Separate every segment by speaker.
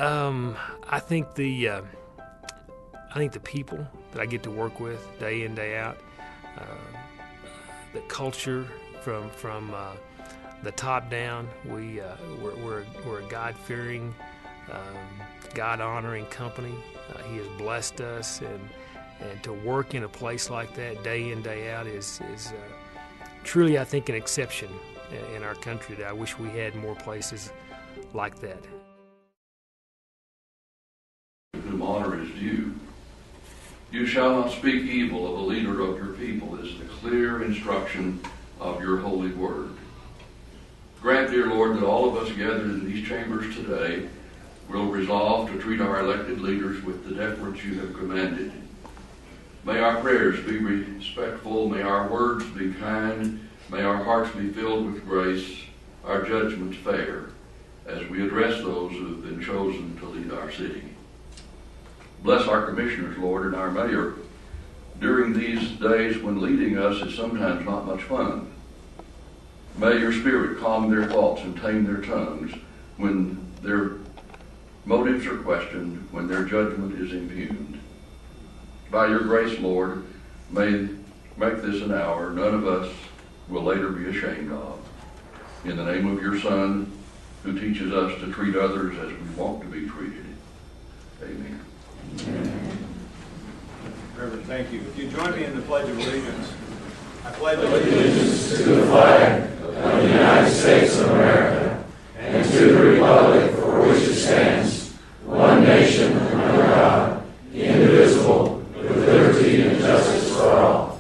Speaker 1: I think the people that I get to work with day in, day out, the culture from the top down. We're a God-fearing, God-honoring company. He has blessed us, and to work in a place like that day in, day out is truly, I think, an exception in our country. That I wish we had more places like that.
Speaker 2: Whom honor is due. You shall not speak evil of a leader of your people is the clear instruction of your holy word. Grant, dear Lord, that all of us gathered in these chambers today will resolve to treat our elected leaders with the deference you have commanded. May our prayers be respectful, may our words be kind, may our hearts be filled with grace, our judgments fair, as we address those who have been chosen to lead our city. Bless our commissioners, Lord, and our mayor during these days when leading us is sometimes not much fun. May your spirit calm their thoughts and tame their tongues when their motives are questioned, when their judgment is impugned. By your grace, Lord, may make this an hour none of us will later be ashamed of. In the name of your Son, who teaches us to treat others as we want to be treated. Amen.
Speaker 3: Reverend, thank you. If you join me in the Pledge of Allegiance. I pledge
Speaker 4: allegiance to the flag of the United States of America and to the republic for which it stands, one nation under God, indivisible, with liberty and justice for all.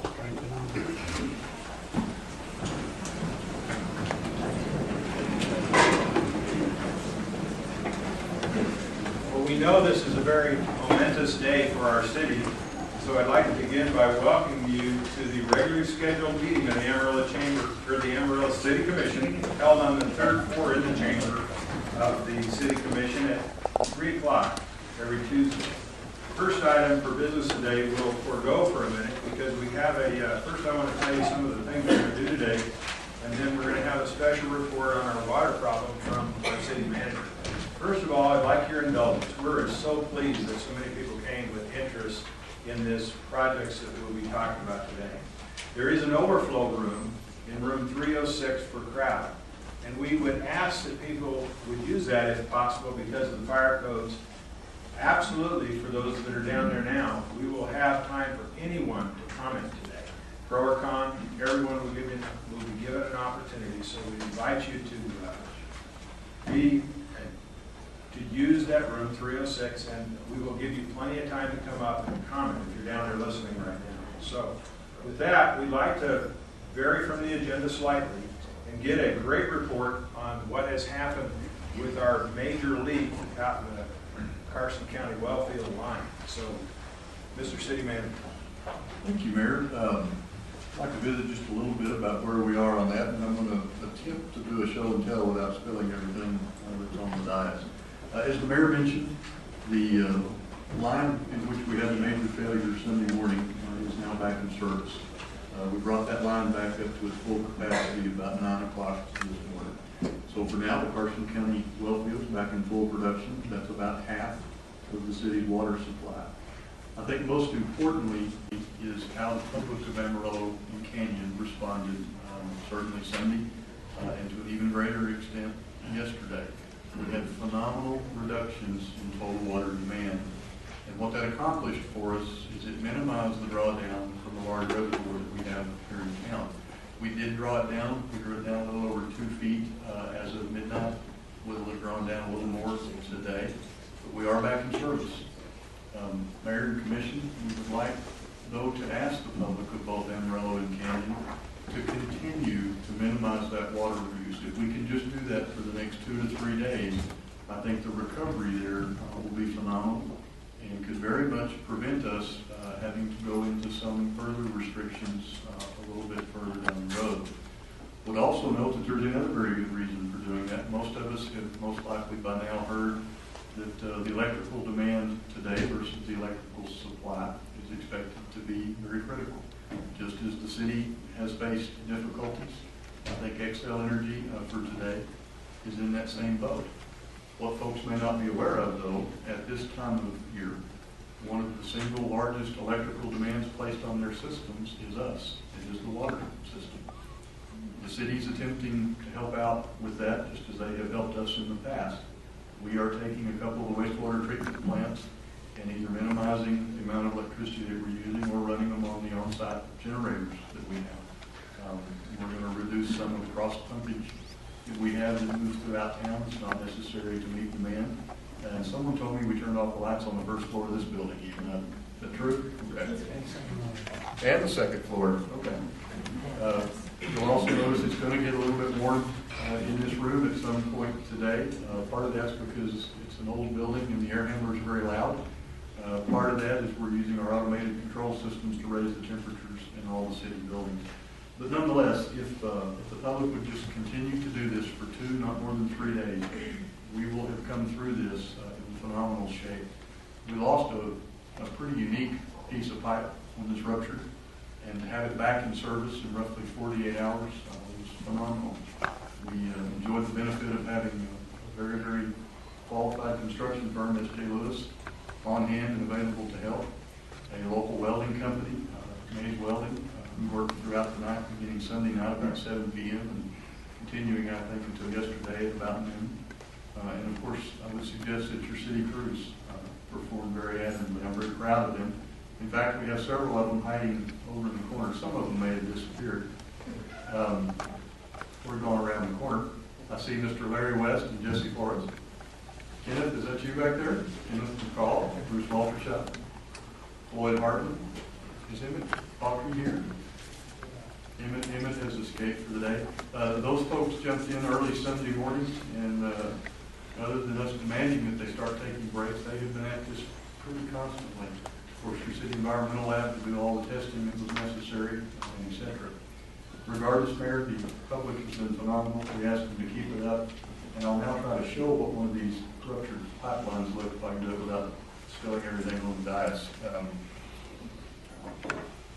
Speaker 3: Well, we know this is a very momentous day for our city, so I'd like to begin by welcoming you to the regularly scheduled meeting of the Amarillo Chamber, or the Amarillo City Commission, held on the third floor in the chamber of the City Commission at 3 o'clock every Tuesday. First item for business today we'll forego for a minute because we have first I want to tell you some of the things we're going to do today, and then we're going to have a special report on our water problem from our city manager. First of all, I'd like your indulgence. We're so pleased that so many people came with interest in this projects that we'll be talking about today. There is an overflow room in room 306 for crowd, and we would ask that people would use that if possible because of the fire codes. Absolutely, for those that are down there now, we will have time for anyone to comment today. Pro or con, everyone will be given an opportunity, so we invite you to use that room 306, and we will give you plenty of time to come up and comment if you're down there listening right now. So with that, we'd like to vary from the agenda slightly and get a great report on what has happened with our major leak out in the Carson County Wellfield line. So, Mr. City Manager.
Speaker 5: Thank you, Mayor. I'd like to visit just a little bit about where we are on that, and I'm going to attempt to do a show and tell without spilling everything that's on the dais. As the Mayor mentioned, the line in which we had a major failure Sunday morning is now back in service. We brought that line back up to its full capacity about 9 o'clock this morning. So for now, the Carson County Wellfield is back in full production. That's about half of the city's water supply. I think most importantly is how the public of Amarillo and Canyon responded, certainly Sunday, and to an even greater extent yesterday. We had phenomenal reductions in total water demand. And what that accomplished for us is it minimized the drawdown from the large reservoir that we have here in town. We did draw it down. We drew it down a little over 2 feet as of midnight. We'll have drawn down a little more today. But we are back in service. Mayor and Commission, we would like, though, to ask the public of both Amarillo and Canyon to continue to minimize that water use. If we can just do that for the next 2 to 3 days, I think the recovery there will be phenomenal and could very much prevent us having to go into some further restrictions a little bit further down the road. Would also note that there's another very good reason for doing that. Most of us have most likely by now heard that the electrical demand today versus the electrical supply is expected to be very critical. Just as the city has faced difficulties, I think Xcel Energy for today is in that same boat. What folks may not be aware of, though, at this time of year, one of the single largest electrical demands placed on their systems is us. It is the water system. The city's attempting to help out with that, just as they have helped us in the past. We are taking a couple of wastewater treatment plants and either minimizing the amount of electricity that we're using or running them on the on-site generators that we have. We're going to reduce some of the cross pumpage that we have that moves throughout town. It's not necessary to meet demand. And someone told me we turned off the lights on the first floor of this building even. Is that true? Okay. And the second floor. Okay. You'll also notice it's going to get a little bit warm in this room at some point today. Part of that's because it's an old building and the air handlers are very loud. Part of that is we're using our automated control systems to raise the temperatures in all the city buildings. But nonetheless, if the public would just continue to do this for 2, not more than 3 days, we will have come through this in phenomenal shape. We lost a pretty unique piece of pipe when this ruptured, and to have it back in service in roughly 48 hours was phenomenal. We enjoyed the benefit of having a very, very qualified construction firm, S.J. Lewis, on hand and available to help. A local welding company, Mays Welding, we worked throughout the night, beginning Sunday night about 7 p.m. and continuing, I think, until yesterday at about noon. And of course, I would suggest that your city crews performed very admirably. I'm very proud of them. In fact, we have several of them hiding over in the corner. Some of them may have disappeared. We're going around the corner. I see Mr. Larry West and Jesse Forrest. Kenneth, is that you back there? Kenneth McCall, Bruce Waltershop, Floyd Hartman. Is Emmett Faulkner here? Emmett has escaped for the day. Those folks jumped in early Sunday morning, and other than us demanding that they start taking breaks, they have been at this pretty constantly. Of course, your city environmental lab to do all the testing that was necessary, etc. Regardless, Mayor, the public has been phenomenal. We ask them to keep it up, and I'll now try to show what one of these ruptured pipelines look if I can do it without spilling everything on the dais.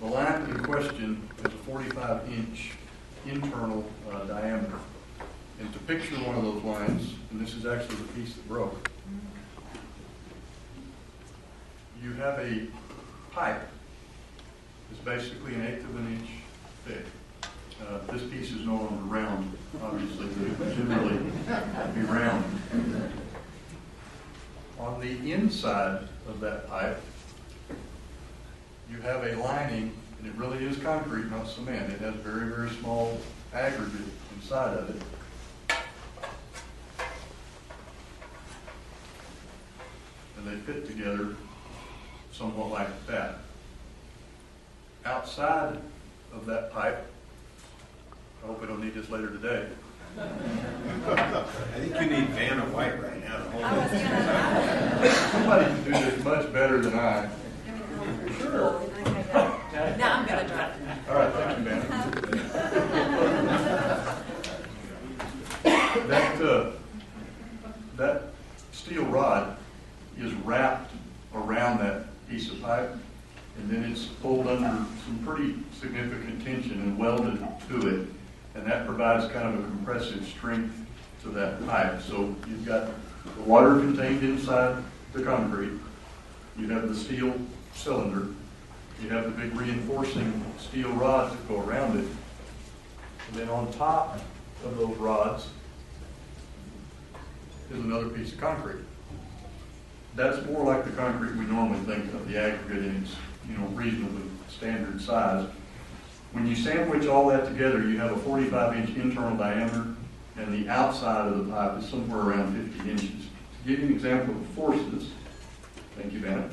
Speaker 5: The line in question is a 45-inch internal diameter. And to picture one of those lines, and this is actually the piece that broke, you have a pipe that's basically 1/8 of an inch thick. This piece is no longer round, obviously, but it would generally be round. On the inside of that pipe, you have a lining, and it really is concrete, not cement. It has very, very small aggregate inside of it. And they fit together somewhat like that. Outside of that pipe, I hope we don't need this later today.
Speaker 3: I think you need Vanna White right now to hold it.
Speaker 5: Somebody can do this much better than I. Sure.
Speaker 6: Now I'm going to drive.
Speaker 5: All right, thank you, Vanna. That steel rod is wrapped around that piece of pipe, and then it's pulled under some pretty significant tension and welded to it, and that provides kind of a compressive strength to that pipe. So you've got the water contained inside the concrete, you have the steel cylinder, you have the big reinforcing steel rods that go around it, and then on top of those rods is another piece of concrete. That's more like the concrete we normally think of, the aggregate in its reasonably standard size. When you sandwich all that together, you have a 45-inch internal diameter, and the outside of the pipe is somewhere around 50 inches. To give you an example of the forces, thank you, Vanna.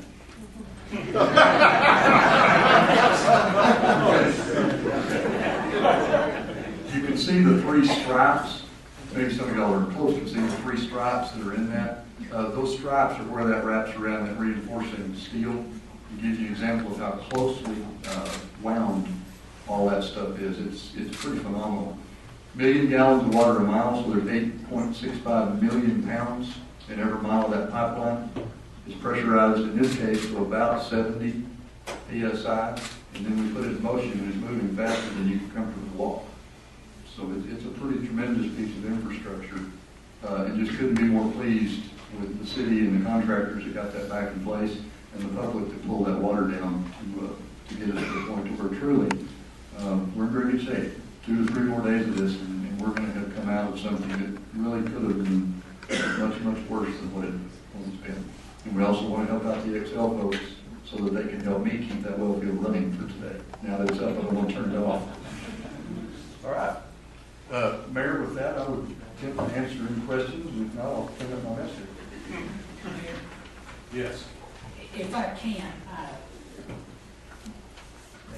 Speaker 5: You can see the 3 stripes. Maybe some of y'all are close to see the 3 stripes that are in that. Those stripes are where that wraps around that reinforcing steel. To give you an example of how closely wound all that stuff is, it's pretty phenomenal. 1 million gallons of water a mile, so there's 8.65 million pounds in every mile of that pipeline. It's pressurized in this case to about 70 psi, and then we put it in motion and it's moving faster than you can comfortably walk. So it's a pretty tremendous piece of infrastructure. and just couldn't be more pleased with the city and the contractors that got that back in place, and the public that pulled that water down to get us to the point where truly we're in very good shape. 2 to 3 more days of this, and we're going to have come out of something that really could have been much, much worse than what it's been. And we also want to help out the XL folks so that they can help me keep that well field running for today. Now that it's up, I don't want to turn it off. All right. Mayor, with that, I would attempt to answer any questions. If not, I'll pick up my message. Yes.
Speaker 7: If I can,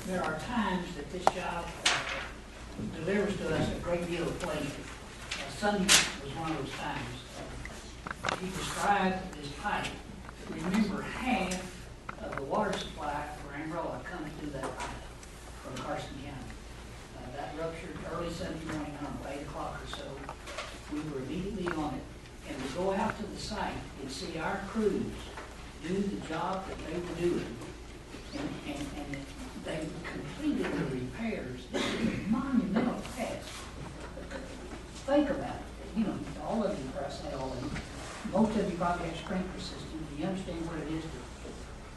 Speaker 7: there are times that this job delivers to us a great deal of pleasure. Sunday was one of those times. He described this pipe. Remember, half of the water supply for Amarillo comes through that pipe from Carson County. That ruptured early Sunday morning, I don't know, 8 o'clock or so. We were immediately on it, and we go out to the site and see our crews do the job that they were doing, and they completed the repairs. This is a monumental task. Think about it. You know, all of you, I say all of you, most of you probably have sprinkler systems. You understand what it is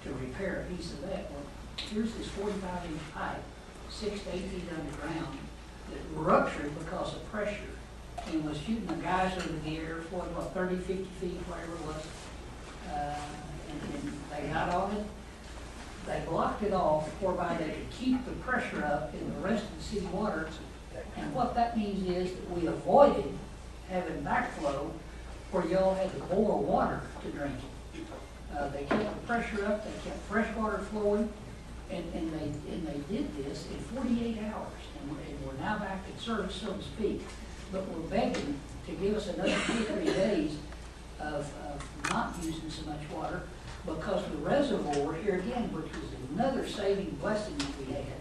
Speaker 7: to repair a piece of that. Well, here's this 45-inch pipe, 6 to 8 feet underground, that ruptured because of pressure and was shooting the guys over the air for, 30, 50 feet, whatever it was. And they got on it. They blocked it off whereby they could keep the pressure up in the rest of the city water. And what that means is that we avoided having backflow where y'all had to boil water to drink it. They kept the pressure up, they kept fresh water flowing, and they did this in 48 hours. And we're now back in service, so to speak. But we're begging to give us another 2 or 3 days of not using so much water, because the reservoir here again, which was another saving blessing that we had,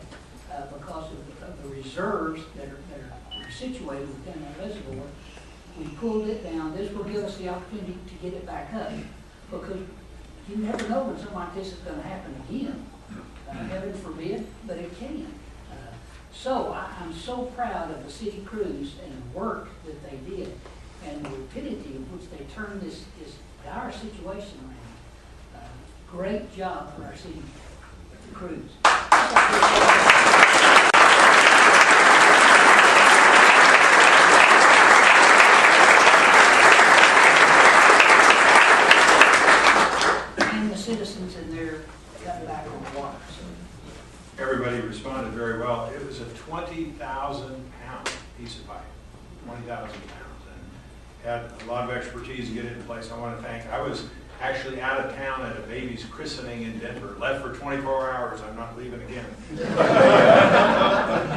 Speaker 7: because of the reserves that are situated within that reservoir. We pulled it down. This will give us the opportunity to get it back up, because you never know when something like this is going to happen again. Heaven forbid, but it can. So I'm so proud of the city crews and the work that they did, and the rapidity with which they turned this dire situation around. Great job for our city crews. And the citizens in there got back on the water. So.
Speaker 3: Everybody responded very well. It was a 20,000-pound piece of pipe, 20,000 pounds, and had a lot of expertise to get it in place. I want to thank. I was actually out of town at a baby's christening in Denver. Left for 24 hours. I'm not leaving again. The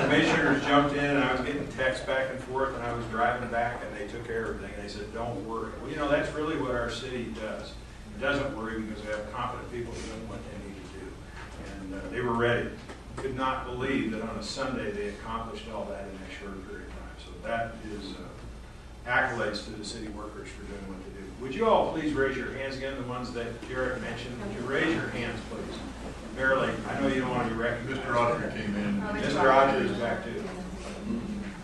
Speaker 3: commissioners jumped in, and I was getting texts back and forth, and I was driving back, and they took care of everything. They said, "Don't worry." Well, you know, that's really what our city does. It doesn't worry because we have competent people doing what they need to do, and they were ready. Could not believe that on a Sunday they accomplished all that in a short period of time. So that is accolades to the city workers for doing what they do. Would you all please raise your hands again, the ones that Jared mentioned? Would you raise your hands, please? Barely. I know you don't want to be recognized.
Speaker 5: Mr. Roger came in.
Speaker 3: Mr. Rogers is back too.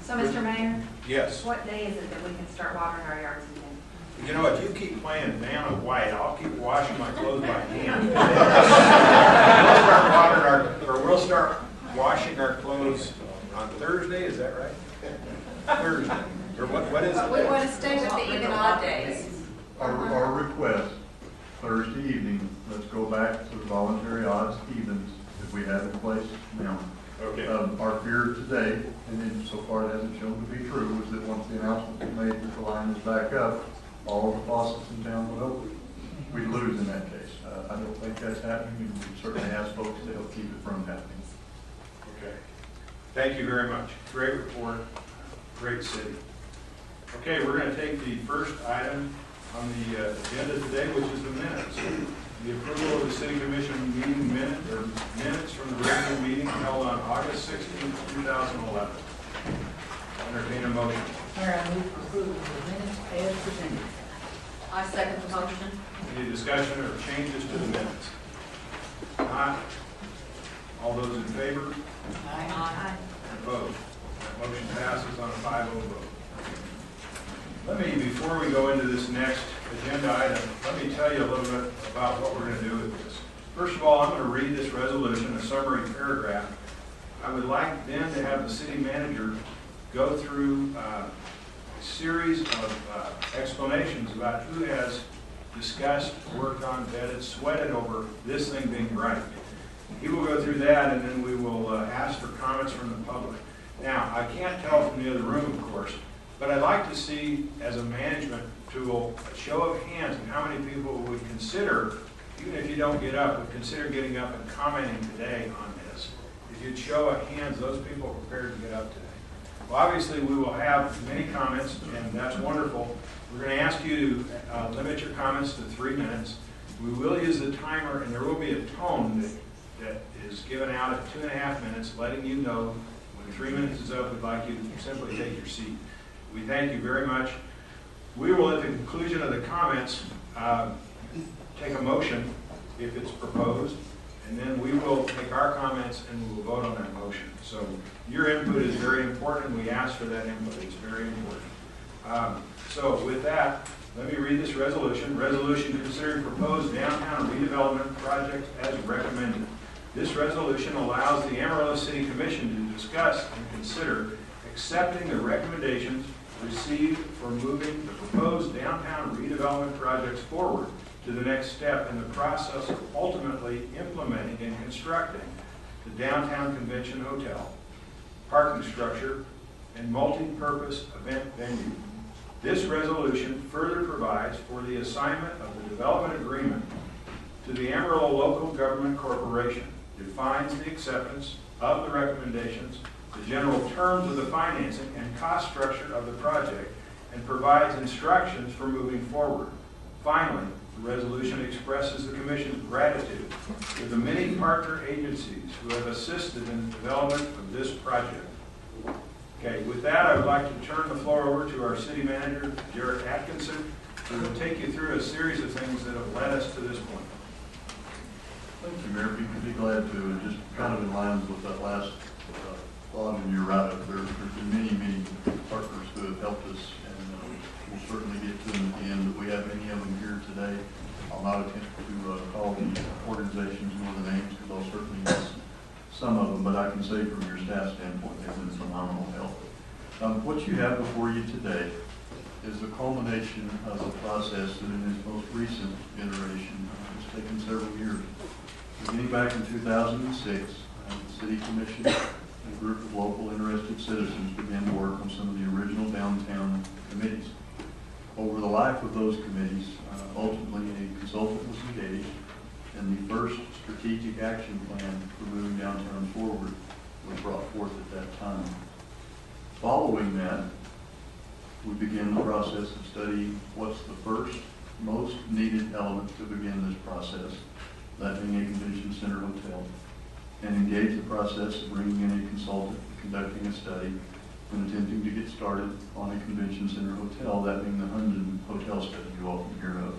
Speaker 6: So, Mr. Mayor,
Speaker 3: Yes.
Speaker 6: what day is it that we can start watering our yards again?
Speaker 3: You know, if you keep playing man of white, I'll keep washing my clothes by hand. We'll start washing our clothes on Thursday, is that right? Thursday. Or what is it?
Speaker 6: We want to stay with the even odd days.
Speaker 5: Our request, Thursday evening, let's go back to the voluntary odds evens that we have in place now.
Speaker 3: Okay.
Speaker 5: Our fear today, and so far it hasn't shown to be true, is that once the announcement was made that the line was back up, all of the faucets in town would open. We'd lose in that case. I don't think that's happening, and we certainly ask folks to help keep it from happening.
Speaker 3: Okay. Thank you very much. Great report. Great city. Okay, we're going to take the first item on the agenda today, which is the minutes. The approval of the City Commission meeting minutes from the regular meeting held on August 16, 2011. Entertain a motion.
Speaker 7: Mayor, I move for approval of the minutes as presented.
Speaker 6: I second the motion.
Speaker 3: Any discussion or changes to the minutes? Not. All those in favor?
Speaker 7: Aye.
Speaker 3: Opposed? That motion passes on a 5-0 vote. Before we go into this next agenda item, let me tell you a little bit about what we're going to do with this. First of all, I'm going to read this resolution, a summary paragraph. I would like then to have the city manager go through a series of explanations about who has discussed, worked on, vetted, sweated over this thing being right. He will go through that, and then we will ask for comments from the public. Now, I can't tell from the other room, of course, but I'd like to see, as a management tool, a show of hands and how many people would consider, even if you don't get up, would consider getting up and commenting today on this. If you'd show of hands, those people are prepared to get up today. Well, obviously, we will have many comments, and that's wonderful. We're going to ask you to limit your comments to 3 minutes. We will use the timer, and there will be a tone that is given out at 2.5 minutes, letting you know when 3 minutes is up, we'd like you to simply take your seat. We thank you very much. We will, at the conclusion of the comments, take a motion if it's proposed, and then we will take our comments and we will vote on that motion. So your input is very important, and we ask for that input. It's very important. So with that, let me read this resolution. Resolution considering proposed downtown redevelopment project as recommended. This resolution allows the Amarillo City Commission to discuss and consider accepting the recommendations received for moving the proposed downtown redevelopment projects forward to the next step in the process of ultimately implementing and constructing the downtown convention hotel, parking structure, and multi-purpose event venue. This resolution further provides for the assignment of the development agreement to the Amarillo Local Government Corporation, defines the acceptance of the recommendations, the general terms of the financing and cost structure of the project, and provides instructions for moving forward. Finally, the resolution expresses the Commission's gratitude to the many partner agencies who have assisted in the development of this project. Okay, with that, I would like to turn the floor over to our city manager, Jarrett Atkinson, who will take you through a series of things that have led us to this point.
Speaker 5: Thank you, Mayor. Be glad to. And just kind of in line with that last thought, and you're right up there. There's been many partners who have helped us, and we'll certainly get to them at the end. But we have many of them here today. I'll not attempt to call the organizations nor the names, because I'll certainly miss some of them, but I can say from your staff standpoint, they've been phenomenal help. What you have before you today is the culmination of a process that in its most recent iteration has taken several years. Beginning back in 2006, the City Commission and a group of local interested citizens began to work on some of the original downtown committees. Over the life of those committees, ultimately a consultant was engaged, and the first strategic action plan for moving downtown forward was brought forth at that time. Following that, we began the process of studying what's the first most needed element to begin this process, that being a convention center hotel, and engage the process of bringing in a consultant, conducting a study, and attempting to get started on a convention center hotel, that being the Hunden Hotel study you often hear of.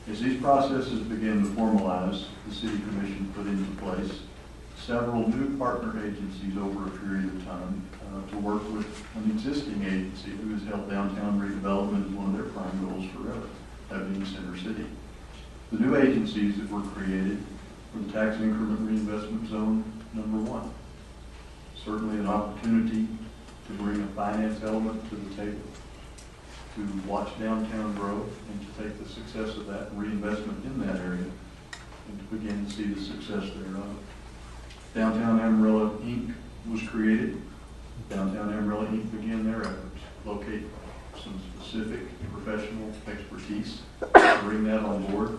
Speaker 5: As these processes began to formalize, the City Commission put into place several new partner agencies over a period of time to work with an existing agency who has held downtown redevelopment as one of their prime goals forever, that being Center City. The new agencies that were created were the Tax Increment Reinvestment Zone number 1. Certainly an opportunity to bring a finance element to the table, to watch downtown grow and to take the success of that and reinvestment in that area and to begin to see the success thereof. Downtown Amarillo, Inc. was created. Downtown Amarillo, Inc. began their efforts to locate some specific professional expertise, to bring that on board,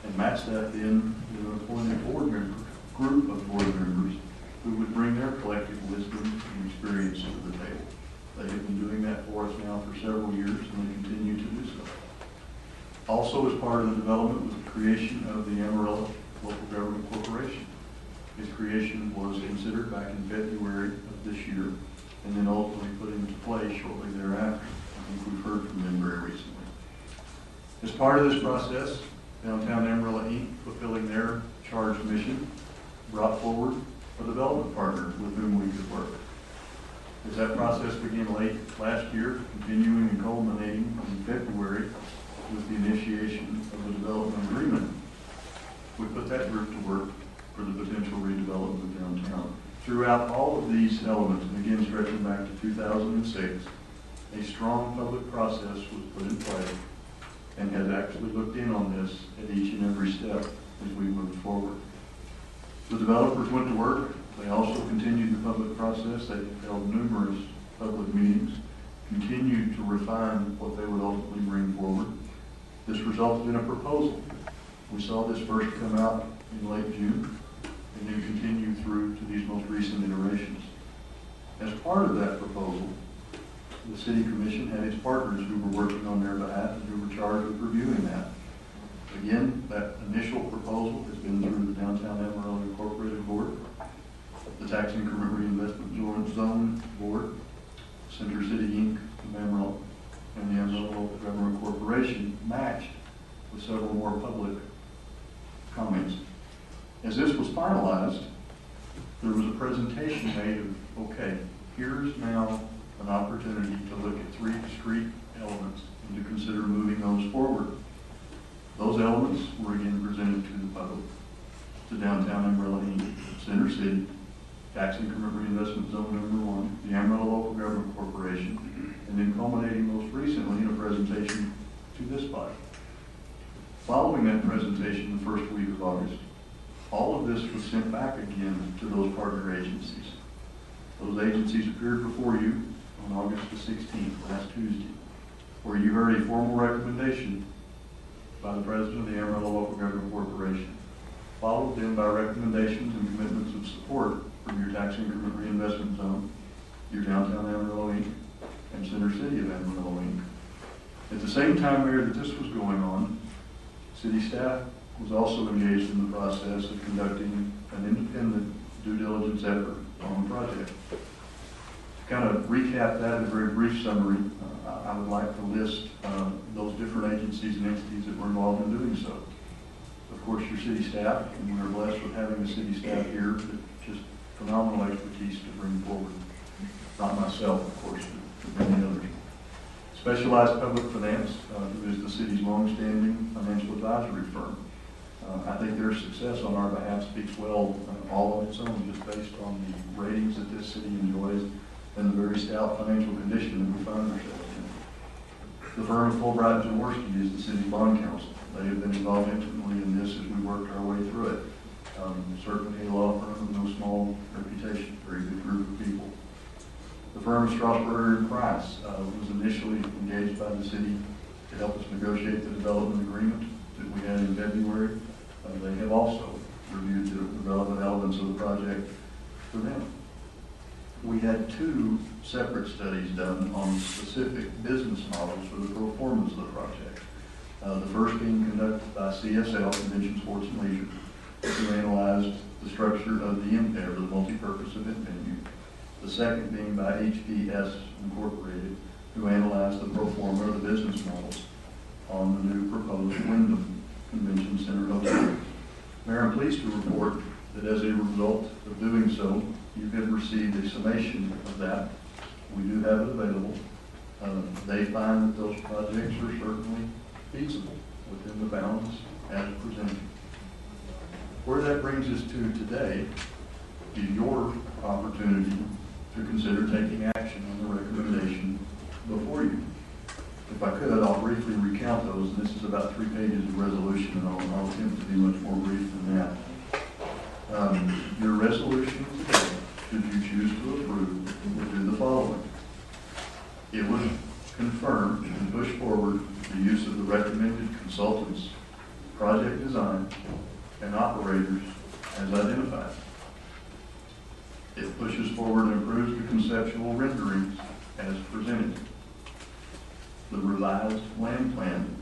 Speaker 5: and match that then with an appointed group of board members who would bring their collective wisdom and experience to the table. They have been doing that for us now for several years, and they continue to do so. Also, as part of the development was the creation of the Amarillo Local Government Corporation. Its creation was considered back in February of this year, and then ultimately put into play shortly thereafter. I think we've heard from them very recently. As part of this process, Downtown Amarillo, Inc., fulfilling their charged mission, brought forward a development partner with whom we could work. As that process began late last year, continuing and culminating in February with the initiation of the development agreement, we put that group to work for the potential redevelopment of downtown. Throughout all of these elements, and again stretching back to 2006, a strong public process was put in place and has actually looked in on this at each and every step as we move forward. The developers went to work. They also continued the public process. They held numerous public meetings, continued to refine what they would ultimately bring forward. This resulted in a proposal. We saw this first come out in late June and then continue through to these most recent iterations. As part of that proposal, the City Commission had its partners who were working on their behalf and who were charged with reviewing that. Again, that initial proposal has been through the Downtown Amarillo Incorporated Board, the Tax Increment Reinvestment Zone Board, Center City Inc. of Amarillo, and the Amarillo Local Government Corporation, matched with several more public comments. As this was finalized, there was a presentation made of, okay, here's now an opportunity to look at three discrete elements and to consider moving those forward. Those elements were again presented to the public, to Downtown Amarillo Inc., Center City, Tax Increment Reinvestment Zone Number 1, the Amarillo Local Government Corporation, and then culminating most recently in a presentation to this body. Following that presentation the first week of August, all of this was sent back again to those partner agencies. Those agencies appeared before you on August the 16th, last Tuesday, where you heard a formal recommendation by the President of the Amarillo Local Government Corporation, followed then by recommendations and commitments of support from your Tax Increment Reinvestment Zone, your Downtown Amarillo Inc., and Center City of Amarillo Inc. At the same time, Mayor, that this was going on, City staff was also engaged in the process of conducting an independent due diligence effort on the project. To kind of recap that in a very brief summary, I would like to list those different agencies and entities that were involved in doing so. Of course, your city staff, and we are blessed with having the city staff here that just phenomenal expertise to bring forward. Not myself, of course, but many others. Specialized Public Finance, who is the city's long-standing financial advisory firm. I think their success on our behalf speaks well all on its own, just based on the ratings that this city enjoys and the very stout financial condition that we find ourselves in. The firm of Fulbright and Jaworski is the city's bond counsel. They have been involved intimately in this as we worked our way through it. Certainly a law firm with no small reputation, very good group of people. The firm of Strasburger & Price was initially engaged by the city to help us negotiate the development agreement that we had in February. They have also reviewed the relevant elements of the project for them. We had two separate studies done on specific business models for the performance of the project. The first being conducted by CSL, Convention Sports and Leisure, who analyzed the structure of the MPEV, or the multi-purpose event venue. The second being by HDS Incorporated, who analyzed the pro forma, or the business models, on the new proposed Wyndham Convention Center Hotel. Mayor, I'm pleased to report that as a result of doing so, you have received a summation of that. We do have it available. They find that those projects are certainly feasible within the bounds as presented. Where that brings us to today is your opportunity to consider taking action on the recommendation before you. If I could, I'll briefly recount those. This is about 3 pages of resolution, and I'll attempt to be much more brief than that. Your resolution today, should you choose to approve, will do the following. It would confirm and push forward the use of the recommended consultants, project design, and operators as identified. It pushes forward and improves the conceptual renderings as presented. The revised land plan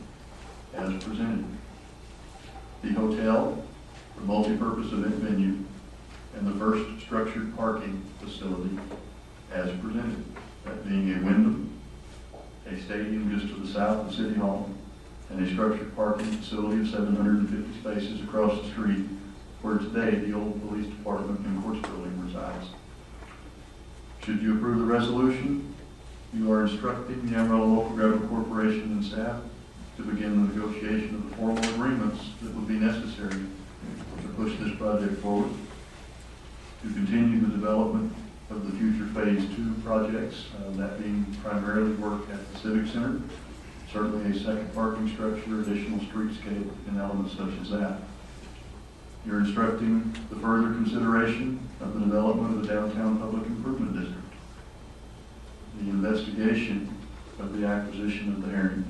Speaker 5: as presented. The hotel, the multi-purpose event venue, and the first structured parking facility as presented. That being a Wyndham, a stadium just to the south of City Hall, and a structured parking facility of 750 spaces across the street where today the old police department and courts building resides. Should you approve the resolution, you are instructing the Amarillo Local Government Corporation and staff to begin the negotiation of the formal agreements that would be necessary to push this project forward, to continue the development of the future Phase 2 projects, that being primarily work at the Civic Center, certainly a second parking structure, additional streetscape, and elements such as that. You're instructing the further consideration of the development of the Downtown Public Improvement District, the investigation of the acquisition of the Herring,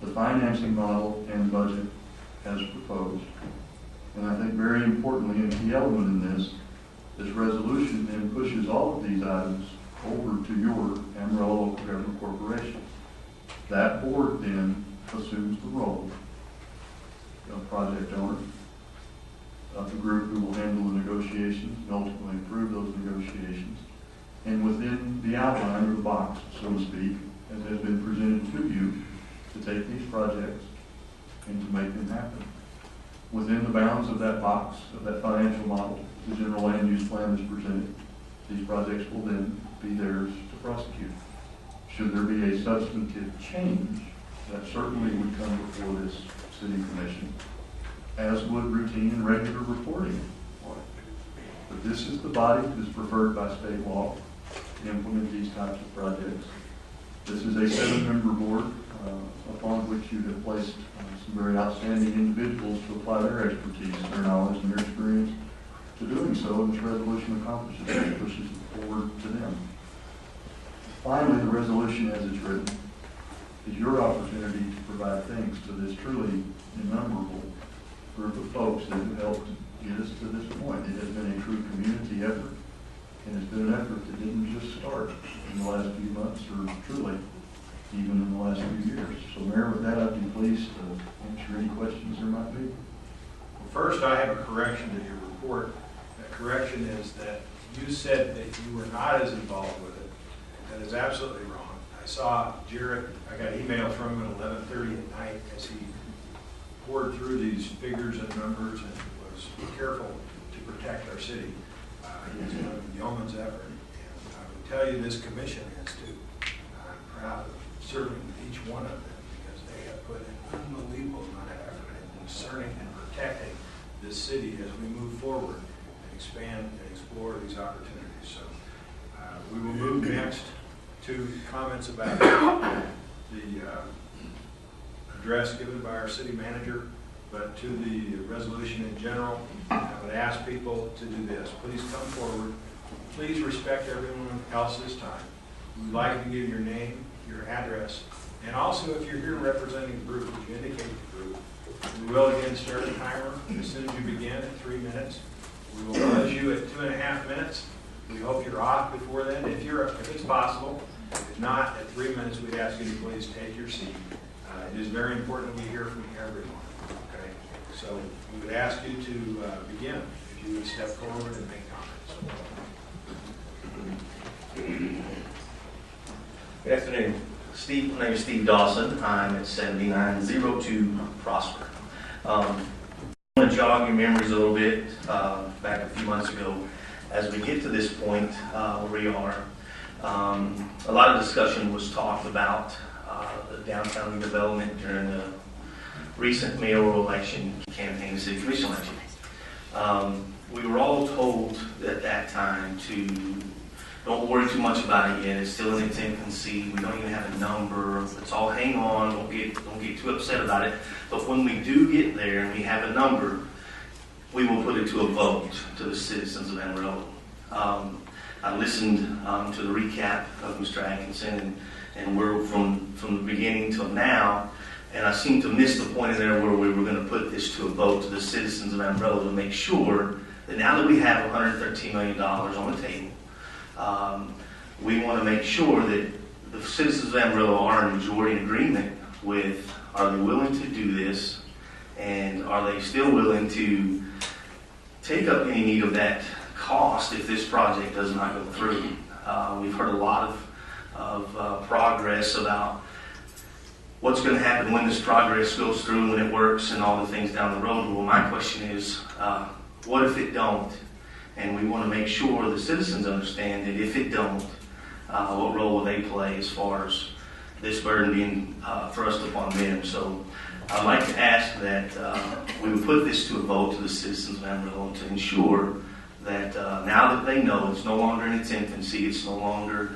Speaker 5: the financing model and budget as proposed, and I think very importantly, a key element in this resolution then pushes all of these items over to your Amarillo Local Government Corporation. That board then assumes the role of project owner, of the group who will handle the negotiations and ultimately approve those negotiations, and within the outline or the box, so to speak, as has been presented to you, to take these projects and to make them happen. Within the bounds of that box, of that financial model, the general land use plan is presented. These projects will then be theirs to prosecute. Should there be a substantive change, that certainly would come before this city commission, as would routine and regular reporting. But this is the body that is preferred by state law to implement these types of projects. This is a 7-member board upon which you have placed some very outstanding individuals to apply their expertise, their knowledge, and their experience to doing so, and this resolution accomplishes it, pushes it forward to them. Finally, the resolution as it's written is your opportunity to provide thanks to this truly innumerable group of folks that have helped get us to this point. It has been a true community effort, and it's been an effort that didn't just start in the last few months, or truly even in the last few years. So, Mayor, with that, I'd be pleased to answer any questions there might be.
Speaker 3: Well, first, I have a correction to your report. That correction is that you said that you were not as involved with it. That is absolutely wrong. I saw Jarrett, I got an email from him at 11:30 at night as he poured through these figures and numbers and was careful to protect our city. He was doing a yeoman's effort. And I would tell you this commission is too. I'm proud of serving each one of them because they have put an unbelievable amount of effort in discerning and protecting this city as we move forward and expand and explore these opportunities. So we will move next to comments about the address given by our city manager, but to the resolution in general. I would ask people to do this. Please come forward. Please respect everyone else's time. We'd like to give your name, your address, and also if you're here representing the group, if you indicate the group. We will again start a timer as soon as you begin at 3 minutes. We will buzz you at 2.5 minutes. We hope you're off before then, if it's possible. If not, at 3 minutes, we'd ask you to please take your seat. It is very important we hear from everyone. Okay, so we would ask you to begin. If you would step forward and make comments.
Speaker 8: Good afternoon. My name is Steve Dawson. I'm at 7902 Prosper. I want to jog your memories a little bit back a few months ago. As we get to this point where we are, a lot of discussion was talked about the downtown development during the recent mayoral election campaign, the city commission election. We were all told at that time to don't worry too much about it yet. It's still in its infancy. We don't even have a number. It's all hang on. Don't get too upset about it. But when we do get there and we have a number, we will put it to a vote to the citizens of Amarillo. I listened to the recap of Mr. Atkinson, and we're from the beginning till now, and I seem to miss the point in there where we were going to put this to a vote to the citizens of Amarillo to make sure that now that we have $113 million on the table, we want to make sure that the citizens of Amarillo are in majority agreement with, are they willing to do this, and are they still willing to take up any need of that cost if this project does not go through. We've heard a lot of progress about what's going to happen when this progress goes through, when it works, and all the things down the road. Well, my question is, what if it don't? And we want to make sure the citizens understand that if it don't, what role will they play as far as this burden being thrust upon them. So I'd like to ask that we would put this to a vote to the citizens of Amarillo to ensure that now that they know it's no longer in its infancy, it's no longer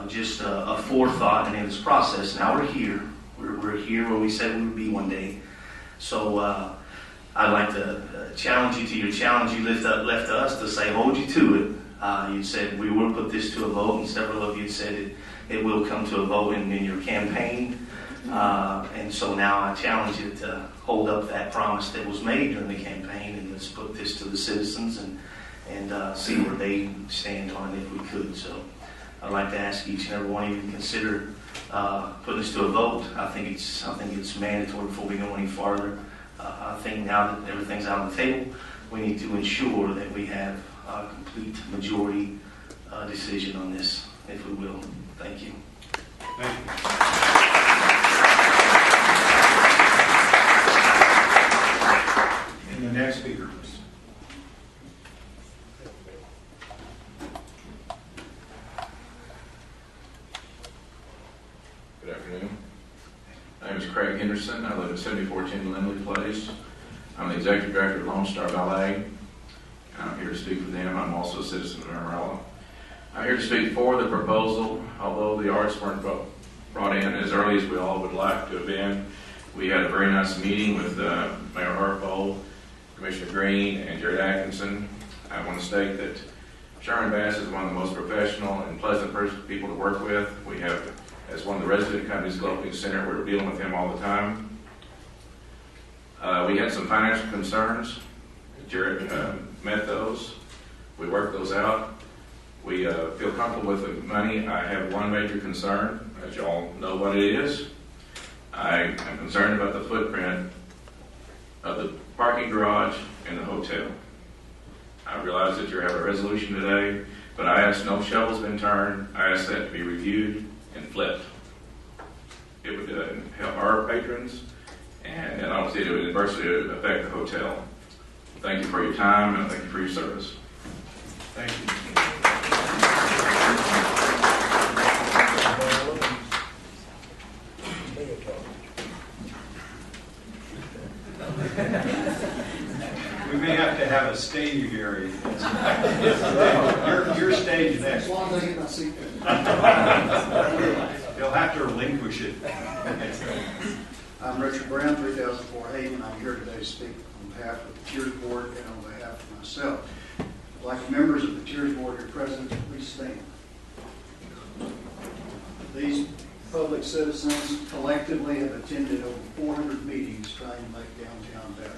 Speaker 8: just a forethought in this process. Now we're here. We're here where we said we would be one day. So I'd like to challenge you to your challenge you left to us to say, hold you to it. You said we will put this to a vote, and several of you said it will come to a vote in your campaign. And so now I challenge you to hold up that promise that was made during the campaign, and let's put this to the citizens and see where they stand on it if we could. So I'd like to ask each and every one of you to consider putting this to a vote. I think it's mandatory before we go any farther. I think now that everything's out on the table, we need to ensure that we have a complete majority decision on this, if we will. Thank you.
Speaker 3: Thank you. And the next speaker, please.
Speaker 9: Good afternoon. My name is Craig Henderson. I live at 7410 Lindley Place. I'm the Executive Director of Lone Star Ballet, and I'm here to speak for them. I'm also a citizen of Amarillo. I'm here to speak for the proposal. Although the arts weren't brought in as early as we all would like to have been, we had a very nice meeting with Mayor Hartbold, Commissioner Green, and Jared Atkinson. I want to state that Sherman Bass is one of the most professional and pleasant people to work with. We have, as one of the resident companies, Global Center, we're dealing with him all the time. We had some financial concerns. Jared met those. We worked those out. We feel comfortable with the money. I have one major concern, as you all know what it is. I am concerned about the footprint of the parking garage and the hotel. I realize that you're having a resolution today, but I asked no shovels been turned. I asked that to be reviewed and flipped. It would help our patrons, and obviously it would adversely affect the hotel. Thank you for your time, and thank you for your service.
Speaker 3: Thank you. We may have to have a staging area. Your stage next.
Speaker 5: As long as I get my seat.
Speaker 3: You'll have to relinquish it.
Speaker 5: I'm Richard Brown, 3004 Hayden. I'm here today to speak on behalf of the Tiers Board and on behalf of myself. I'd like members of the Tiers Board here present to please stand. These public citizens collectively have attended over 400 meetings trying to make downtown better.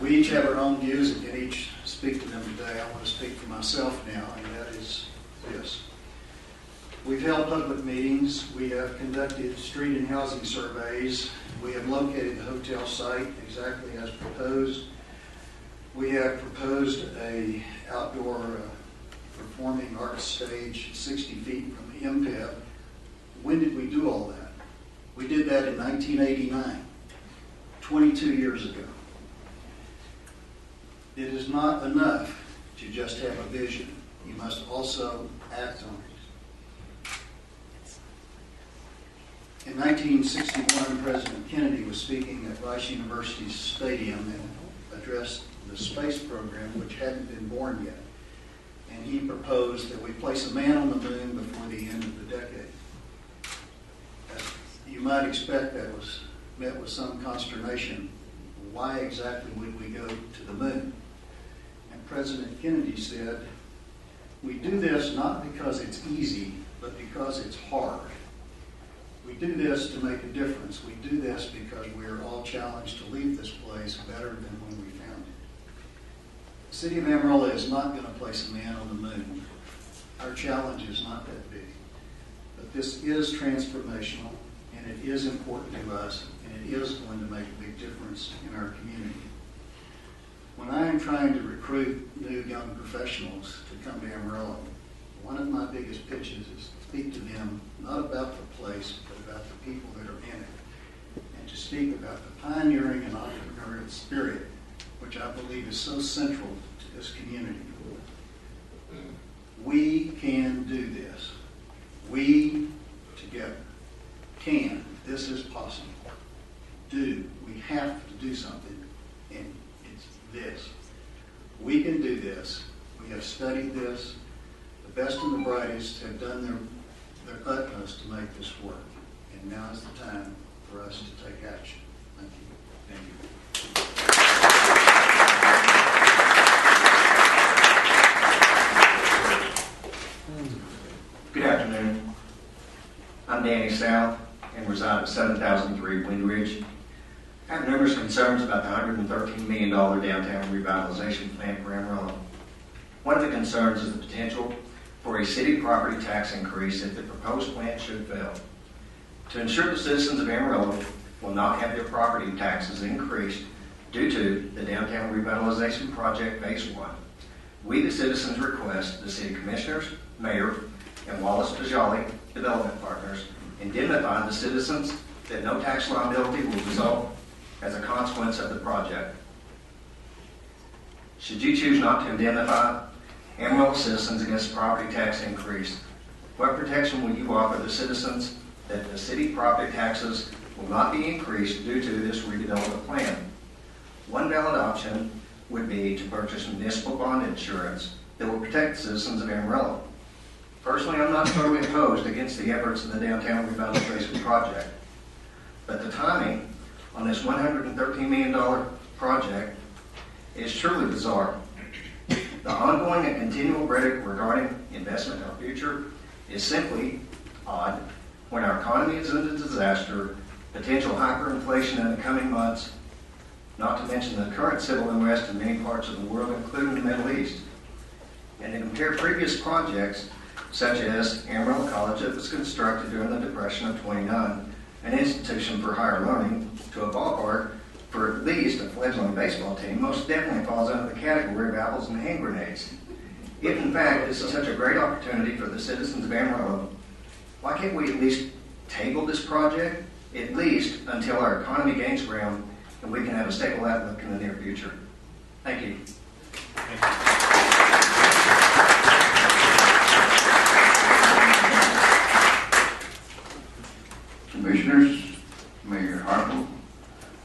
Speaker 5: We each have our own views and can each speak to them today. I want to speak for myself now, and that is this. We've held public meetings. We have conducted street and housing surveys. We have located the hotel site exactly as proposed. We have proposed a outdoor performing arts stage 60 feet from the MPEP. When did we do all that? We did that in 1989, 22 years ago. It is not enough to just have a vision. You must also act on it. In 1961, President Kennedy was speaking at Rice University's stadium and addressed the space program, which hadn't been born yet. And he proposed that we place a man on the moon before the end of the decade. As you might expect, that was met with some consternation. Why exactly would we go to the moon? And President Kennedy said, we do this not because it's easy, but because it's hard. We do this to make a difference. We do this because we are all challenged to leave this place better than when we found it. The city of Amarillo is not going to place a man on the moon. Our challenge is not that big. But this is transformational, and it is important to us, and it is going to make a big difference in our community. When I am trying to recruit new young professionals to come to Amarillo, one of my biggest pitches is to speak to them not about the place, but about the people that are in it.
Speaker 10: and to speak about the pioneering and entrepreneurial spirit, which I believe is so central to this community. We can do this. We, together, can. This is possible. We have to do something, and it's this. We can do this. We have studied this. The best and the brightest have done their utmost to make this work. And now is the time for us to take action. Thank you. Thank you.
Speaker 11: Good afternoon. I'm Danny South and reside at 7003 Wind Ridge. I have numerous concerns about the $113 million downtown revitalization plan for Amarillo. One of the concerns is the potential for a city property tax increase if the proposed plan should fail. To ensure the citizens of Amarillo will not have their property taxes increased due to the downtown revitalization project phase 1, we the citizens request the city commissioners, mayor, and Wallace Pajali development partners indemnify the citizens that no tax liability will result as a consequence of the project. Should you choose not to indemnify Amarillo citizens against property tax increase, what protection will you offer the citizens that the city property taxes will not be increased due to this redevelopment plan? One valid option would be to purchase municipal bond insurance that will protect the citizens of Amarillo. Personally, I'm not totally opposed against the efforts of the downtown revitalization project, but the timing on this $113 million project is truly bizarre. The ongoing and continual rhetoric regarding investment in our future is simply odd when our economy is in a disaster, potential hyperinflation in the coming months, not to mention the current civil unrest in many parts of the world, including the Middle East. And to compare previous projects, such as Amarillo College that was constructed during the Depression of '29, an institution for higher learning, to a ballpark for at least a fledgling baseball team, most definitely falls under the category of apples and hand grenades. If in fact this is such a great opportunity for the citizens of Amarillo, why can't we at least table this project, at least until our economy gains ground and we can have a stable outlook in the near future? Thank you.
Speaker 3: Thank you.
Speaker 12: Commissioners, Mayor Harple,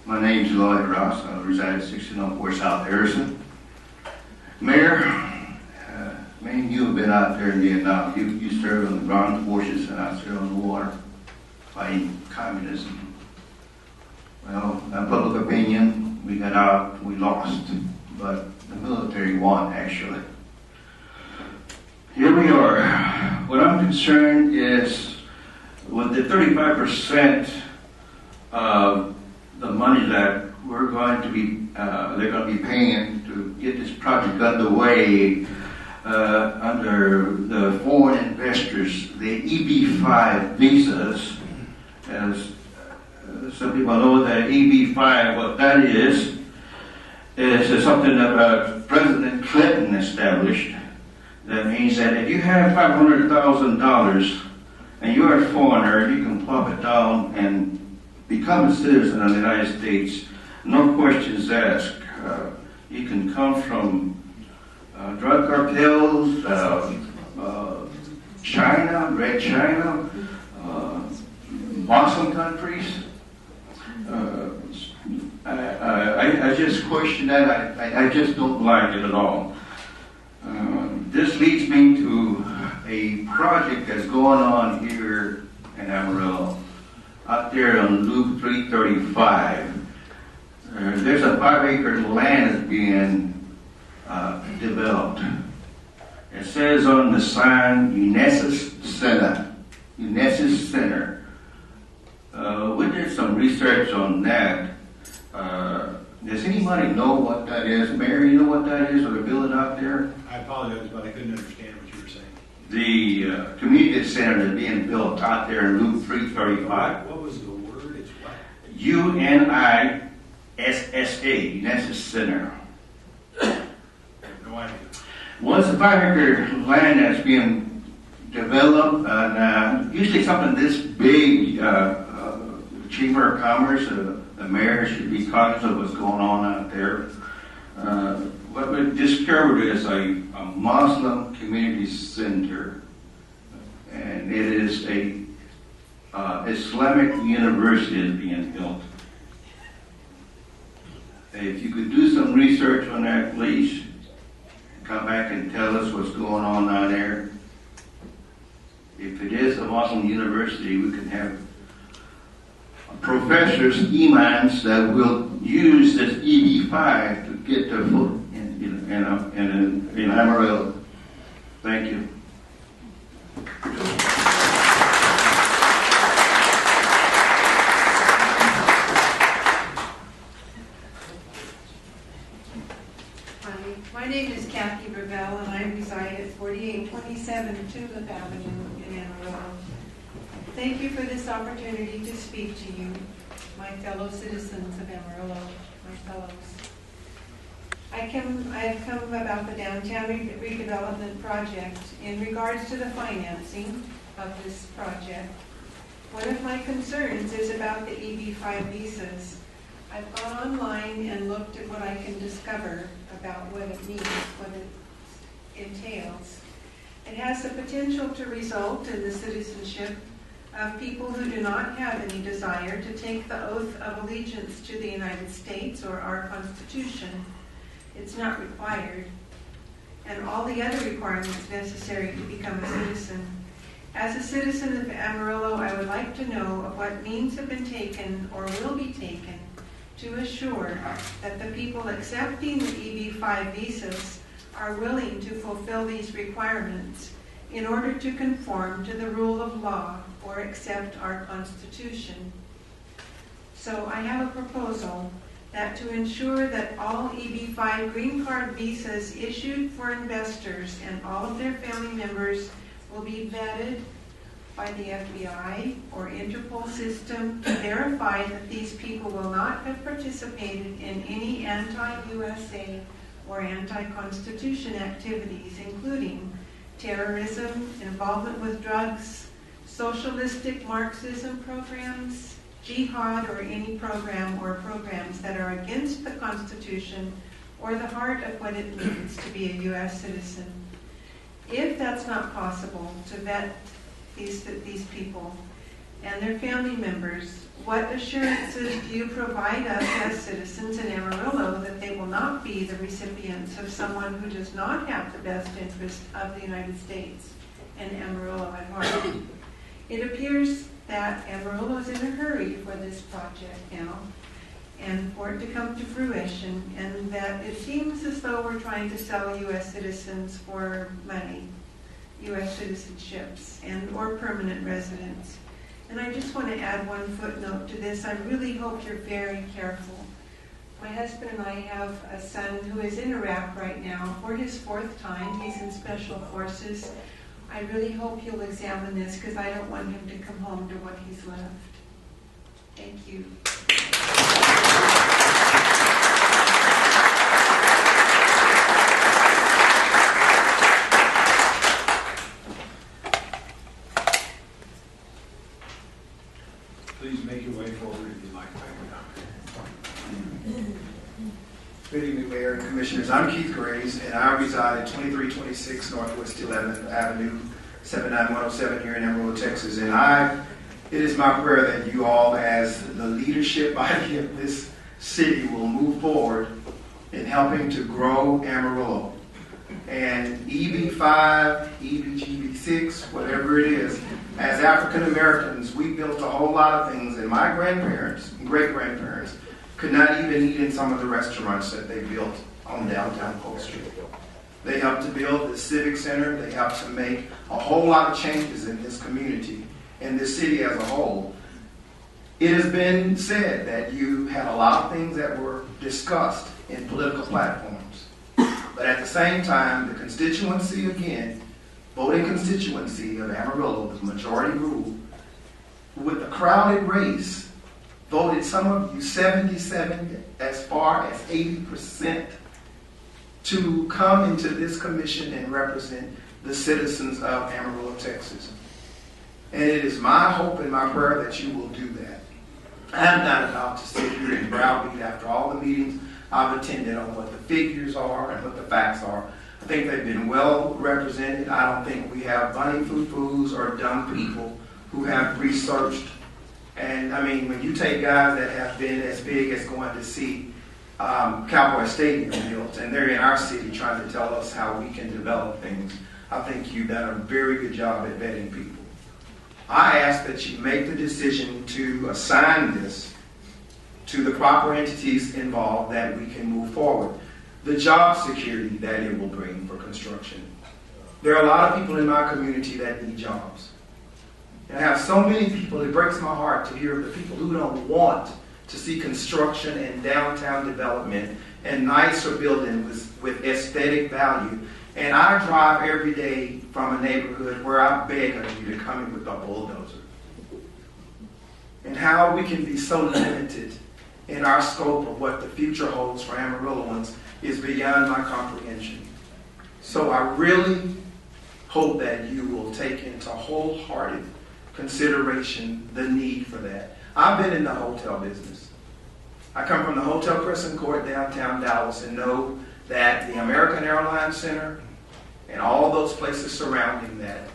Speaker 12: my name is Lloyd Ross. I reside at 1604 South Harrison. Mayor, man, you have been out there in Vietnam. You served on the ground forces and I served on the water fighting communism. Well, in public opinion, we got out, we lost, but the military won actually. Here we are. What I'm concerned is with the 35% of the money that we're going to be, they're going to be paying to get this project underway under the foreign investors, the EB-5 visas. As some people know that EB-5, what that is something that President Clinton established. That means that if you have $500,000 and you're a foreigner, you can plop it down and become a citizen of the United States, no questions asked. You can come from drug cartels, China, Red China, Muslim countries. I just question that. I just don't like it at all. This leads me to a project that's going on here in Amarillo, out there on Loop 335. There's a 5-acre land that's being developed. It says on the sign, Unesys Center. Unesys Center. We did some research on that. Does anybody know what that is? Mary, you know what that is, or the building out there?
Speaker 3: I apologize, but I couldn't understand what you were saying.
Speaker 12: The community center that's being built out there in Loop 335.
Speaker 3: What was the word? It's what?
Speaker 12: UNISSA, Unesys Center.
Speaker 3: No idea.
Speaker 12: Well, it's a 5-acre land that's being developed, and usually something this big, Chamber of Commerce, the mayor should be cognizant of what's going on out there. What we discovered is a Muslim community center, and it is a Islamic university is being built. If you could do some research on that, please come back and tell us what's going on down there. If it is a Muslim university, we can have professors, imams, that will use this EB5 to get their foot in Amarillo. Thank you.
Speaker 13: My name is Kathy Ravel, and I reside at 4827 Tulip Avenue in Amarillo. Thank you for this opportunity to speak to you, my fellow citizens of Amarillo, my fellows. I've come about the downtown redevelopment project in regards to the financing of this project. One of my concerns is about the EB5 visas. I've gone online and looked at what I can discover about what it means, what it entails. It has the potential to result in the citizenship of people who do not have any desire to take the oath of allegiance to the United States or our Constitution. It's not required, and all the other requirements necessary to become a citizen. As a citizen of Amarillo, I would like to know what means have been taken or will be taken to assure that the people accepting the EB5 visas are willing to fulfill these requirements in order to conform to the rule of law or accept our Constitution. So I have a proposal that to ensure that all EB5 green card visas issued for investors and all of their family members will be vetted by the FBI or Interpol system to verify that these people will not have participated in any anti-USA or anti-Constitution activities, including terrorism, involvement with drugs, socialistic Marxism programs, jihad, or any program or programs that are against the Constitution or the heart of what it means to be a U.S. citizen. If that's not possible to vet these people and their family members, what assurances do you provide us as citizens in Amarillo that they will not be the recipients of someone who does not have the best interest of the United States and Amarillo at heart? It appears that Amarillo is in a hurry for this project now and for it to come to fruition, and that it seems as though we're trying to sell U.S. citizens for money, U.S. citizenships and or permanent residence. And I just want to add one footnote to this. I really hope you're very careful. My husband and I have a son who is in Iraq right now for his 4th time. He's in Special Forces. I really hope you'll examine this because I don't want him to come home to what he's left. Thank you.
Speaker 3: Please make your way forward if you'd like to make a comment.
Speaker 14: Good evening, Mayor and Commissioners. I'm Keith Graves, and I reside at 2326 Northwest 11th Avenue, 79107 here in Amarillo, Texas. And it is my prayer that you all, as the leadership body of this city, will move forward in helping to grow Amarillo. And EB5, EBGB6, whatever it is, as African Americans, we built a whole lot of things, and my grandparents and great-grandparents could not even eat in some of the restaurants that they built on downtown Polk Street. They helped to build the Civic Center. They helped to make a whole lot of changes in this community and this city as a whole. It has been said that you had a lot of things that were discussed in political platforms. But at the same time, the constituency, again, voting constituency of Amarillo, the majority rule, with a crowded race, voted some of you 77, as far as 80%, to come into this commission and represent the citizens of Amarillo, Texas. And it is my hope and my prayer that you will do that. I'm not about to sit here and browbeat after all the meetings I've attended on what the figures are and what the facts are. I think they've been well represented. I don't think we have bunny foo-foos or dumb people who have researched. And I mean, when you take guys that have been as big as going to see Cowboy Stadium built, and they're in our city trying to tell us how we can develop things, I think you've done a very good job at vetting people. I ask that you make the decision to assign this to the proper entities involved that we can move forward. The job security that it will bring for construction. There are a lot of people in my community that need jobs. And I have so many people, it breaks my heart to hear of the people who don't want to see construction and downtown development and nicer buildings with aesthetic value. And I drive every day from a neighborhood where I beg of you to come in with a bulldozer. And how we can be so limited in our scope of what the future holds for Amarilloans is beyond my comprehension. So I really hope that you will take into wholehearted consideration the need for that. I've been in the hotel business. I come from the Hotel Crescent Court downtown Dallas and know that the American Airlines Center and all those places surrounding that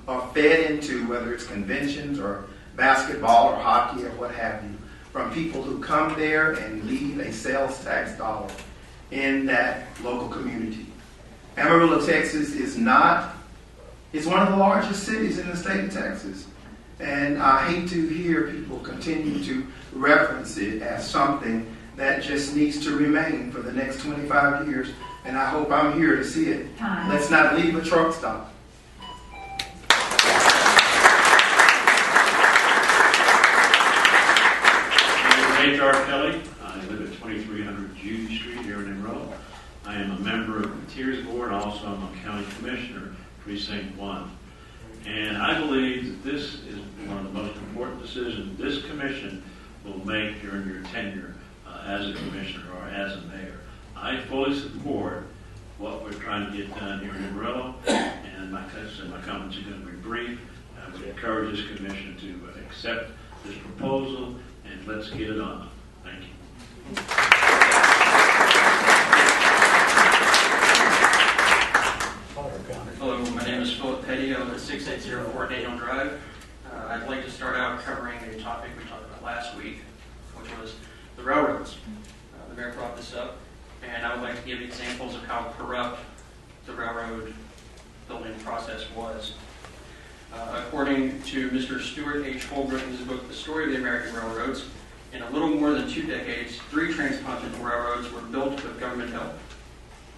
Speaker 14: are fed into, whether it's conventions or basketball or hockey or what have you, from people who come there and leave a sales tax dollar in that local community. Amarillo, Texas is one of the largest cities in the state of Texas. And I hate to hear people continue to reference it as something that just needs to remain for the next 25 years. And I hope I'm here to see it. Let's not leave a truck stop.
Speaker 15: My name is H.R. Kelly. I live at 2300 Judy Street here in Amarillo. I am a member of the Tiers Board. Also, I'm a county commissioner, Precinct 1. And I believe that this is one of the most important decisions this commission will make during your tenure as a commissioner or as a mayor. I fully support what we're trying to get done here in Amarillo, and my comments are going to be brief. I would encourage this commission to accept this proposal, and let's get it on. Thank you.
Speaker 16: Hello, my name is Philip Petty. I live at 6804 Daniel Drive. I'd like to start out covering a topic we talked about last week, which was the railroads. The mayor brought this up, and I would like to give examples of how corrupt the railroad building process was. According to Mr. Stuart H. Holbrook in his book, The Story of the American Railroads, in a little more than 2 decades, 3 transcontinental railroads were built with government help.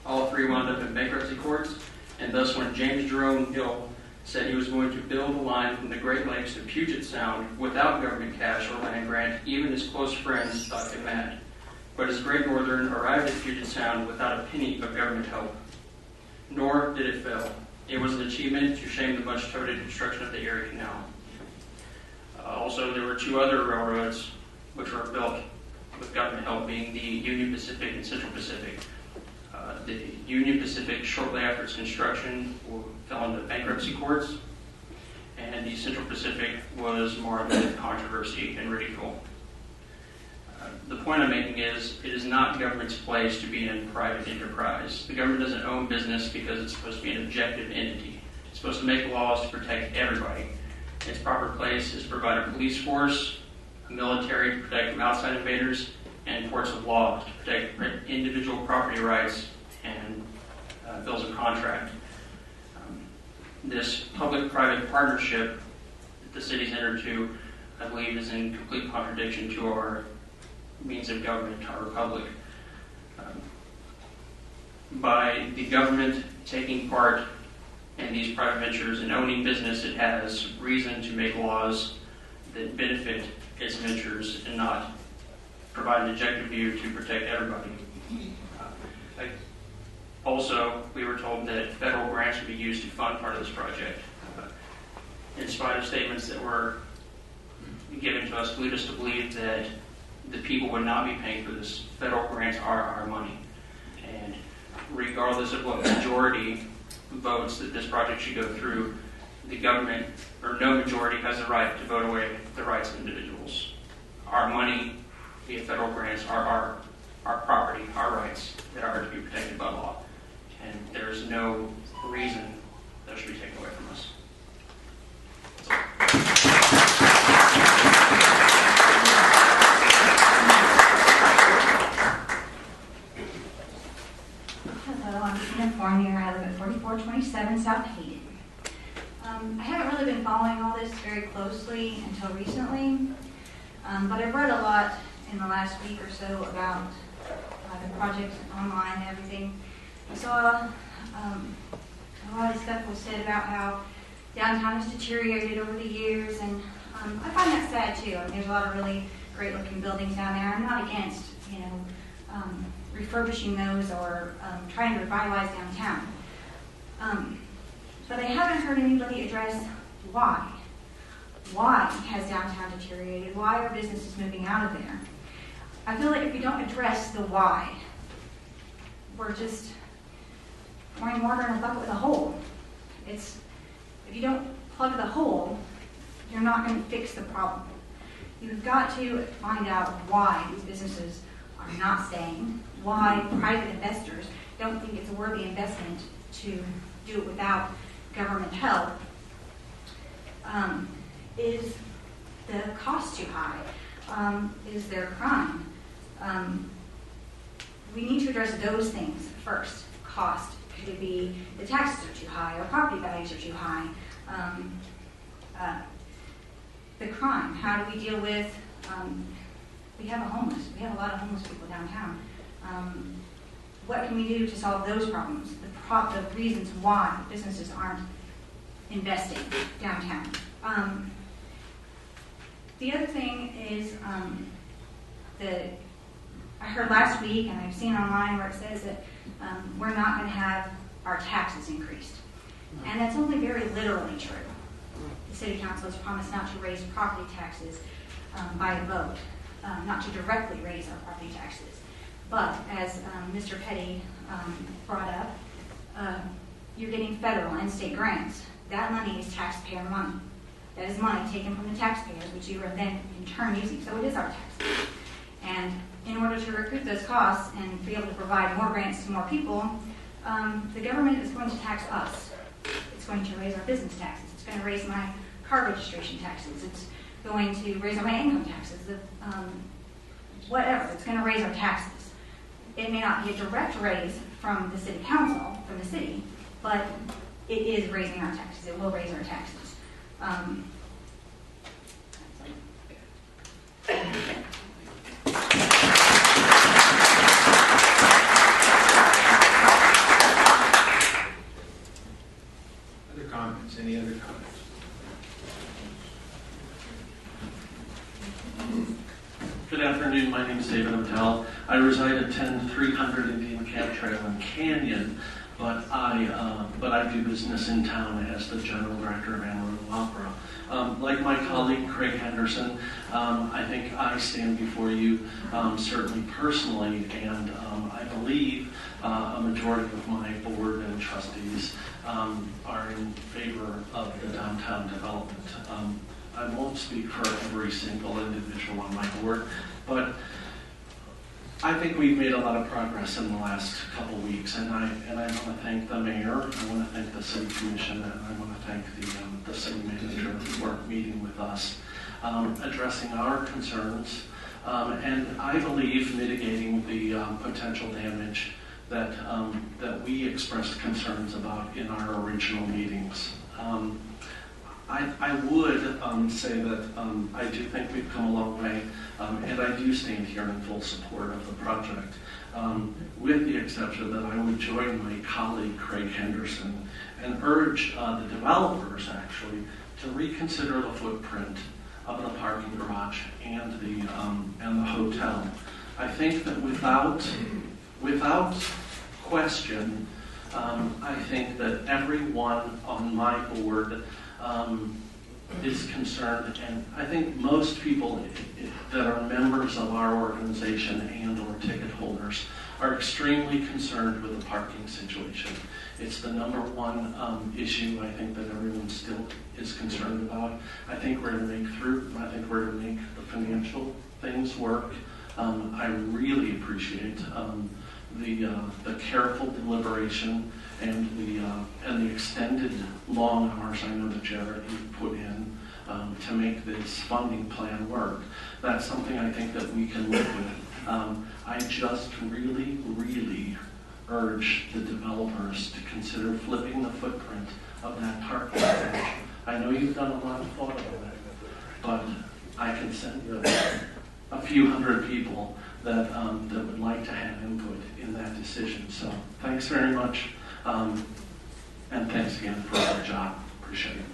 Speaker 16: All 3 wound up in bankruptcy courts, and thus when James Jerome Hill said he was going to build a line from the Great Lakes to Puget Sound without government cash or land grant, even his close friends thought him mad. But his Great Northern arrived at Puget Sound without a penny of government help. Nor did it fail. It was an achievement to shame the much-touted construction of the Erie Canal. Also, there were 2 other railroads which were built with government help, being the Union Pacific and Central Pacific. The Union Pacific, shortly after its construction, fell into bankruptcy courts, and the Central Pacific was marred with controversy and ridicule. The point I'm making is, it is not the government's place to be in private enterprise. The government doesn't own business because it's supposed to be an objective entity. It's supposed to make laws to protect everybody. Its proper place is to provide a police force, a military to protect from outside invaders, and courts of law to protect individual property rights and bills of contract. This public-private partnership that the city's entered to, I believe, is in complete contradiction to our means of government, our republic. By the government taking part in these private ventures and owning business, it has reason to make laws that benefit its ventures and not provide an objective view to protect everybody. Also, we were told that federal grants would be used to fund part of this project. In spite of statements that were given to us, lead us to believe that the people would not be paying for this. Federal grants are our money. And regardless of what majority votes that this project should go through, the government, or no majority, has the right to vote away the rights of individuals. our money via federal grants are our property, our rights that are to be protected by law. And there's no reason that should be taken away from us.
Speaker 17: Hello, I'm Tina Fournier. I live at 4427 South Hayden. I haven't really been following all this very closely until recently, but I've read a lot in the last week or so about the project online and everything. I saw a lot of stuff was said about how downtown has deteriorated over the years, and I find that sad too. I mean, there's a lot of really great looking buildings down there. I'm not against, refurbishing those or trying to revitalize downtown. But I haven't heard anybody address why. Why has downtown deteriorated? Why are businesses moving out of there? I feel like if we don't address the why, we're just pouring water in a bucket with a hole. If you don't plug the hole, you're not going to fix the problem. You've got to find out why these businesses are not staying, why private investors don't think it's a worthy investment to do it without government help. Is the cost too high? Is there crime? We need to address those things first. Cost. Could it be the taxes are too high or property values are too high? The crime. How do we deal with, we have a lot of homeless people downtown. What can we do to solve those problems? The reasons why businesses aren't investing downtown. The other thing is I heard last week, and I've seen online where it says that we're not going to have our taxes increased. And that's only very literally true. The City Council has promised not to raise property taxes by a vote, not to directly raise our property taxes. But as Mr. Petty brought up, you're getting federal and state grants. That money is taxpayer money. That is money taken from the taxpayers, which you are then in turn using. So it is our taxes. And in order to recoup those costs and be able to provide more grants to more people, the government is going to tax us. It's going to raise our business taxes. It's going to raise my car registration taxes. It's going to raise my income taxes. Whatever. It's going to raise our taxes. It may not be a direct raise from the city council, from the city, but it is raising our taxes. It will raise our taxes.
Speaker 3: Other comments? Any other comments?
Speaker 18: Good afternoon. My name is David O'Dell. I reside at 10300 Indian Camp Trail in Canyon, but I do business in town as the general director of Amarillo Opera. Like my colleague Craig Henderson, I think I stand before you certainly personally, and I believe a majority of my board and trustees are in favor of the downtown development. I won't speak for every single individual on my board, but I think we've made a lot of progress in the last couple weeks, and I want to thank the mayor, I want to thank the city commission, and I want to thank the city manager for meeting with us, addressing our concerns, and I believe mitigating the potential damage that we expressed concerns about in our original meetings. I would say that I do think we've come a long way, and I do stand here in full support of the project, with the exception that I would join my colleague Craig Henderson and urge the developers actually to reconsider the footprint of the parking garage and the hotel. I think that without question, I think that everyone on my board is concerned, and I think most people that are members of our organization and or ticket holders are extremely concerned with the parking situation. It's the number one issue I think that everyone still is concerned about. I think we're going to make the financial things work. I really appreciate the careful deliberation and the extended long hours I know that Jared put in to make this funding plan work. That's something I think that we can live with. I just really, really urge the developers to consider flipping the footprint of that parking garage. I know you've done a lot of thought about it, but I can send you a few hundred people that would like to have input in that decision. So thanks very much, and thanks again for your job. Appreciate it.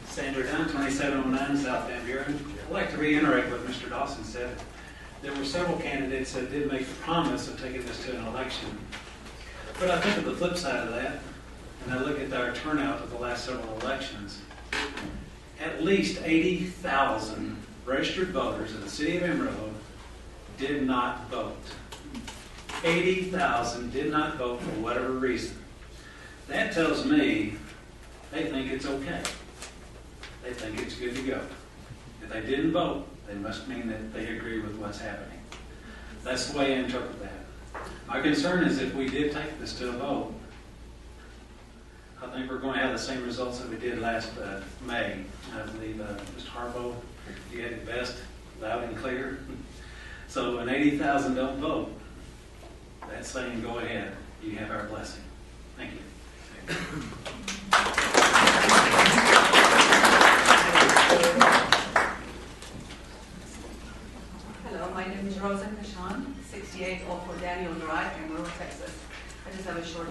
Speaker 19: Sandra Dunn, 2709 South Van Buren. I'd like to reiterate what Mr. Dawson said. There were several candidates that did make the promise of taking this to an election. But I think of the flip side of that, and I look at our turnout of the last several elections. At least 80,000 registered voters in the city of Amarillo did not vote. 80,000 did not vote for whatever reason. That tells me they think it's okay. They think it's good to go. If they didn't vote, they must mean that they agree with what's happening. That's the way I interpret that. My concern is if we did take this to a vote, I think we're going to have the same results that we did last May. I believe Mr. Harbaugh, you had it best, loud and clear. So when 80,000 don't vote, that's saying go ahead. You have our blessing. Thank you.
Speaker 6: Hello, my name is Rosa Kashan, 6804 Daniel Drive, Amarillo, Texas. I just have a short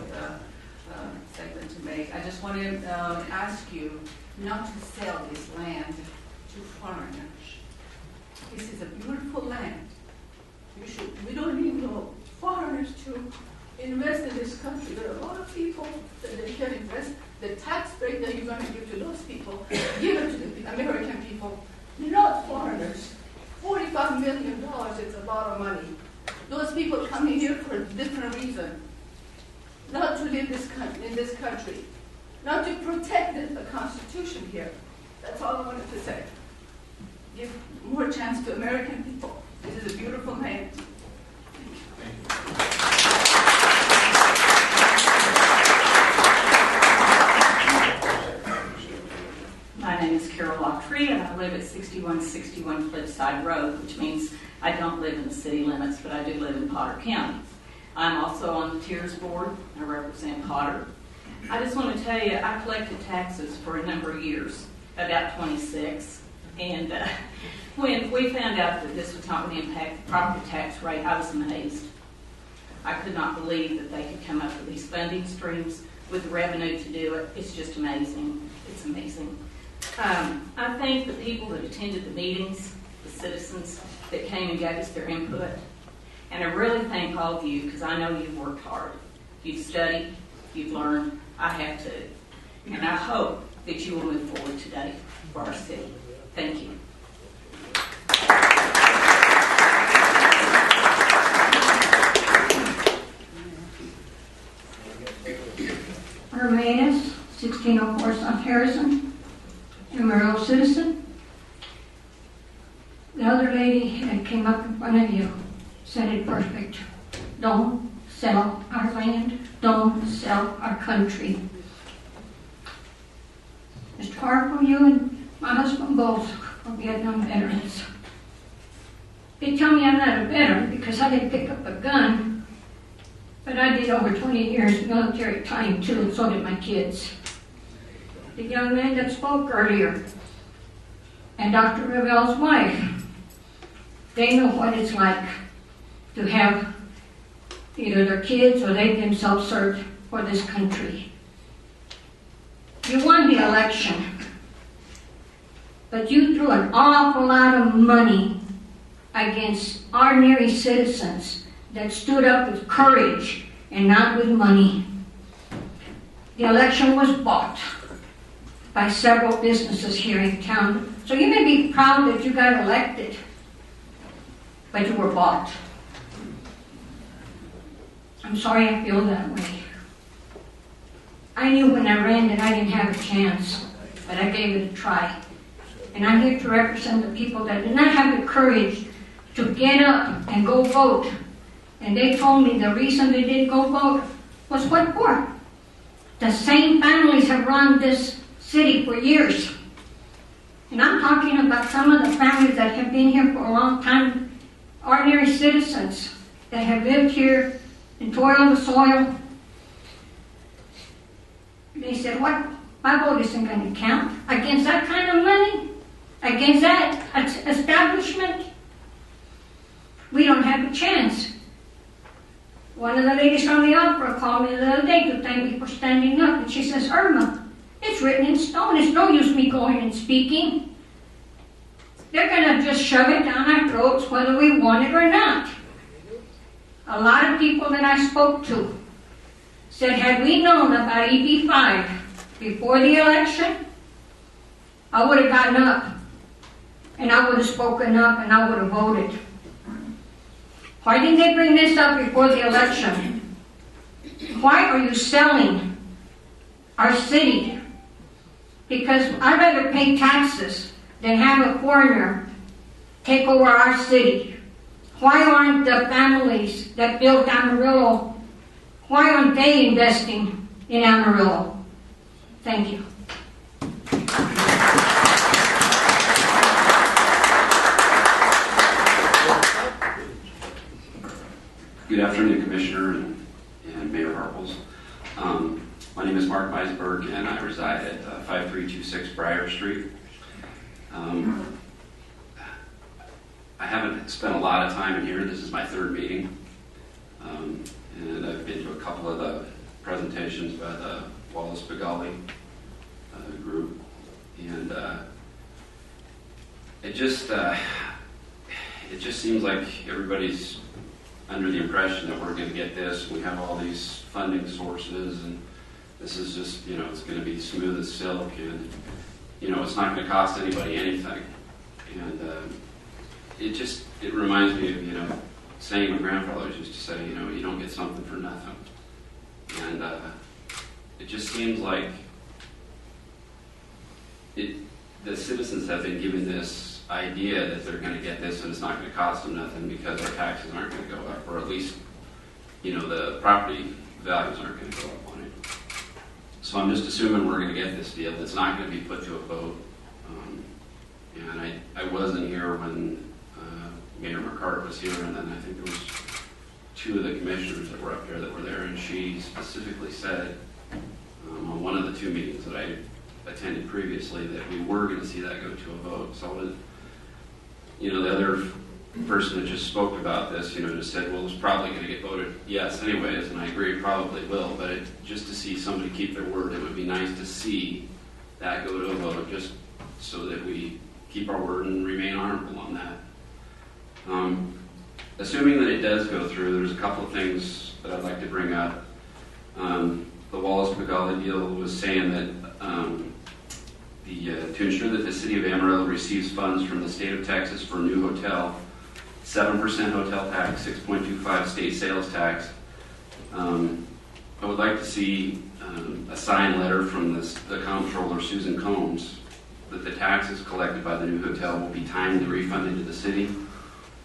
Speaker 6: segment to make. I just want to ask you not to sell this land to foreigners. This is a beautiful land. We don't need no foreigners to invest in this country. There are a lot of people that they can invest. The tax break that you're going to give to those people, give it to the American people, not foreigners. $45 million is a lot of money. Those people coming here for a different reason. Not to live in this country. Not to protect the Constitution here. That's all I wanted to say. Give more chance to American people. This is a beautiful land.
Speaker 20: My name is Carol Lockree, and I live at 6161 Cliffside Road, which means I don't live in the city limits, but I do live in Potter County. I'm also on the Tiers Board. I represent Potter. I just want to tell you, I collected taxes for a number of years, about 26, and when we found out that this was not going to impact the property tax rate, I was amazed. I could not believe that they could come up with these funding streams with the revenue to do it. It's just amazing. It's amazing. I thank the people that attended the meetings, the citizens that came and gave us their input. And I really thank all of you because I know you've worked hard. You've studied, you've learned. I have too. And I hope that you will move forward today for our city. Thank you.
Speaker 21: Hermanus, 1604 South Harrison, Amarillo citizen. The other lady that came up in front of you said it perfect. Don't sell our land. Don't sell our country. Mr. Harper, you and my husband both are Vietnam veterans. They tell me I'm not a veteran because I didn't pick up a gun, but I did over 20 years military time too, and so did my kids. The young man that spoke earlier, and Dr. Ravel's wife, they know what it's like to have either their kids or they themselves served for this country. You won the election, but you threw an awful lot of money against ordinary citizens that stood up with courage and not with money. The election was bought by several businesses here in town. So you may be proud that you got elected, but you were bought. I'm sorry I feel that way. I knew when I ran that I didn't have a chance, but I gave it a try. And I'm here to represent the people that did not have the courage to get up and go vote. And they told me the reason they didn't go vote was what for? The same families have run this city for years. And I'm talking about some of the families that have been here for a long time, ordinary citizens that have lived here and toiled the soil. They said, what? My vote isn't going to count against that kind of money? Against that establishment? We don't have a chance. One of the ladies from the opera called me the other day to thank me for standing up, and she says, Irma, it's written in stone. It's no use me going and speaking. They're going to just shove it down our throats whether we want it or not. A lot of people that I spoke to said, had we known about EB5 before the election, I would have gotten up, and I would have spoken up, and I would have voted. Why didn't they bring this up before the election? Why are you selling our city? Because I'd rather pay taxes than have a foreigner take over our city. Why aren't the families that built Amarillo, why aren't they investing in Amarillo? Thank you.
Speaker 1: Good afternoon, Commissioner and Mayor Harples. My name is Mark Meisberg, and I reside at 5326 Briar Street. I haven't spent a lot of time in here. This is my third meeting. And I've been to a couple of the presentations by the Wallace Begali group. And it just seems like everybody's under the impression that we're going to get this. We have all these funding sources, and this is just, it's going to be smooth as silk, and, it's not going to cost anybody anything. And it reminds me of, saying my grandfather used to say, you don't get something for nothing. And it just seems like the citizens have been given this idea that they're going to get this and it's not going to cost them nothing because our taxes aren't going to go up, or at least, the property values aren't going to go up on it. So I'm just assuming we're going to get this deal. It's not going to be put to a vote. And I wasn't here when Mayor McCart was here, and then I think there was two of the commissioners that were up there that were there, and she specifically said on one of the two meetings that I attended previously that we were going to see that go to a vote. So the other person that just spoke about this, just said, well, it's probably going to get voted yes anyways, and I agree, it probably will, but just to see somebody keep their word, it would be nice to see that go to a vote, just so that we keep our word and remain honorable on that. Assuming that it does go through, there's a couple of things that I'd like to bring up. The Wallace Begali deal was saying that to ensure that the city of Amarillo receives funds from the state of Texas for a new hotel, 7% hotel tax, 6.25 state sales tax. I would like to see a signed letter from the comptroller, Susan Combs, that the taxes collected by the new hotel will be timely refunded to the city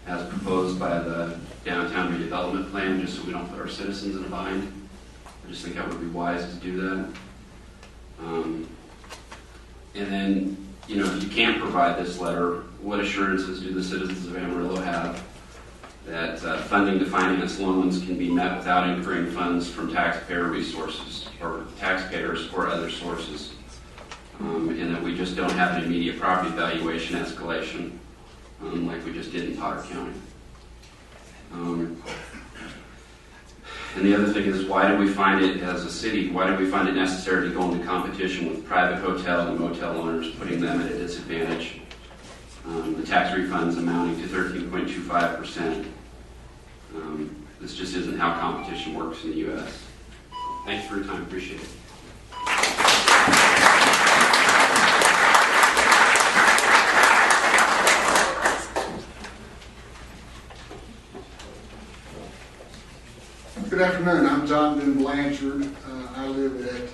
Speaker 1: as proposed by the downtown redevelopment plan, just so we don't put our citizens in a bind. I just think that would be wise to do that. And then, if you can't provide this letter, what assurances do the citizens of Amarillo have that funding to finance loans can be met without incurring funds from taxpayer resources or taxpayers or other sources, and that we just don't have an immediate property valuation escalation like we just did in Potter County. And the other thing is, why do we find it, as a city, why do we find it necessary to go into competition with private hotel and motel owners, putting them at a disadvantage? The tax refunds amounting to 13.25%. This just isn't how competition works in the U.S. Thanks for your time. Appreciate it.
Speaker 22: Good afternoon. I'm John Boone Blanchard. I live at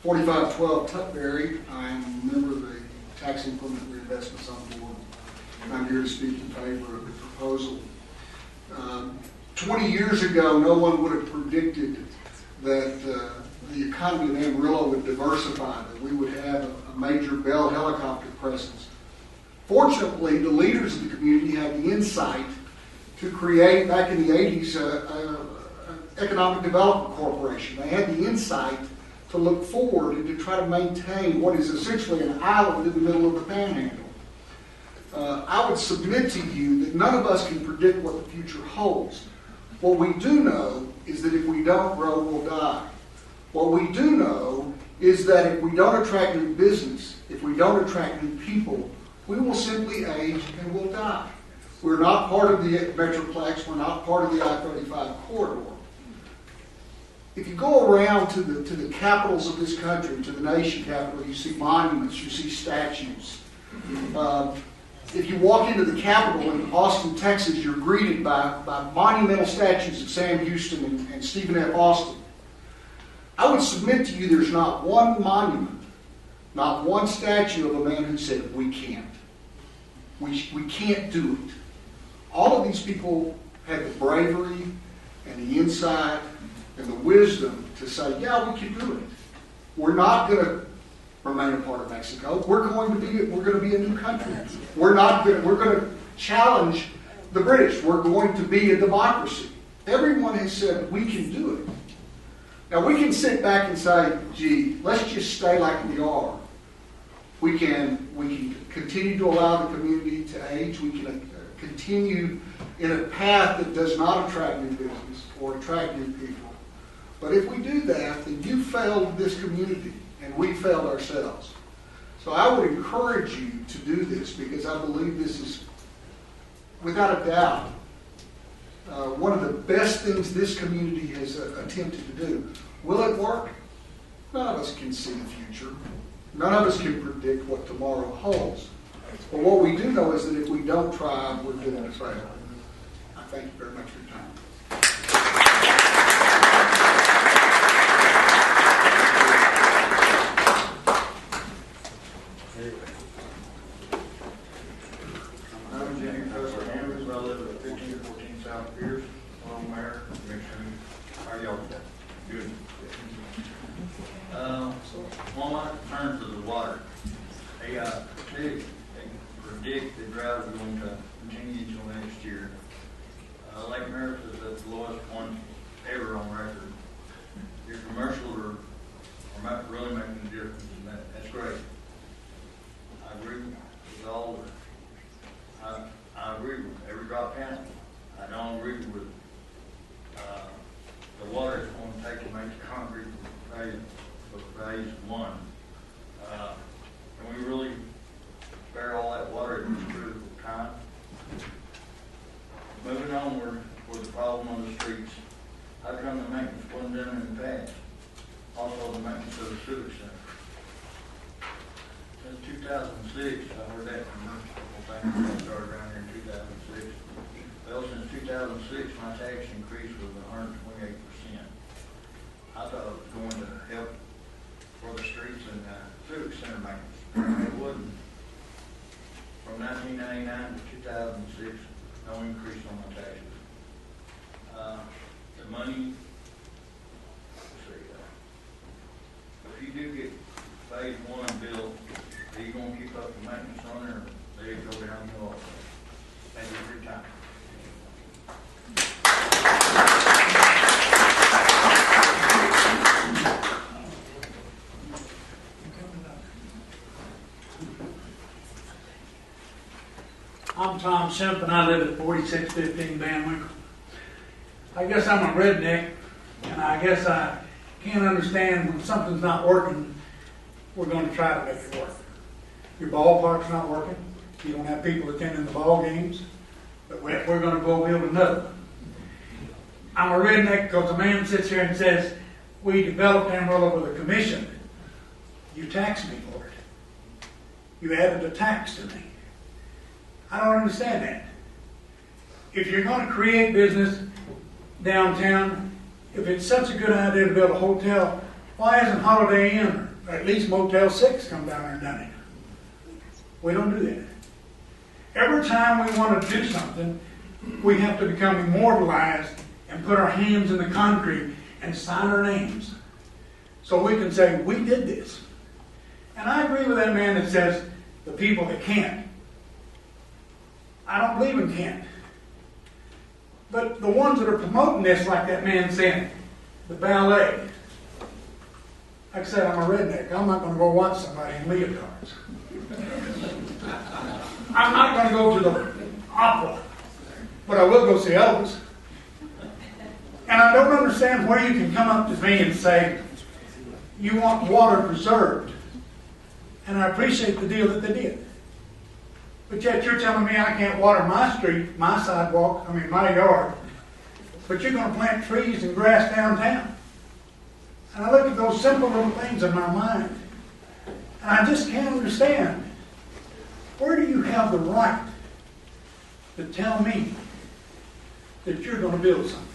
Speaker 2: 4512 Tutbury. I am a member of the Tax Increment Reinvestment Zone Board, and I'm here to speak in favor of the proposal. 20 years ago, no one would have predicted that the economy of Amarillo would diversify, that we would have a major Bell helicopter presence. Fortunately, the leaders of the community had the insight to create, back in the 80s, an Economic Development Corporation. They had the insight to look forward and to try to maintain what is essentially an island in the middle of the panhandle. I would submit to you that none of us can predict what the future holds. What we do know is that if we don't grow, we'll die. What we do know is that if we don't attract new business, if we don't attract new people, we will simply age and we'll die. We're not part of the Metroplex. We're not part of the I-35 corridor. If you go around to the capitals of this country, to the nation capital, you see monuments, you see statues. If you walk into the Capitol in Austin, Texas, you're greeted by monumental statues of Sam Houston and Stephen F. Austin. I would submit to you there's not one monument, not one statue of a man who said, we can't. We can't do it. All of these people had the bravery and the insight and the wisdom to say, yeah, we can do it. We're not going to remain a part of Mexico. We're going to be a new country. We're going to challenge the British. We're going to be a democracy. Everyone has said we can do it. Now we can sit back and say, gee, let's just stay like we are. We can continue to allow the community to age. We can continue in a path that does not attract new business or attract new people. But if we do that, then you failed this community. And we failed ourselves. So I would encourage you to do this because I believe this is, without a doubt, one of the best things this community has attempted to do. Will it work? None of us can see the future. None of us can predict what tomorrow holds. But what we do know is that if we don't try, we're doomed to fail. I thank you very much for your time.
Speaker 22: One of my concerns is the water. They predict the drought is going to continue until next year. Lake Merritt is at the lowest point ever on record. Your commercials are really making a difference, and that's great. I agree with all of it. I agree with every drop count. I don't agree with the water it's going to take to make the concrete phase one. Can we really spare all that water at this critical time? Moving onward with the problem on the streets. How come the maintenance wasn't done in the past? Also the maintenance of the civic center. Since 2006, I heard that from a couple things that started around here in 2006. Well, since 2006, my tax increase was 128%. I thought it was going to help for the streets and civic center maintenance. It wouldn't. From 1999 to 2006, no increase on my taxes. The money, let's see, if you do get phase one built, are you going to keep up the maintenance on it, or let it go downhill also? Thank you for your time.
Speaker 7: I'm Tom Simp, and I live at 4615 Van Winkle. I guess I'm a redneck, and I guess I can't understand when something's not working, we're going to try to make it work. Your ballpark's not working. You don't have people attending the ball games, but we're going to go build another one. I'm a redneck because a man sits here and says, we developed Amarillo with a commission. You taxed me for it. You added a tax to me. I don't understand that. If you're going to create business downtown, if it's such a good idea to build a hotel, why isn't Holiday Inn or
Speaker 4: at least Motel 6 come down there and done it. We don't do that. Every time we want to do something, we have to become immortalized and put our hands in the concrete and sign our names so we can say, we did this. And I agree with that man that says the people that can't. I don't believe in can't. But the ones that are promoting this, like that man said, the ballet. Like I said, I'm a redneck. I'm not going to go watch somebody in leotards. I'm not going to go to the opera, but I will go see Elvis. And I don't understand where you can come up to me and say, you want water preserved. And I appreciate the deal that they did. But yet you're telling me I can't water my street, my sidewalk, my yard. But you're going to plant trees and grass downtown. And I look at those simple little things in my mind. And I just can't understand. Where do you have the right to tell me that you're going to build something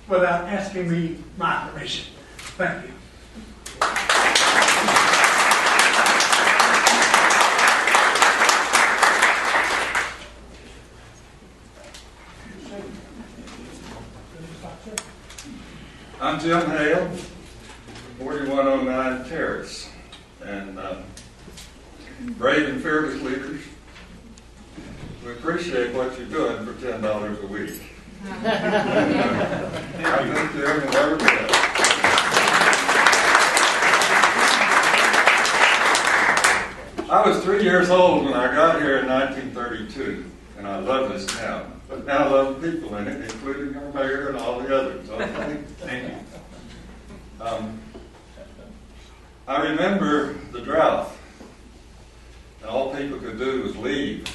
Speaker 4: without asking me my permission? Thank you.
Speaker 8: I'm Jim Hale, 4109 Terrace, and brave and fearless leaders, we appreciate what you're doing for $10 a week. I think you're in every bit. I was 3 years old when I got here in 1932, and I love this town. But now I love the people in it, including our mayor and all the others. So thank you. I remember the drought, and all people could do was leave.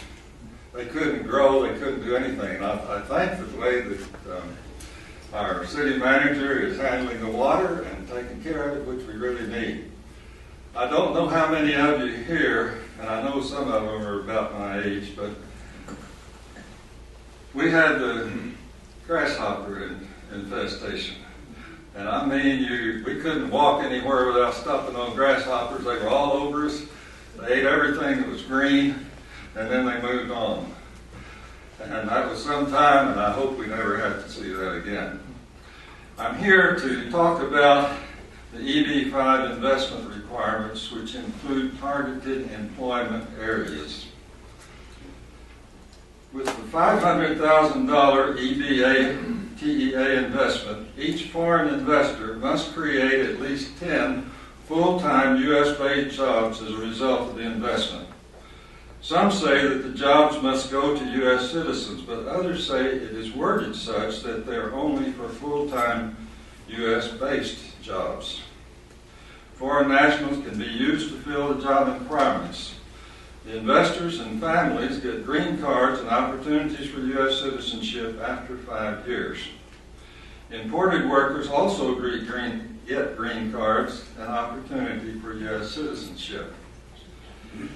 Speaker 8: They couldn't grow, they couldn't do anything. And I thank the way that our city manager is handling the water and taking care of it, which we really need. I don't know how many of you here, and I know some of them are about my age, but we had the grasshopper infestation. And I mean, we couldn't walk anywhere without stepping on grasshoppers. They were all over us. They ate everything that was green, and then they moved on. And that was some time, and I hope we never have to see that again. I'm here to talk about the EB5 investment requirements, which include targeted employment areas. With the $500,000 EBA TEA investment, each foreign investor must create at least 10 full-time U.S.-based jobs as a result of the investment. Some say that the jobs must go to U.S. citizens, but others say it is worded such that they're only for full-time U.S.-based jobs. Foreign nationals can be used to fill the job requirements. The investors and families get green cards and opportunities for U.S. citizenship after 5 years. Imported workers also get green cards and opportunity for U.S. citizenship.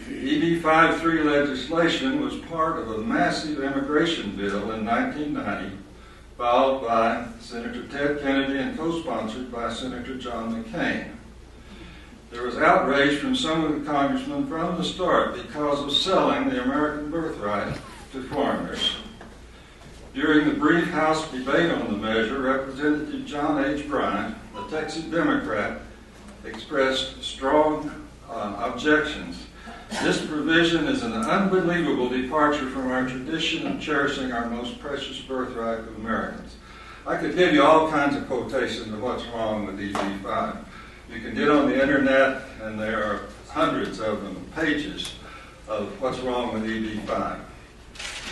Speaker 8: EB-5-3 legislation was part of a massive immigration bill in 1990, filed by Senator Ted Kennedy and co-sponsored by Senator John McCain. There was outrage from some of the congressmen from the start because of selling the American birthright to foreigners. During the brief House debate on the measure, Representative John H. Bryant, a Texas Democrat, expressed strong objections. This provision is an unbelievable departure from our tradition of cherishing our most precious birthright of Americans. I could give you all kinds of quotations of what's wrong with EB-5. You can get on the internet, and there are hundreds of them, pages of what's wrong with EB-5.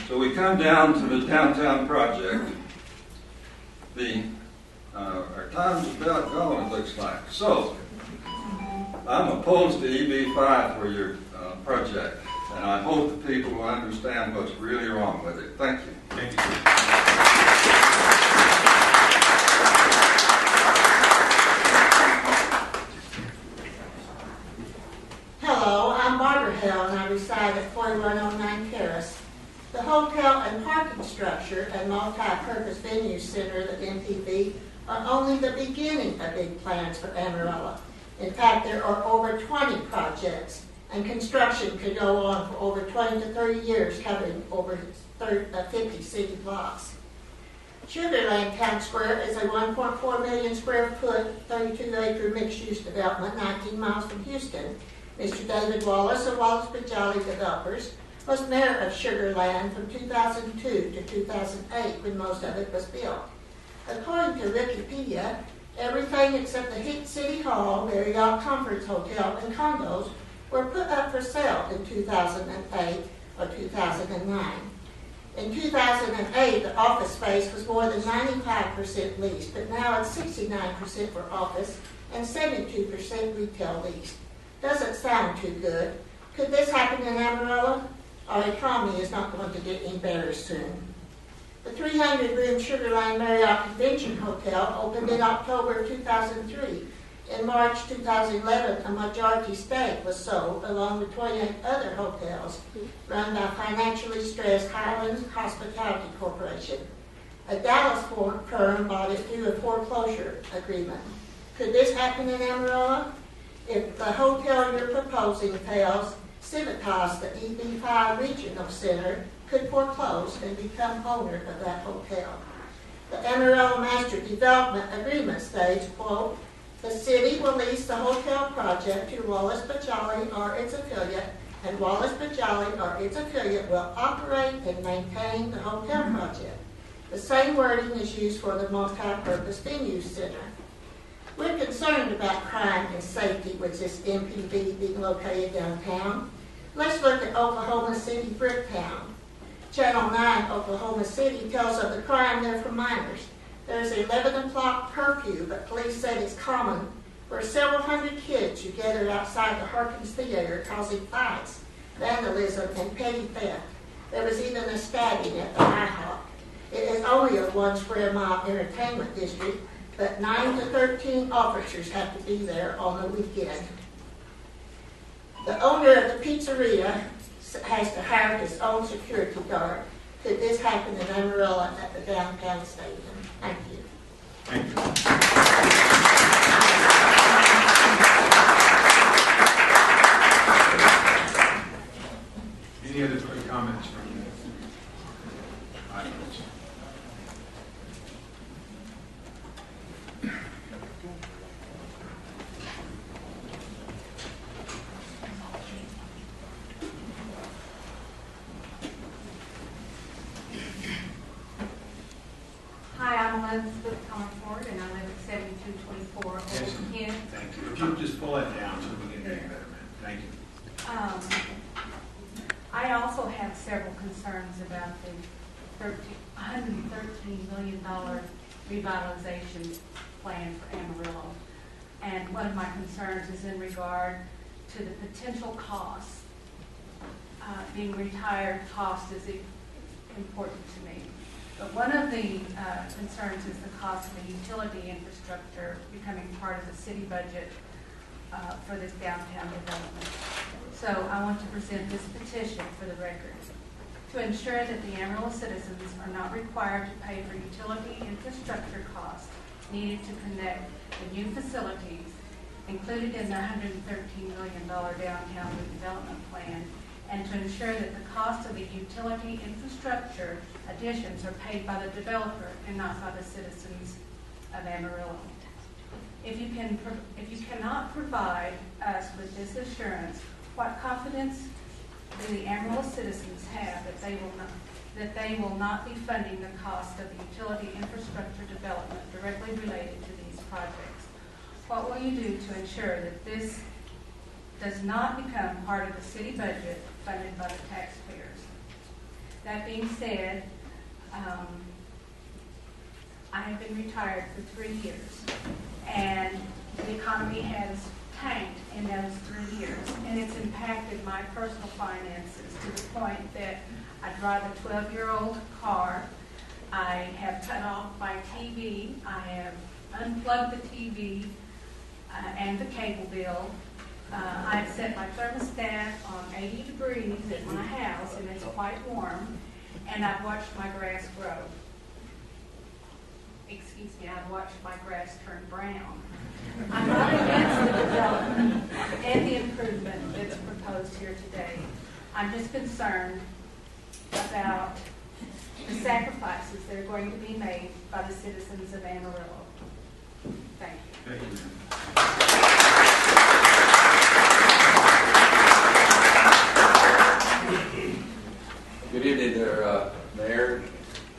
Speaker 8: So we come down to the downtown project. Our time's about gone, it looks like. So I'm opposed to EB-5 for your project, and I hope the people will understand what's really wrong with it. Thank you.
Speaker 3: Thank you.
Speaker 23: Hello, I'm Barbara Hill, and I reside at 4109 Terrace. The hotel and parking structure and multi-purpose venue center, the MPV, are only the beginning of big plans for Amarillo. In fact, there are over 20 projects, and construction could go on for over 20 to 30 years, covering over 50 city blocks. Sugar Land Town Square is a 1.4 million square foot, 32-acre mixed-use development 19 miles from Houston. Mr. David Wallace of Wallace Bajali Developers was mayor of Sugar Land from 2002 to 2008 when most of it was built. According to Wikipedia, everything except the Heat City Hall, Marriott Conference Hotel, and condos were put up for sale in 2008 or 2009. In 2008, the office space was more than 95% leased, but now it's 69% for office and 72% retail leased. Doesn't sound too good. Could this happen in Amarillo? Our economy is not going to get any better soon. The 300-room Sugar Land Marriott Convention Hotel opened in October 2003. In March 2011, a majority stake was sold along with 28 other hotels run by financially stressed Highlands Hospitality Corporation. A Dallas firm bought it through a foreclosure agreement. Could this happen in Amarillo? If the hotel you're proposing fails, Civitas, the EB5 Regional Center, could foreclose and become owner of that hotel. The Amarillo Master Development Agreement states, quote, the city will lease the hotel project to Wallace Bajali or its affiliate, and Wallace Bajali or its affiliate will operate and maintain the hotel project. The same wording is used for the multi-purpose venue center. We're concerned about crime and safety with this MPV being located downtown. Let's look at Oklahoma City, Bricktown. Channel 9, Oklahoma City, tells of the crime there for minors. There's an 11 o'clock curfew, but police said it's common for several hundred kids who gathered outside the Harkins Theater causing fights, vandalism, and petty theft. There was even a stabbing at the IHOP. It is only a 1 square mile entertainment district, but 9 to 13 officers have to be there on the weekend. The owner of the pizzeria has to hire his own security guard. Could this happen in Amarillo at the downtown stadium? Thank you.
Speaker 3: Thank you. Any other quick comments from the audience?
Speaker 6: Hi, I'm Elizabeth Comerford, and I live at 7224 Old Kent.
Speaker 3: Thank you. If you could just pull that down so we can hear you better, man. Thank you.
Speaker 6: I also have several concerns about the $113 million revitalization plan for Amarillo. And one of my concerns is in regard to the potential costs. Being retired cost is important to me. But one of the concerns is the cost of the utility infrastructure becoming part of the city budget for this downtown development. So I want to present this petition for the record to ensure that the Amarillo citizens are not required to pay for utility infrastructure costs needed to connect the new facilities included in the $113 million downtown redevelopment plan, and to ensure that the cost of the utility infrastructure additions are paid by the developer and not by the citizens of Amarillo. If you cannot provide us with this assurance, what confidence do the Amarillo citizens have that they will not be funding the cost of the utility infrastructure development directly related to these projects? What will you do to ensure that this does not become part of the city budget funded by the taxpayers? That being said, I have been retired for 3 years, and the economy has tanked in those 3 years, and it's impacted my personal finances to the point that I drive a 12-year-old car. I have cut off my TV. I have unplugged the TV and the cable bill. I've set my thermostat on 80 degrees at my house, and it's quite warm, and I've watched my grass grow. Excuse me, I've watched my grass turn brown. I'm not against the development
Speaker 5: I'm just concerned about the sacrifices that are going to be made by the citizens of Amarillo. Thank you.
Speaker 3: Thank you.
Speaker 9: Good evening there, Mayor,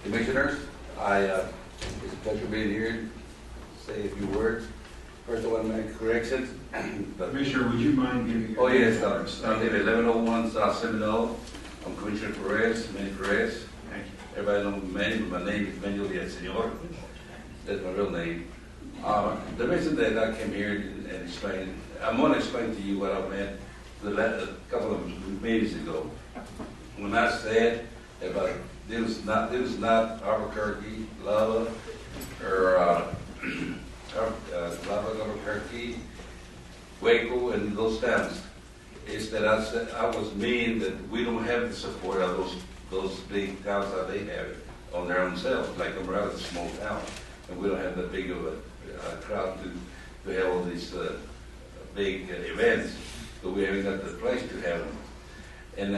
Speaker 9: Commissioners. It's a pleasure being here to say a few words. First, I want to make corrections.
Speaker 3: Commissioner, would you mind giving your
Speaker 9: Oh, yes,
Speaker 3: name?
Speaker 9: I live at 1101 South Seminole. I'm Commissioner Perez, Manny Perez.
Speaker 3: Thank you.
Speaker 9: Everybody knows Manny, but my name is Manuel Senor. That's my real name. The reason that I came here and explain, I'm going to explain to you what I meant a couple of meetings ago. When I said about it was not Albuquerque, Lava, or Lava, Albuquerque, Waco, and those towns. It's that I said I was mean that we don't have the support of those big towns that they have on their own selves. Like Amarillo is a small town, and we don't have that big of a crowd to have all these big events. But we haven't got the place to have them. And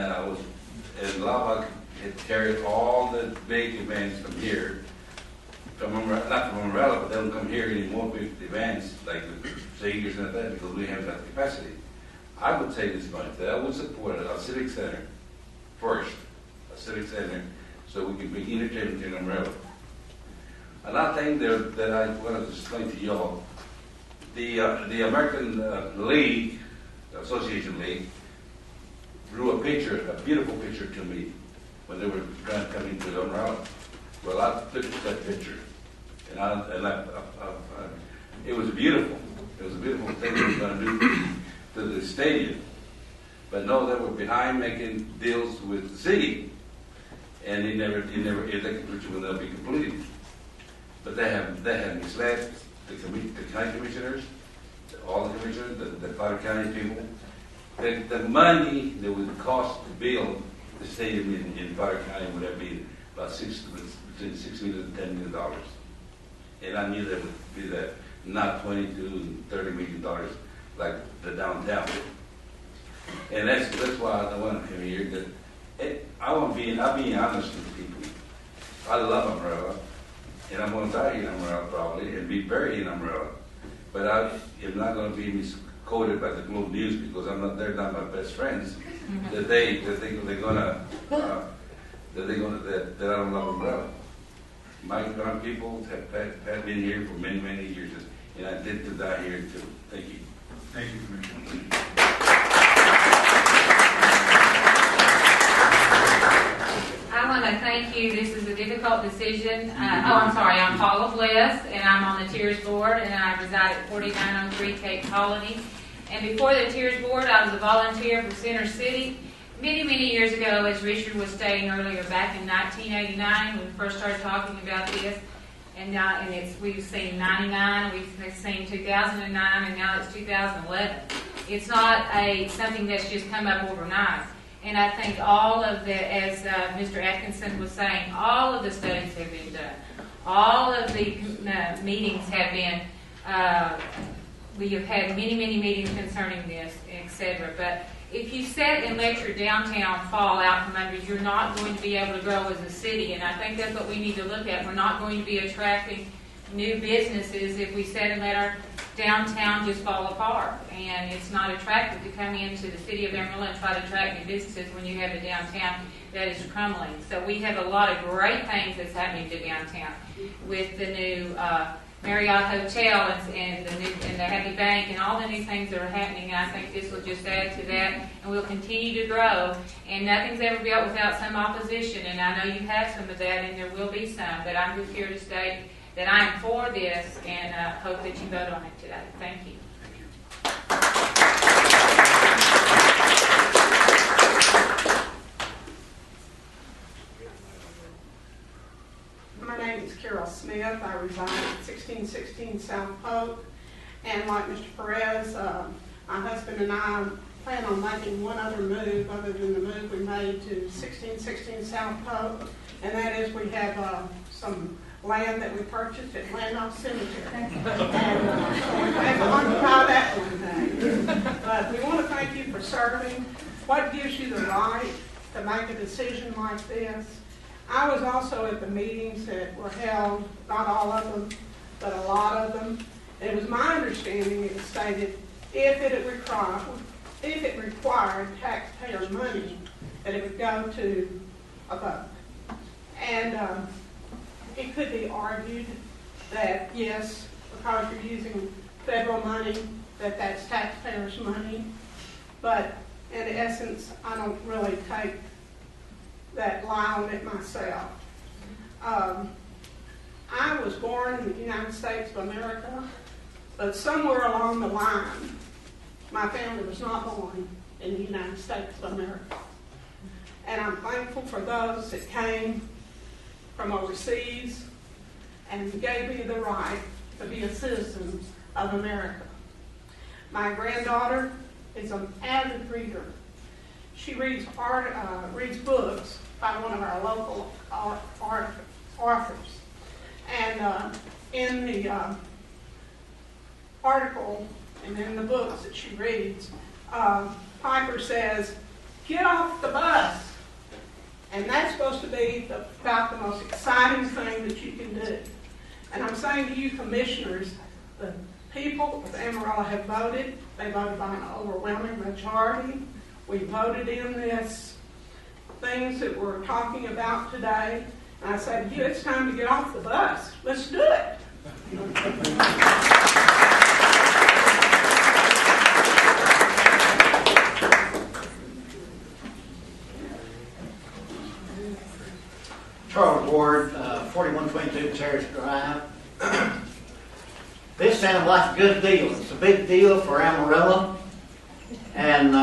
Speaker 9: Lava had carried all the big events from here, not from Amarillo, but they don't come here anymore with events like the singers and that because we haven't got the capacity. I would say this much, that I would support a civic center first, a civic center, so we can be entertainment in Amarillo. Another thing that I want to explain to y'all, the American League, Association League, drew a beautiful picture to me when they were trying to come into Amarillo. Well, I took that picture, and it was beautiful. It was a beautiful thing they were going to do to the stadium. But no, they were behind making deals with the city, and that picture will never be completed. But they have misled the county commissioners, all the commissioners, the Potter County people. The money that would cost to build the stadium in Potter County would have been about between $6 million and $10 million. And I knew that would be that, not $22 and $30 million like the downtown. And that's why I want to come here. I'm being honest with people. I love Amarillo, and I'm going to die in Amarillo probably and be buried in Amarillo. But I am not going to be misquoted by the Globe News because they're not my best friends. That I don't love Amarillo. My people have been here for many, many years, and I intend to die here too. Thank you.
Speaker 3: Thank you, Commissioner.
Speaker 10: I want to thank you. This is a difficult decision. I'm Paula Bless, and I'm on the Tiers Board, and I reside at 4903 Cape Colony. And before the Tiers Board, I was a volunteer for Center City. Many, many years ago, as Richard was stating earlier, back in 1989, when we first started talking about this, we've seen 99, we've seen 2009, and now it's 2011. It's not something that's just come up overnight. And I think all of as Mr. Atkinson was saying, all of the studies have been done. All of the meetings have been, we have had many, many meetings concerning this, etc. But if you sit and let your downtown fall out from under, you're not going to be able to grow as a city. And I think that's what we need to look at. We're not going to be attracting new businesses if we sit and let our downtown just fall apart. And it's not attractive to come into the city of Amarillo and try to attract new businesses when you have a downtown that is crumbling. So we have a lot of great things that's happening to downtown with the new Marriott Hotel and the Happy Bank and all the new things that are happening. And I think this will just add to that, and we'll continue to grow. And nothing's ever built without some opposition, and I know you have some of that, and there will be some. But I'm just here to state that I am for this, and hope that you vote on it today. Thank you.
Speaker 24: My name is Carol Smith. I reside at 1616 South Polk. And like Mr. Perez, my husband and I plan on making one other move other than the move we made to 1616 South Polk. And that is we have some land that we purchased at Landmark Cemetery. And so we plan to occupy that one day. But we want to thank you for serving. What gives you the right to make a decision like this. I was also at the meetings that were held, not all of them, but a lot of them. And it was my understanding, it was stated, if it required taxpayer money, that it would go to a vote. And it could be argued that, yes, because you're using federal money, that that's taxpayers' money. But in essence, I don't really take that lie on it myself. I was born in the United States of America, but somewhere along the line, my family was not born in the United States of America. And I'm thankful for those that came from overseas and gave me the right to be a citizen of America. My granddaughter is an avid reader. She reads books by one of our local authors. And in the article and in the books that she reads, Piper says, "Get off the bus." And that's supposed to be about the most exciting thing that you can do. And I'm saying to you commissioners, the people of Amarillo have voted. They voted by an overwhelming majority. We voted in this things that we're talking about today. And I say to you, it's time to get off the bus. Let's do it.
Speaker 11: Charles Ward, 4122 Terrace Drive. This sounds like a good deal. It's a big deal for Amarillo, and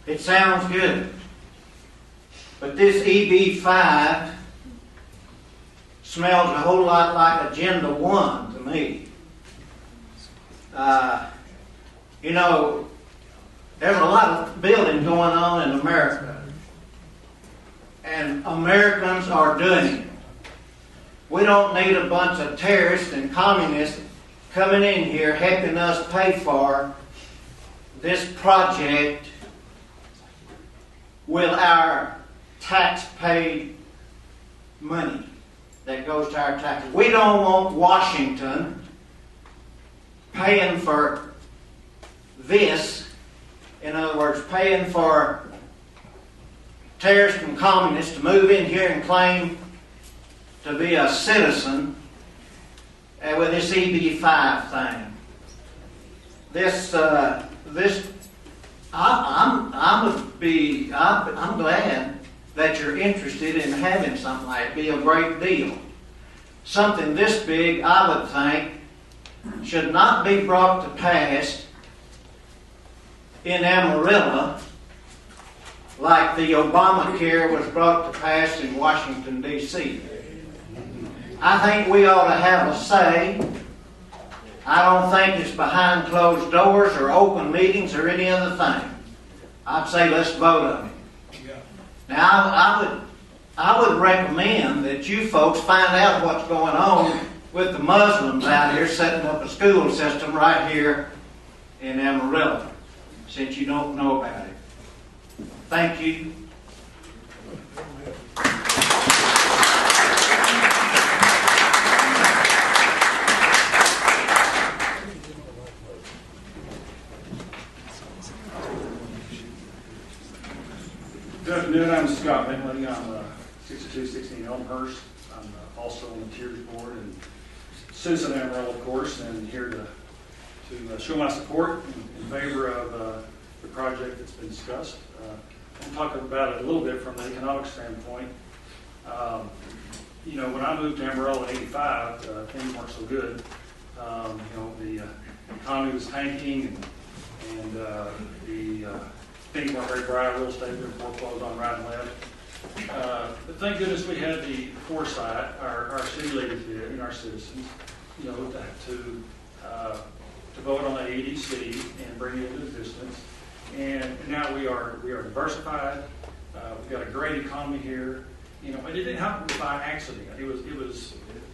Speaker 11: it sounds good. But this EB5 smells a whole lot like Agenda 1 to me. You know, there's a lot of building going on in America, and Americans are doing it. We don't need a bunch of terrorists and communists coming in here helping us pay for this project with our tax-paid money that goes to our taxes. We don't want Washington paying for this. In other words, paying for terrorists and communists to move in here and claim to be a citizen with this EB5 thing. I'm glad that you're interested in having something like it. It'd be a great deal. Something this big, I would think, should not be brought to pass in Amarillo like the Obamacare was brought to pass in Washington, D.C. I think we ought to have a say. I don't think it's behind closed doors or open meetings or any other thing. I'd say let's vote on it. Now, I would recommend that you folks find out what's going on with the Muslims out here setting up a school system right here in Amarillo, since you don't know about it. Thank you.
Speaker 12: Good afternoon, I'm Scott Bingley. I'm 6216 Elmhurst. I'm also on the Tiers Board and citizen of Amarillo, of course, and here to show my support in favor of the project that's been discussed. I'll talk about it a little bit from the economic standpoint. You know, when I moved to Amarillo in '85, things weren't so good. You know, the economy was tanking, and the things weren't very bright. Real estate was foreclosed on right and left. But thank goodness we had the foresight, our city leaders did, and our citizens, you know, to vote on the ADC and bring it into existence. And now we are diversified. We've got a great economy here. You know, and it didn't happen by accident. It was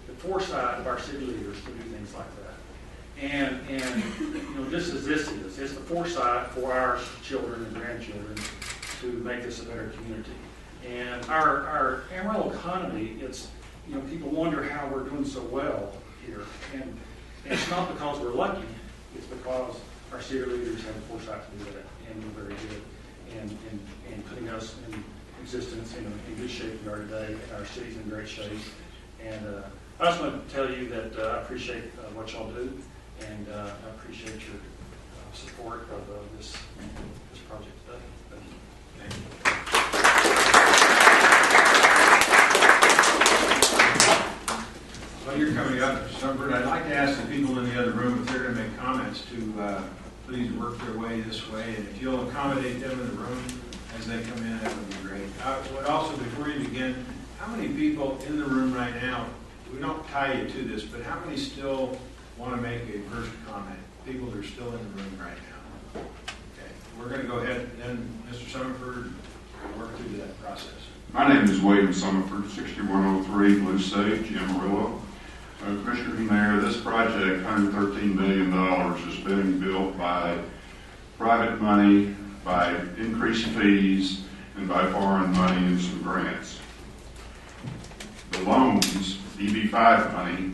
Speaker 12: the foresight of our city leaders to do things like that. And you know, just as this is, it's the foresight for our children and grandchildren to make this a better community. And our Amarillo economy, people wonder how we're doing so well here. And it's not because we're lucky, it's because our city leaders have the foresight to do that, and we're very good in putting us in existence in good shape we are today, and our city's in great shape. And I just want to tell you that I appreciate what y'all do, and I appreciate your support of this project today. Thank you.
Speaker 3: Well, you're coming up, Sunbird. I'd like to ask the people in the other room if they're going to make comments to please work their way this way. And if you'll accommodate them in the room as they come in, that would be great. I would also, before you begin, how many people in the room right now, we don't tie you to this, but how many still want to make a first comment? People that are still in the room right now. Okay, we're going to go ahead and then Mr. Summerford will work through that process.
Speaker 13: My name is William Summerford, 6103 Blue Sage, Amarillo. Commissioner and Mayor, this project, $113 million, is being built by private money, by increased fees, and by foreign money and some grants. The loans, EB5 money,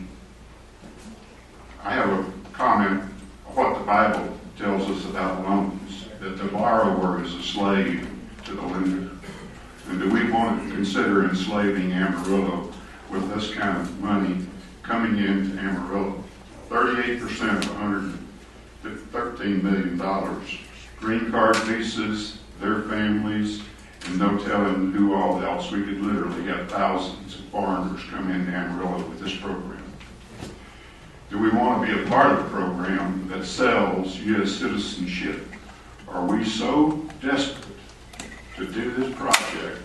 Speaker 13: I have a comment on what the Bible tells us about loans, that the borrower is a slave to the lender. And do we want to consider enslaving Amarillo with this kind of money coming into Amarillo? 38% of $113 million. Green card visas, their families, and no telling who all else. We could literally have thousands of foreigners come into Amarillo with this program. Do we want to be a part of a program that sells U.S. citizenship? Are we so desperate to do this project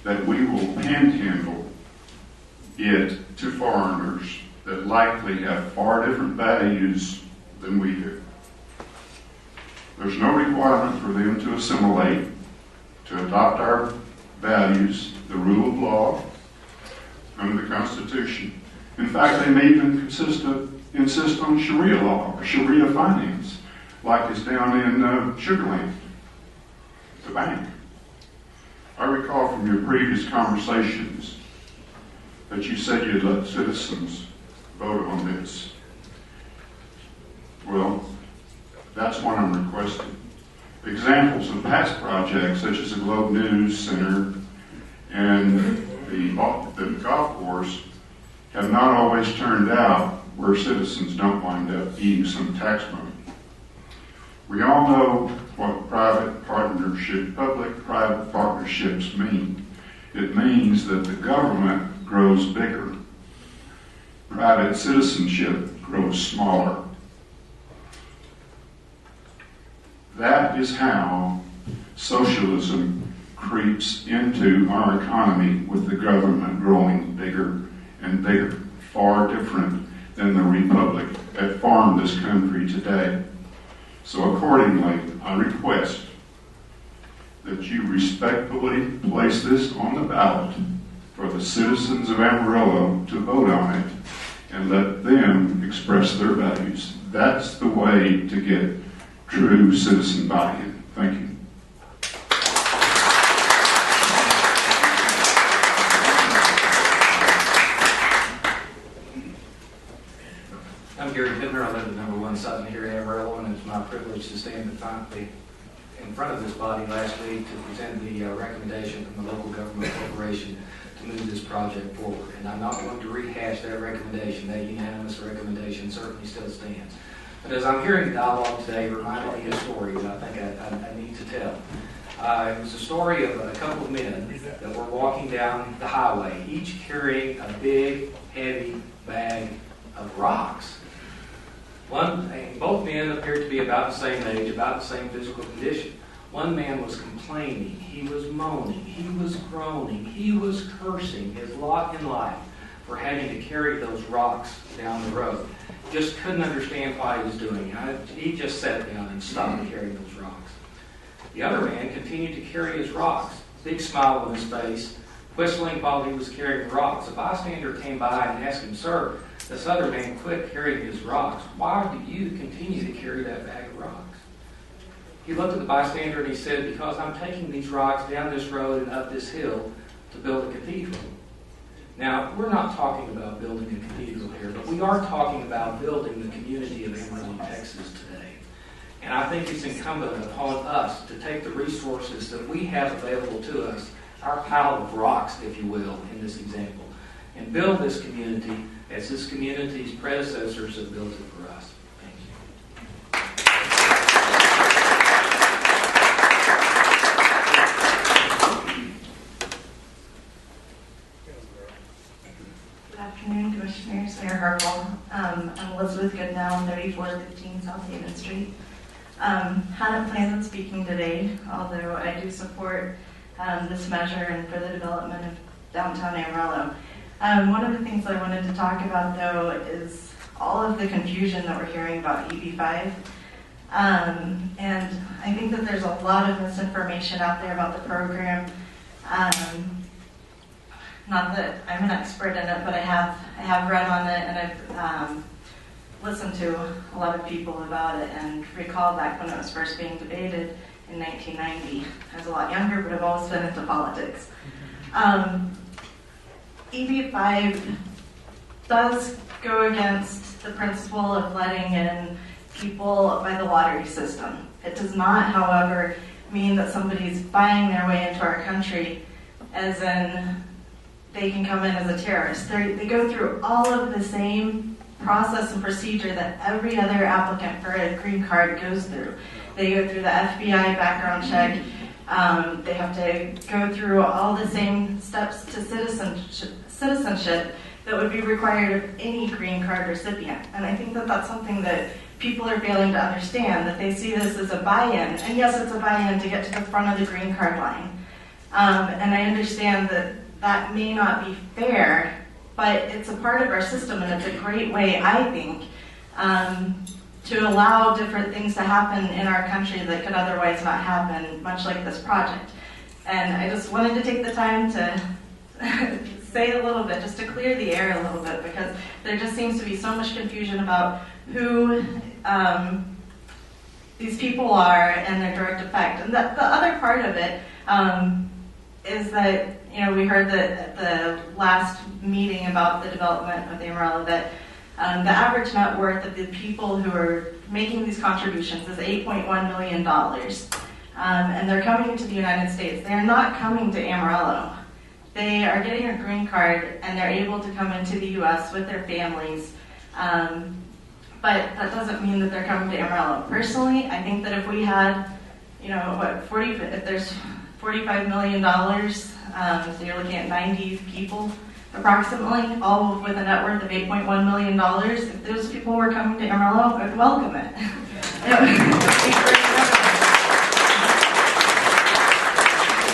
Speaker 13: that we will panhandle it to foreigners that likely have far different values than we do? There's no requirement for them to assimilate, to adopt our values, the rule of law, under the Constitution. In fact, they may even insist on Sharia law or Sharia finance, like is down in Sugar Land, the bank. I recall from your previous conversations that you said you'd let citizens vote on this. Well, that's what I'm requesting. Examples of past projects, such as the Globe News Center and the golf course, have not always turned out where citizens don't wind up eating some tax money. We all know what public-private partnerships mean. It means that the government grows bigger. Private citizenship grows smaller. That is how socialism creeps into our economy, with the government growing bigger and bigger, far different than the republic that farmed this country today. So accordingly, I request that you respectfully place this on the ballot for the citizens of Amarillo to vote on it and let them express their values. That's the way to get true citizen buy-in. Thank you.
Speaker 14: I'm Gary Pittner. I live at number 1 Sutton here in Amarillo, and it's my privilege to stand in front of this body last week to present the recommendation from the Local Government Corporation to move this project forward. And I'm not going to rehash that recommendation. That unanimous recommendation certainly still stands. But as I'm hearing the dialogue today, it reminded me of a story that I think I need to tell. It was a story of a couple of men that were walking down the highway, each carrying a big, heavy bag of rocks. Both men appeared to be about the same age, about the same physical condition. One man was complaining, he was moaning, he was groaning, he was cursing his lot in life for having to carry those rocks down the road. Just couldn't understand why he was doing it. He just sat down and stopped carrying those rocks. The other man continued to carry his rocks, big smile on his face, whistling while he was carrying the rocks. A bystander came by and asked him, "Sir, this other man quit carrying his rocks. Why do you continue to carry that bag of rocks?" He looked at the bystander and he said, because I'm taking these rocks down this road and up this hill to build a cathedral. Now, we're not talking about building a cathedral here, but we are talking about building the community of Amarillo, Texas today. And I think it's incumbent upon us to take the resources that we have available to us, our pile of rocks, if you will, in this example, and build this community as this community's predecessors have built it for us. Thank you.
Speaker 15: Good afternoon, Commissioners, Mayor Harple. I'm Elizabeth Goodnow, 3415 South Haven Street. Hadn't planned on speaking today, although I do support this measure and for the development of downtown Amarillo. One of the things I wanted to talk about, though, is all of the confusion that we're hearing about EB5. And I think that there's a lot of misinformation out there about the program. Not that I'm an expert in it, but I have read on it, and I've listened to a lot of people about it and recall back when it was first being debated in 1990. I was a lot younger, but I've always been into politics. EB5 does go against the principle of letting in people by the lottery system. It does not, however, mean that somebody's buying their way into our country, as in they can come in as a terrorist. They go through all of the same process and procedure that every other applicant for a green card goes through. They go through the FBI background check. They have to go through all the same steps to citizenship that would be required of any green card recipient. And I think that that's something that people are failing to understand, that they see this as a buy-in. And yes, it's a buy-in to get to the front of the green card line. And I understand that that may not be fair, but it's a part of our system, and it's a great way, I think, to allow different things to happen in our country that could otherwise not happen, much like this project. And I just wanted to take the time to say a little bit, just to clear the air a little bit, because there just seems to be so much confusion about who these people are and their direct effect. And the other part of it is that, we heard that at the last meeting about the development of Amarillo that the average net worth of the people who are making these contributions is $8.1 million. And they're coming into the United States. They're not coming to Amarillo. They are getting a green card, and they're able to come into the U.S. with their families. But that doesn't mean that they're coming to Amarillo. Personally, I think that if we had, if there's $45 million, so you're looking at 90 people approximately, all with a net worth of $8.1 million. If those people were coming to Amarillo, I would welcome it.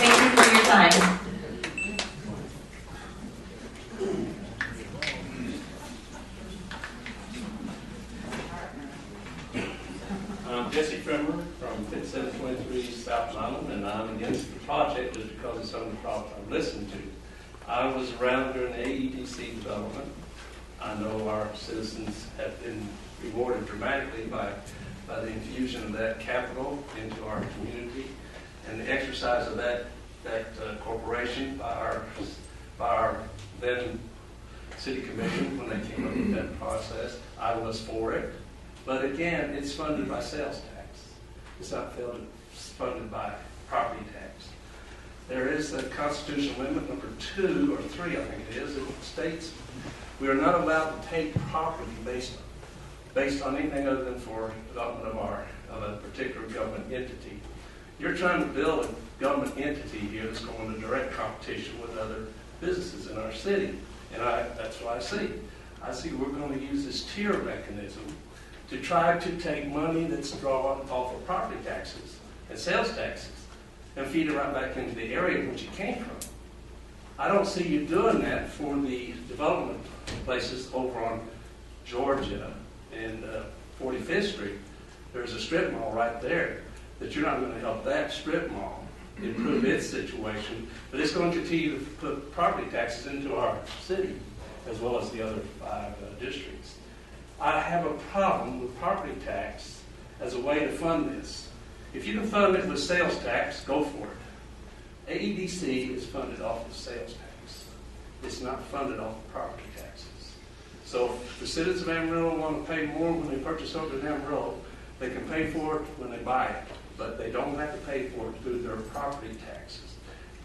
Speaker 15: Thank you for your time.
Speaker 16: I'm Jesse Frimmer from 5723 South Mountain, and I'm against the project just because of some of the problems I've listened to. I was around during the AEDC development. I know our citizens have been rewarded dramatically by the infusion of that capital into our community and the exercise of that corporation by our then city commission when they came up with that process. I was for it. But again, it's funded by sales tax. It's not funded by property tax. There is a constitutional amendment number 2 or 3, I think it is, that states we are not allowed to take property based on anything other than for development of a particular government entity. You're trying to build a government entity here that's going into direct competition with other businesses in our city. And that's what I see. I see we're going to use this tier mechanism to try to take money that's drawn off of property taxes and sales taxes and feed it right back into the area in which it came from. I don't see you doing that for the development places over on Georgia and 45th Street. There's a strip mall right there that you're not going to help that strip mall improve its situation, but it's going to continue to put property taxes into our city as well as the other 5 districts. I have a problem with property tax as a way to fund this. If you can fund it with sales tax, go for it. AEDC is funded off of sales tax. It's not funded off of property taxes. So if the citizens of Amarillo want to pay more when they purchase over in Amarillo, they can pay for it when they buy it, but they don't have to pay for it through their property taxes.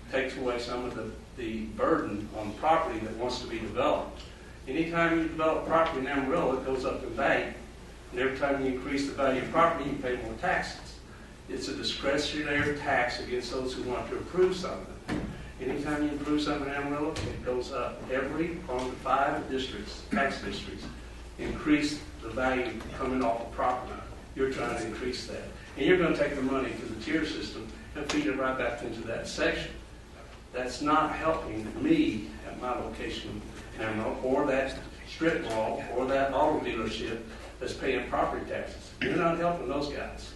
Speaker 16: It takes away some of the burden on property that wants to be developed. Anytime you develop property in Amarillo, it goes up in value. And every time you increase the value of property, you pay more taxes. It's a discretionary tax against those who want to improve something. Anytime you improve something in Amarillo, it goes up. Every one of the 5 districts, tax districts, increase the value coming off the property. You're trying to increase that. And you're going to take the money to the tier system and feed it right back into that section. That's not helping me at my location in Amarillo, or that strip mall, or that auto dealership that's paying property taxes. You're not helping those guys.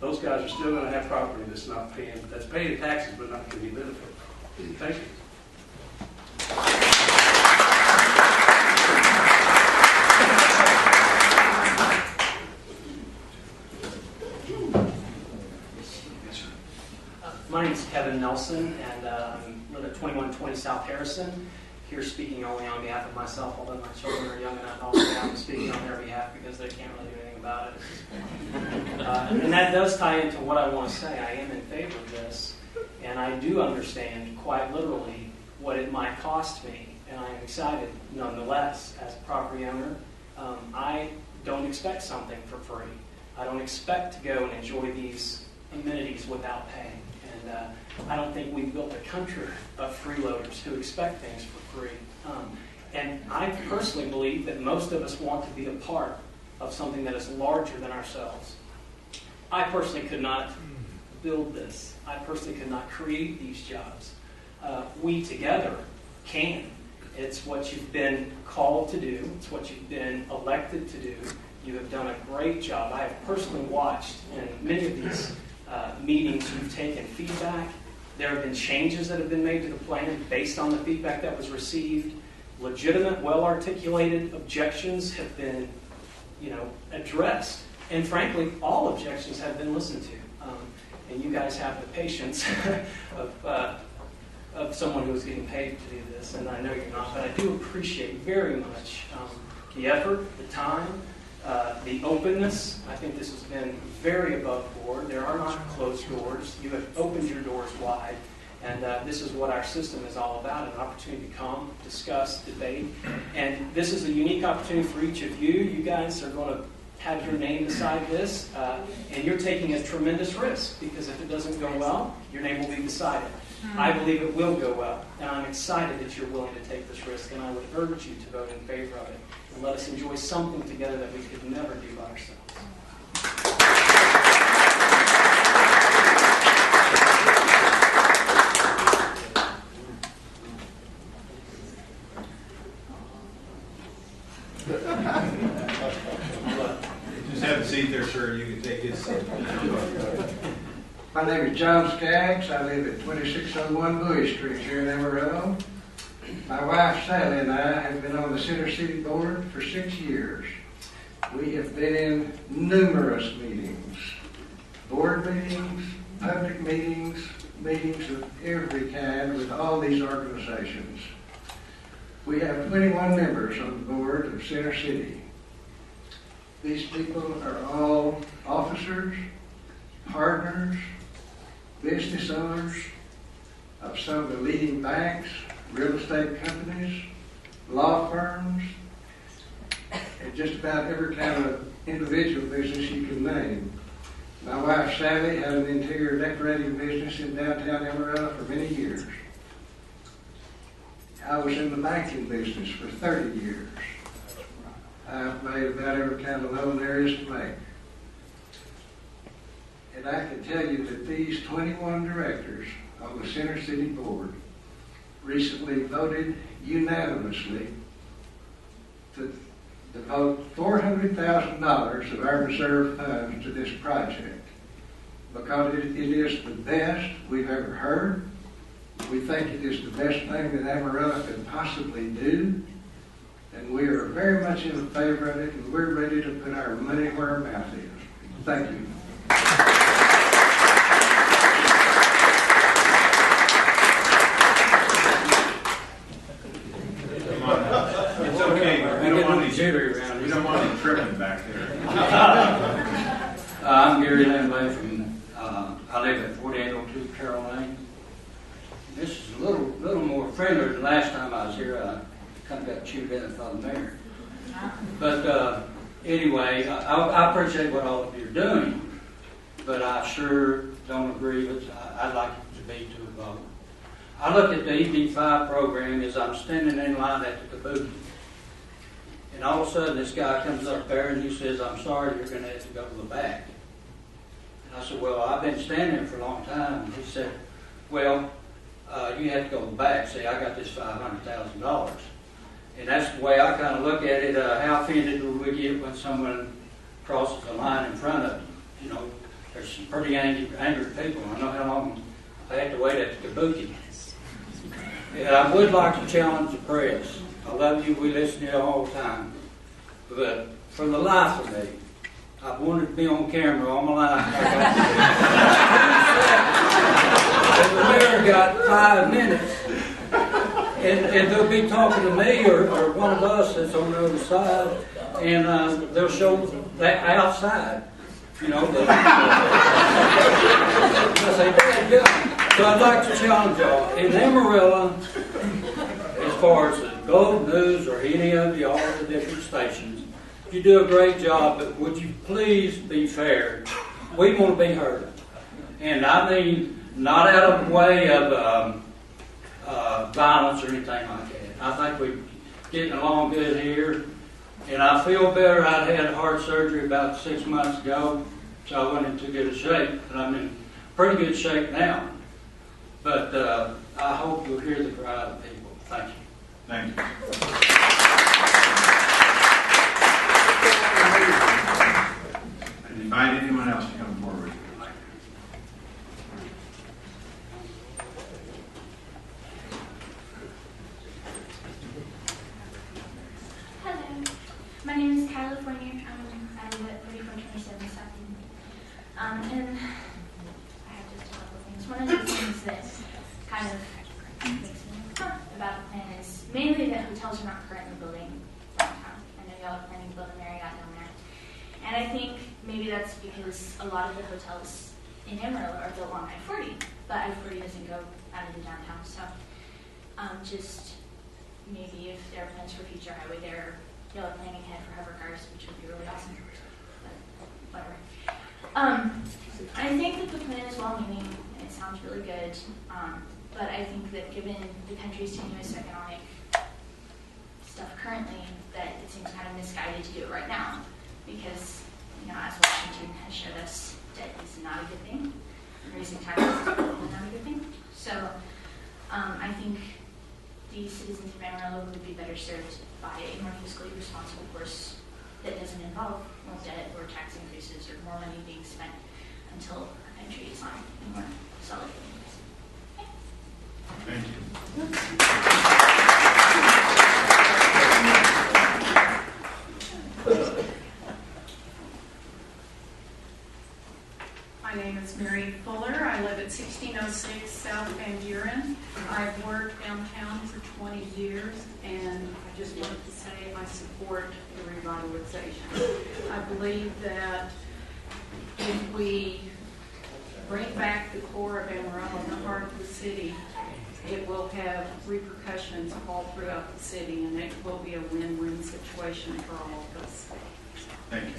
Speaker 16: Those guys are still going to have property that's paying taxes but not getting any benefit. Thank you.
Speaker 17: My name is Kevin Nelson, and I live at 2120 South Harrison. Here speaking only on behalf of myself, although my children are young enough, also I'm speaking on their behalf because they can't really do anything about it. And that does tie into what I want to say. I am in favor of this, and I do understand quite literally what it might cost me, and I am excited nonetheless as a property owner. I don't expect something for free. I don't expect to go and enjoy these amenities without paying. And I don't think we've built a country of freeloaders who expect things for free. And I personally believe that most of us want to be a part of something that is larger than ourselves. I personally could not build this. I personally could not create these jobs. We together can. It's what you've been called to do. It's what you've been elected to do. You have done a great job. I have personally watched in many of these meetings, you've taken feedback. There have been changes that have been made to the plan based on the feedback that was received. Legitimate, well-articulated objections have been, addressed. And frankly, all objections have been listened to. And you guys have the patience of someone who is getting paid to do this, and I know you're not, but I do appreciate very much the effort, the time, the openness. I think this has been very above board. There are not closed doors. You have opened your doors wide, and this is what our system is all about, an opportunity to come, discuss, debate. And this is a unique opportunity for each of you. You guys are going to have your name beside this, and you're taking a tremendous risk, because if it doesn't go well, your name will be beside it. I believe it will go well, and I'm excited that you're willing to take this risk, and I would urge you to vote in favor of it, and let us enjoy something together that we could never do by ourselves.
Speaker 3: Just have a seat there, sir. You can take his seat.
Speaker 18: My name is John Skaggs. I live at 2601 Bowie Street here in Amarillo. My wife Sally and I have been on the Center City Board for 6 years. We have been in numerous meetings, board meetings, public meetings, meetings of every kind with all these organizations. We have 21 members on the board of Center City. These people are all officers, partners, business owners of some of the leading banks, real estate companies, law firms, and just about every kind of individual business you can name. My wife Sally had an interior decorating business in downtown Amarillo for many years. I was in the banking business for 30 years. I've made about every kind of loan there is to make. And I can tell you that these 21 directors on the Center City Board recently voted unanimously to devote $400,000 of our reserve funds to this project, because it is the best we've ever heard. We think it is the best thing that Amarillo could possibly do, and we are very much in favor of it, and we're ready to put our money where our mouth is. Thank you.
Speaker 1: Gary Lindley from, I live at 4802 Carroll Lane. This is a little more friendly than last time I was here. I kind of got chewed in by the mayor. But anyway, I appreciate what all of you are doing, but I sure don't agree with, I'd like it to be to a vote. I look at the ED5 program as I'm standing in line at the Kabuki. And all of a sudden, this guy comes up there and he says, "I'm sorry, you're going to have to go to the back." And I said, "Well, I've been standing here for a long time." And he said, "Well, you have to go to the back. See, I got this $500,000. And that's the way I kind of look at it. How offended do we get when someone crosses the line in front of you? You know, there's some pretty angry people. I know how long I had to wait at the Kabuki. And I would like to challenge the press. I love you. We listen to you all the time. But for the life of me, I've wanted to be on camera all my life. And the mayor got 5 minutes. And they'll be talking to me or one of us that's on the other side. And they'll show that outside. You know, I say, "Dad, good." So I'd like to challenge y'all. In Amarillo, as far as the Gold News or any of y'all at the different stations, you do a great job, but would you please be fair? We want to be heard. And I mean, not out of the way of violence or anything like that. I think we're getting along good here. And I feel better. I'd had heart surgery about 6 months ago, so I went into good shape. And I'm in pretty good shape now. But I hope you'll hear the cry of the people. Thank you.
Speaker 3: Thank you. And invite anyone else to come forward.
Speaker 19: Hello, my name is Kyla Fournier. I live at 3427 South End. And I have just a couple things. One of the things that kind of makes me about the plan is mainly that hotels are not currently building downtown. I know y'all are planning to build a Marriott down there. And I think maybe that's because a lot of the hotels in Amarillo are built along I-40, but I-40 doesn't go out of the downtown. So just maybe if there are plans for future highway there, y'all are planning ahead for hover cars, which would be really awesome. But whatever. I think that the plan is well-meaning and it sounds really good. But I think that given the country's tenuous economic stuff currently, that it seems kind of misguided to do it right now. Because, you know, as Washington has showed us, debt is not a good thing. And raising taxes is probably not a good thing. So I think the citizens of Amarillo would be better served by a more fiscally responsible course that doesn't involve more debt or tax increases or more money being spent until our country is on a more solid footing.
Speaker 3: Thank you.
Speaker 20: My name is Mary Fuller. I live at 1606 South Van Buren. I've worked downtown for 20 years, and I just wanted to say I support the revitalization. I believe that if we bring back the core of Amarillo in the heart of the city, it will have repercussions all throughout the city, and it will be a win-win situation for all of us.
Speaker 3: Thank you.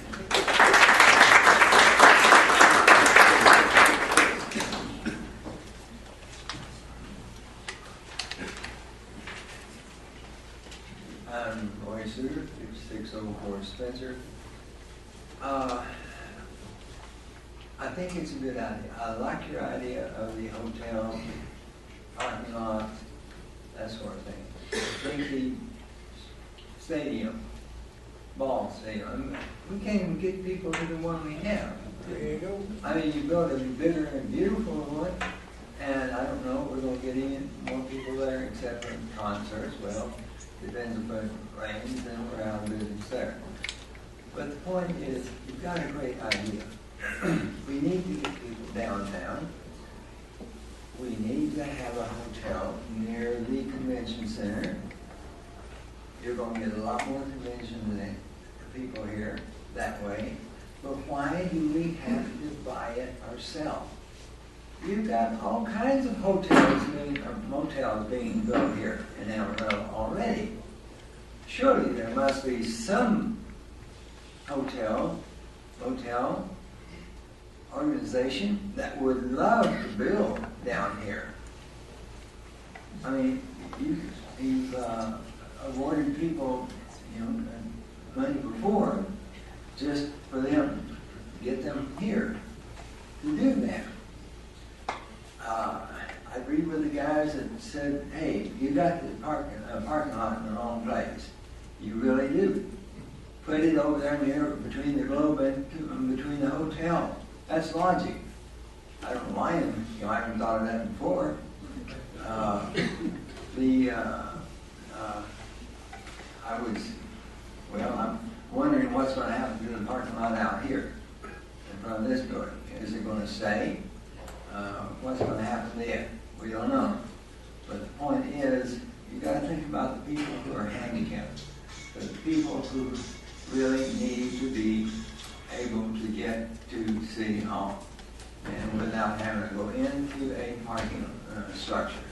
Speaker 21: I'm Roy Suter, 5604 Spencer. I think it's a good idea. I like your idea of the hotel, parking lot, that sort of thing. I think the stadium, ball stadium, we can't even get people to the one we have. There you go. I mean, you build a bigger and beautiful one, and I don't know, we're going to get in more people there except for concerts. Well, depends if it rains, then we're out of business there. But the point is, you've got a great idea. We need to get people downtown. We need to have a hotel near the convention center. You're going to get a lot more convention than people here that way. But why do we have to for sale. You've got all kinds of hotels or motels being built here in Amarillo already. Surely there must be some motel organization that would love to build down here. I mean, you've awarded people, money before just for them to get them here to do that. I agree with the guys that said, hey, you got the parking lot in the wrong place. You really do. Put it over there near between the Globe and between the hotel. That's logic. I don't know why I haven't thought of that before. I'm wondering what's going to happen to the parking lot out here in front of this building. Is it going to stay? What's going to happen there? We don't know. But the point is, you got to think about the people who are handicapped, the people who really need to be able to get to City Hall and without having to go into a parking structure.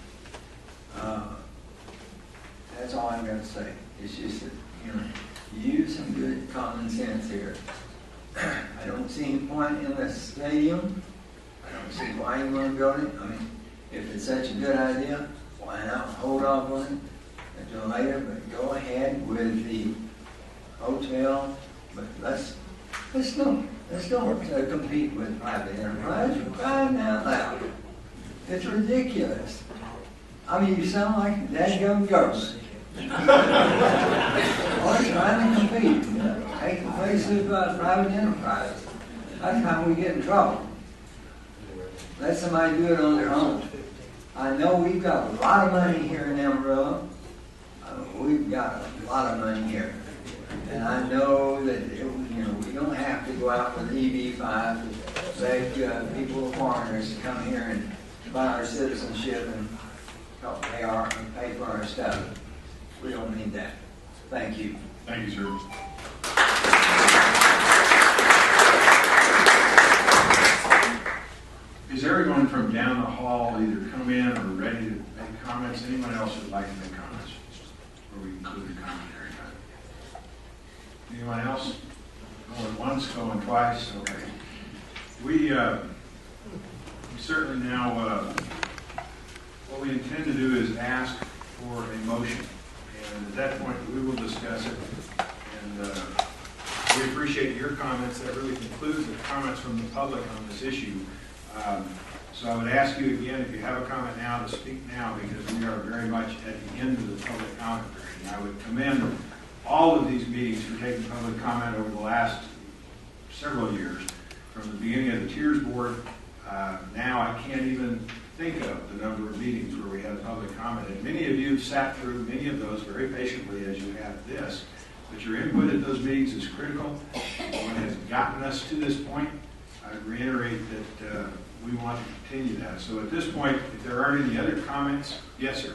Speaker 21: That's all I'm going to say. It's just that, use some good common sense here. I don't see any point in the stadium. I don't see why you want to build it. I mean, if it's such a good idea, why not hold off on it until later? But go ahead with the hotel. But let's don't compete with private enterprise. You're crying out loud. It's ridiculous. I mean, you sound like the dadgum government. Always trying to compete, take the place of private enterprise. That's how we get in trouble. Let somebody do it on their own. I know we've got a lot of money here in Amarillo. We've got a lot of money here. And I know that we don't have to go out with EB-5 to beg people, foreigners, to come here and buy our citizenship and help pay for our stuff. We don't need that. Thank you.
Speaker 3: Thank you, sir. Is everyone from down the hall either come in or ready to make comments? Anyone else would like to make comments? Or we include the commentary? Anyone else? Going once, going twice? Okay. We certainly now, what we intend to do is ask for a motion. And at that point, we will discuss it. And we appreciate your comments. That really concludes the comments from the public on this issue. So I would ask you again, if you have a comment now, to speak now, because we are very much at the end of the public comment period. And I would commend all of these meetings for taking public comment over the last several years. From the beginning of the Tiers Board, now I can't even think of the number of meetings where we had public comment. And many of you have sat through many of those very patiently as you have this. But your input at those meetings is critical. What has gotten us to this point, I reiterate that we want to continue that. So at this point, if there aren't any other comments, yes, sir.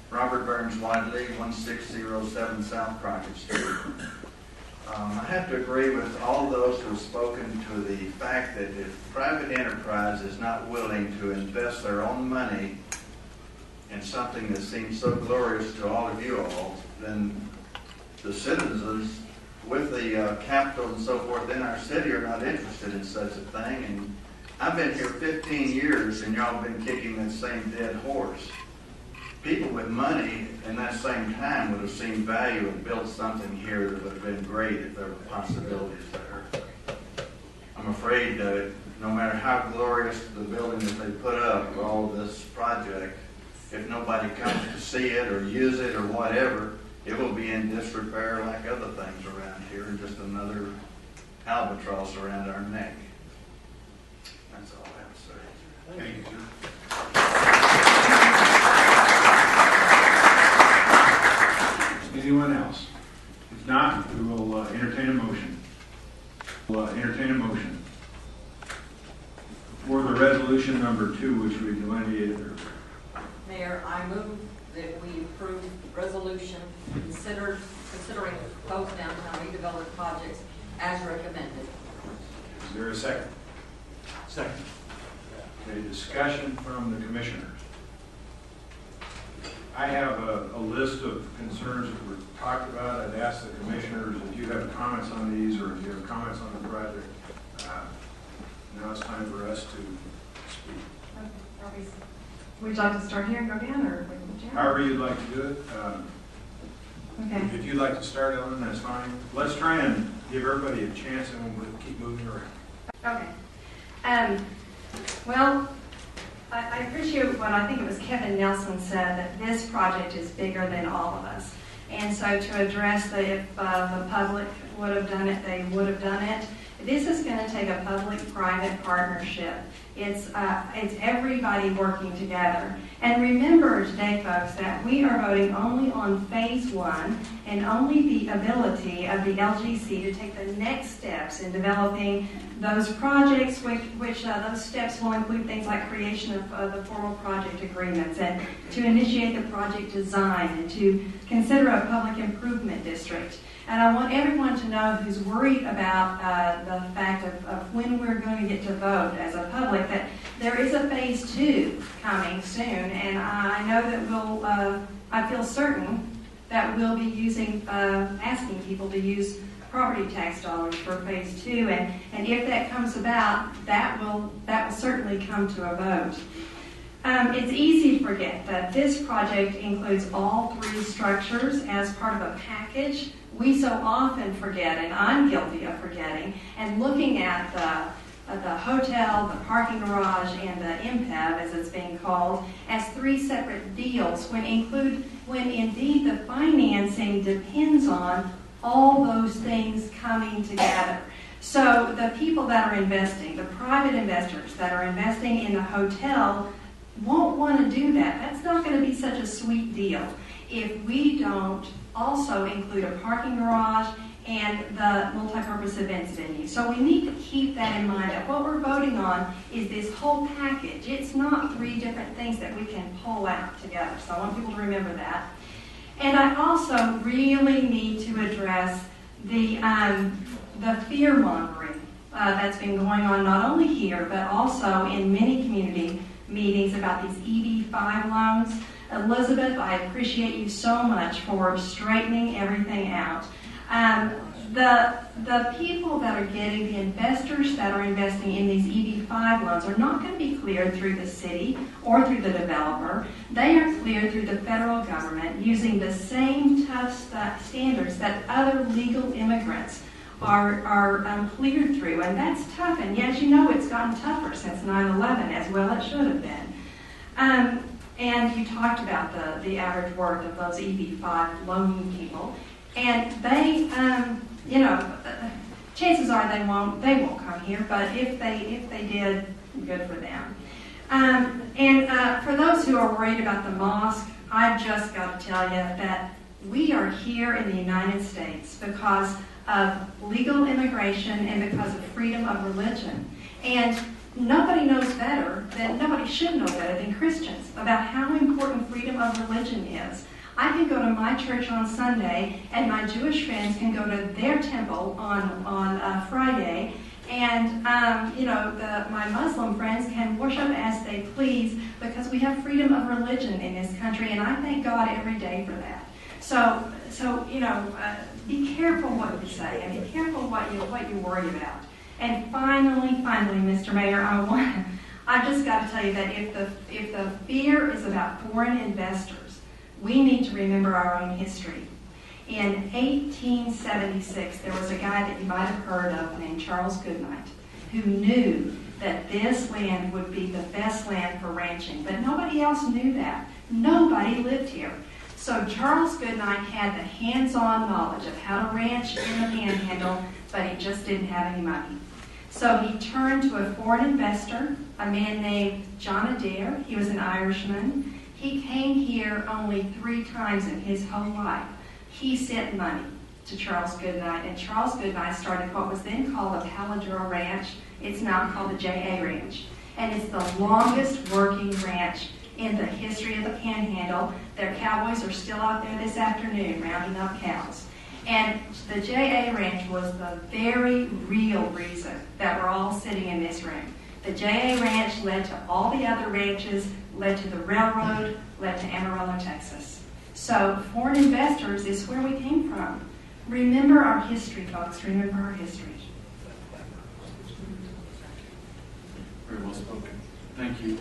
Speaker 2: Robert Burns Wadley, 1607 South Crockett Street. I have to agree with all those who have spoken to the fact that if private enterprise is not willing to invest their own money in something that seems so glorious to all of you all, then the citizens with the capital and so forth in our city are not interested in such a thing. And I've been here 15 years and y'all have been kicking that same dead horse. People with money in that same time would have seen value and built something here that would have been great if there were possibilities there. I'm afraid that no matter how glorious the building that they put up with all of this project, if nobody comes to see it or use it or whatever, it will be in disrepair like other things around here and just another albatross around our neck. That's all I have to say.
Speaker 3: Thank you, sir. Anyone else? If not, we will entertain a motion. For the resolution number 2, which we delineated earlier.
Speaker 4: Mayor, I move that we approve resolution considered considering both downtown redevelopment projects as recommended.
Speaker 3: Is there a second?
Speaker 12: Second.
Speaker 3: Okay, discussion from the commissioners. I have a list of concerns that were talked about. I'd ask the commissioners if you have comments on these or if you have comments on the project. Now it's time for us to speak.
Speaker 15: Would you like to start here and go down, or would you?
Speaker 3: However you'd like to do it.
Speaker 15: Okay.
Speaker 3: If you'd like to start, Ellen, that's fine. Let's try and give everybody a chance and we'll keep moving around.
Speaker 15: Okay. Well, I appreciate what I think it was Kevin Nelson said, that this project is bigger than all of us. And so to address if the public would have done it, they would have done it. This is going to take a public-private partnership. It's everybody working together. And remember today, folks, that we are voting only on phase one and only the ability of the LGC to take the next steps in developing those projects, which those steps will include things like creation of the formal project agreements and to initiate the project design and to consider a public improvement district. And I want everyone to know who's worried about the fact of when we're going to get to vote as a public that there is a phase two coming soon, and I know that I feel certain that we'll be asking people to use property tax dollars for phase two, and if that comes about, that will certainly come to a vote. It's easy to forget that this project includes all three structures as part of a package. We so often forget, and I'm guilty of forgetting, and looking at the hotel, the parking garage, and the MPEV, as it's being called, as three separate deals, when indeed the financing depends on all those things coming together. So the people that are investing, the private investors that are investing in the hotel, won't want to do that. That's not going to be such a sweet deal if we don't also include a parking garage and the multi-purpose events venue. So we need to keep that in mind, that what we're voting on is this whole package. It's not three different things that we can pull out together. So I want people to remember that. And I also really need to address the fear-mongering that's been going on not only here, but also in many community meetings about these EB5 loans. Elizabeth, I appreciate you so much for straightening everything out. The people that are getting, the investors that are investing in these EB5 loans are not going to be cleared through the city or through the developer. They are cleared through the federal government using the same tough standards that other legal immigrants are cleared through. And that's tough. And as you know, it's gotten tougher since 9/11, as well it should have been. And you talked about the average worth of those EB5 loan people. And they, chances are they won't come here, but if they did, good for them. And for those who are worried about the mosque, I've just got to tell you that we are here in the United States because of legal immigration and because of freedom of religion. And nobody should know better than Christians about how important freedom of religion is. I can go to my church on Sunday, and my Jewish friends can go to their temple on Friday, and my Muslim friends can worship as they please because we have freedom of religion in this country, and I thank God every day for that. So be careful what you say, and be careful what you worry about. And finally, Mr. Mayor, I've just got to tell you that if the fear is about foreign investors, we need to remember our own history. In 1876, there was a guy that you might have heard of named Charles Goodnight, who knew that this land would be the best land for ranching, but nobody else knew that. Nobody lived here. So Charles Goodnight had the hands-on knowledge of how to ranch in the Panhandle, but he just didn't have any money. So he turned to a foreign investor, a man named John Adair. He was an Irishman. He came here only 3 times in his whole life. He sent money to Charles Goodnight, and Charles Goodnight started what was then called the Paladura Ranch. It's now called the J.A. Ranch. And it's the longest working ranch in the history of the Panhandle. Their cowboys are still out there this afternoon rounding up cows. And the JA Ranch was the very real reason that we're all sitting in this room. The JA Ranch led to all the other ranches, led to the railroad, led to Amarillo, Texas. So foreign investors is where we came from. Remember our history, folks. Remember our history.
Speaker 7: Very well spoken. Thank you.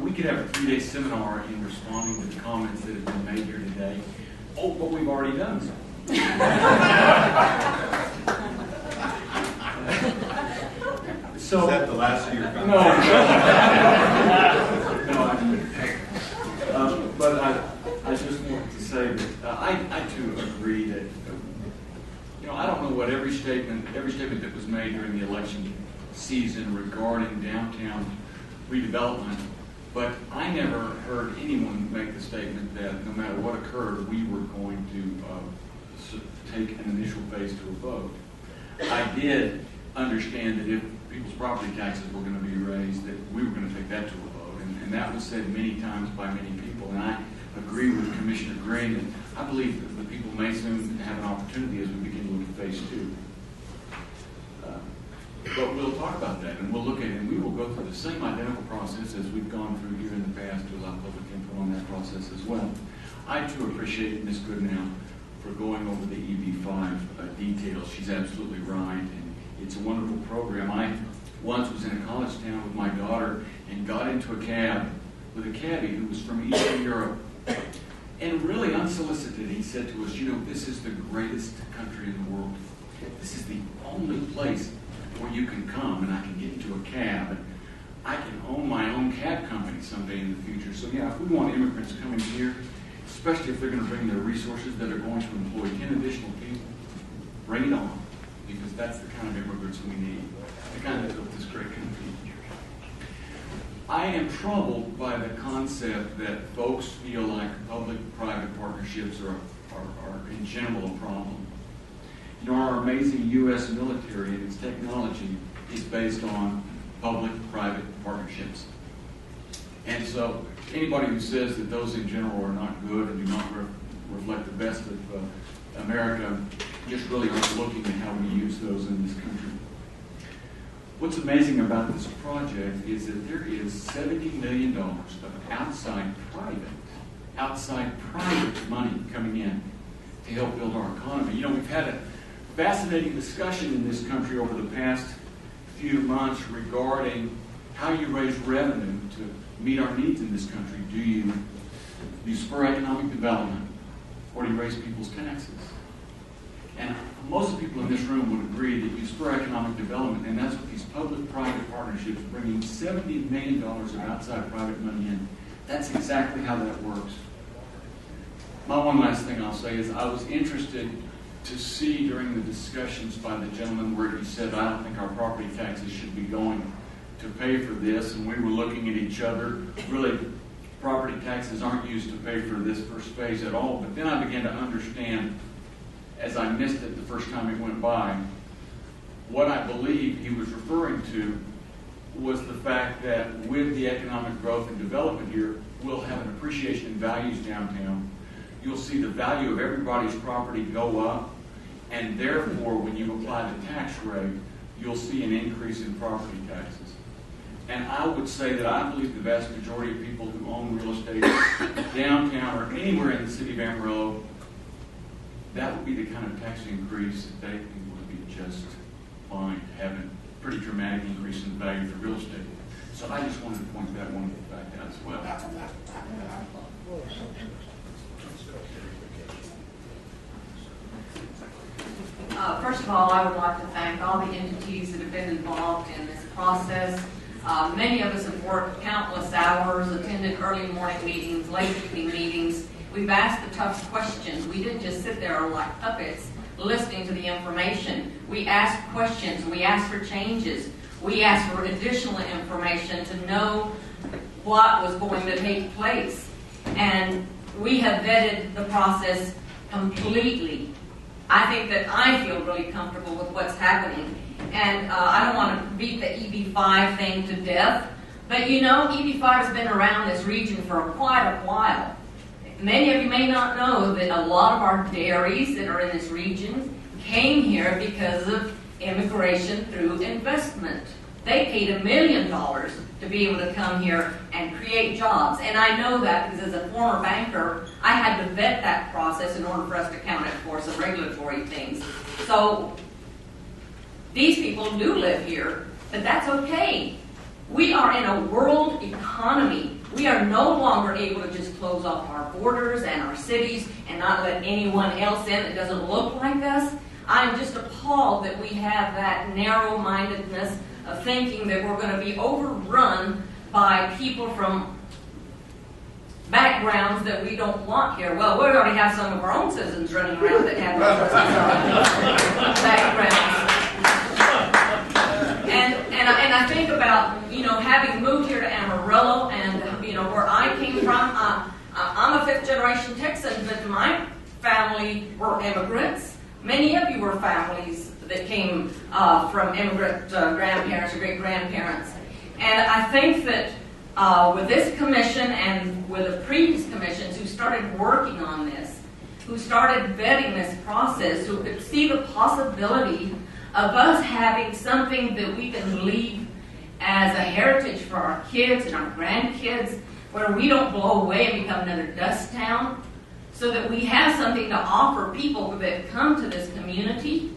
Speaker 7: We could have a 3-day seminar in responding to the comments that have been made here today. Oh, but we've already done so. So,
Speaker 3: is that the last of your comments?
Speaker 7: No. But I just want to say that I too agree that I don't know what every statement that was made during the election season regarding downtown redevelopment, but I never heard anyone make the statement that no matter what occurred, we were going to take an initial phase to a vote. I did understand that if people's property taxes were going to be raised, that we were going to take that to a vote, and that was said many times by many people, and I agree with Commissioner Green, and I believe that the people may soon have an opportunity as we begin to look at phase 2. But we'll talk about that, and we'll look at it, and we will go through the same identical process as we've gone through here in the past to allow public input on that process as well. I too appreciate Ms. Goodnow for going over the EB5 details. She's absolutely right, and it's a wonderful program. I once was in a college town with my daughter and got into a cab with a cabbie who was from Eastern Europe. And really unsolicited, he said to us, this is the greatest country in the world. This is the only place where you can come and I can get into a cab and I can own my own cab company someday in the future. So yeah, if we want immigrants coming here, especially if they're going to bring their resources that are going to employ 10 additional people, bring it on, because that's the kind of immigrants we need, the kind that built this great country. I am troubled by the concept that folks feel like public-private partnerships are in general a problem. Our amazing U.S. military and its technology is based on public-private partnerships. And so anybody who says that those in general are not good and do not reflect the best of America just really aren't looking at how we use those in this country. What's amazing about this project is that there is $70 million of outside private money coming in to help build our economy. We've had a fascinating discussion in this country over the past few months regarding how you raise revenue to meet our needs in this country. Do you spur economic development, or do you raise people's taxes? And most of the people in this room would agree that you spur economic development, and that's what these public-private partnerships bringing $70 million of outside private money in. That's exactly how that works. My one last thing I'll say is I was interested to see during the discussions by the gentleman where he said, I don't think our property taxes should be going to pay for this, and we were looking at each other. Really, property taxes aren't used to pay for this first phase at all. But then I began to understand, as I missed it the first time it went by, what I believe he was referring to was the fact that with the economic growth and development here, we'll have an appreciation in values downtown. You'll see the value of everybody's property go up, and therefore, when you apply the tax rate, you'll see an increase in property taxes. And I would say that I believe the vast majority of people who own real estate downtown or anywhere in the city of Amarillo, that would be the kind of tax increase that they think would be just fine to have a pretty dramatic increase in the value of the real estate. So I just wanted to point that one fact out as well.
Speaker 6: First of all, I would like to thank all the entities that have been involved in this process. Many of us have worked countless hours, attended early morning meetings, late evening meetings. We've asked the tough questions. We didn't just sit there like puppets listening to the information. We asked questions. We asked for changes. We asked for additional information to know what was going to take place. And we have vetted the process completely. I think that I feel really comfortable with what's happening. And I don't want to beat the EB5 thing to death, but EB5 has been around this region for quite a while.
Speaker 4: Many of you may not know that a lot of our dairies that are in this region came here because of immigration through investment. They paid $1 million to be able to come here and create jobs. And I know that because as a former banker, I had to vet that process in order for us to count it for some regulatory things. So these people do live here, but that's okay. We are in a world economy. We are no longer able to just close off our borders and our cities and not let anyone else in that doesn't look like us. I'm just appalled that we have that narrow-mindedness of thinking that we're going to be overrun by people from backgrounds that we don't want here. Well, we already have some of our own citizens running around that have backgrounds. And I think about, you know, having moved here to Amarillo and, you know, where I came from, I'm a fifth-generation Texan, but my family were immigrants. Many of you were families that came from immigrant grandparents or great-grandparents. And I think that with this commission and with the previous commissions who started working on this, who started vetting this process, who could see the possibility of us having something that we can leave as a heritage for our kids and our grandkids, where we don't blow away and become another dust town, so that we have something to offer people that come to this community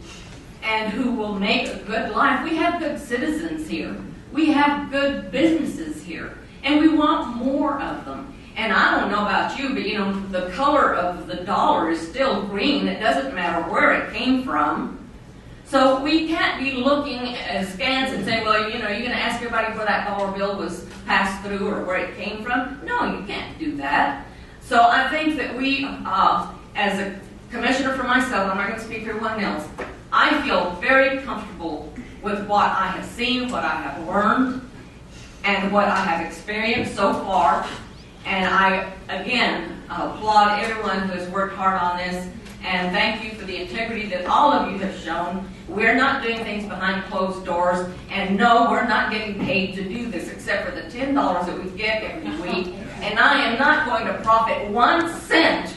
Speaker 4: and who will make a good life. We have good citizens here. We have good businesses here, and we want more of them. And I don't know about you, but you know, the color of the dollar is still green. It doesn't matter where it came from. So we can't be looking askance and saying, well, you know, you're going to ask everybody where that dollar bill was passed through or where it came from. No, you can't do that. So I think that we, as a commissioner for myself, I'm not going to speak for everyone else, I feel very comfortable with what I have seen, what I have learned, and what I have experienced so far. And I, again, applaud everyone who has worked hard on this. And thank you for the integrity that all of you have shown. We're not doing things behind closed doors. And no, we're not getting paid to do this except for the $10 that we get every week. And I am not going to profit 1 cent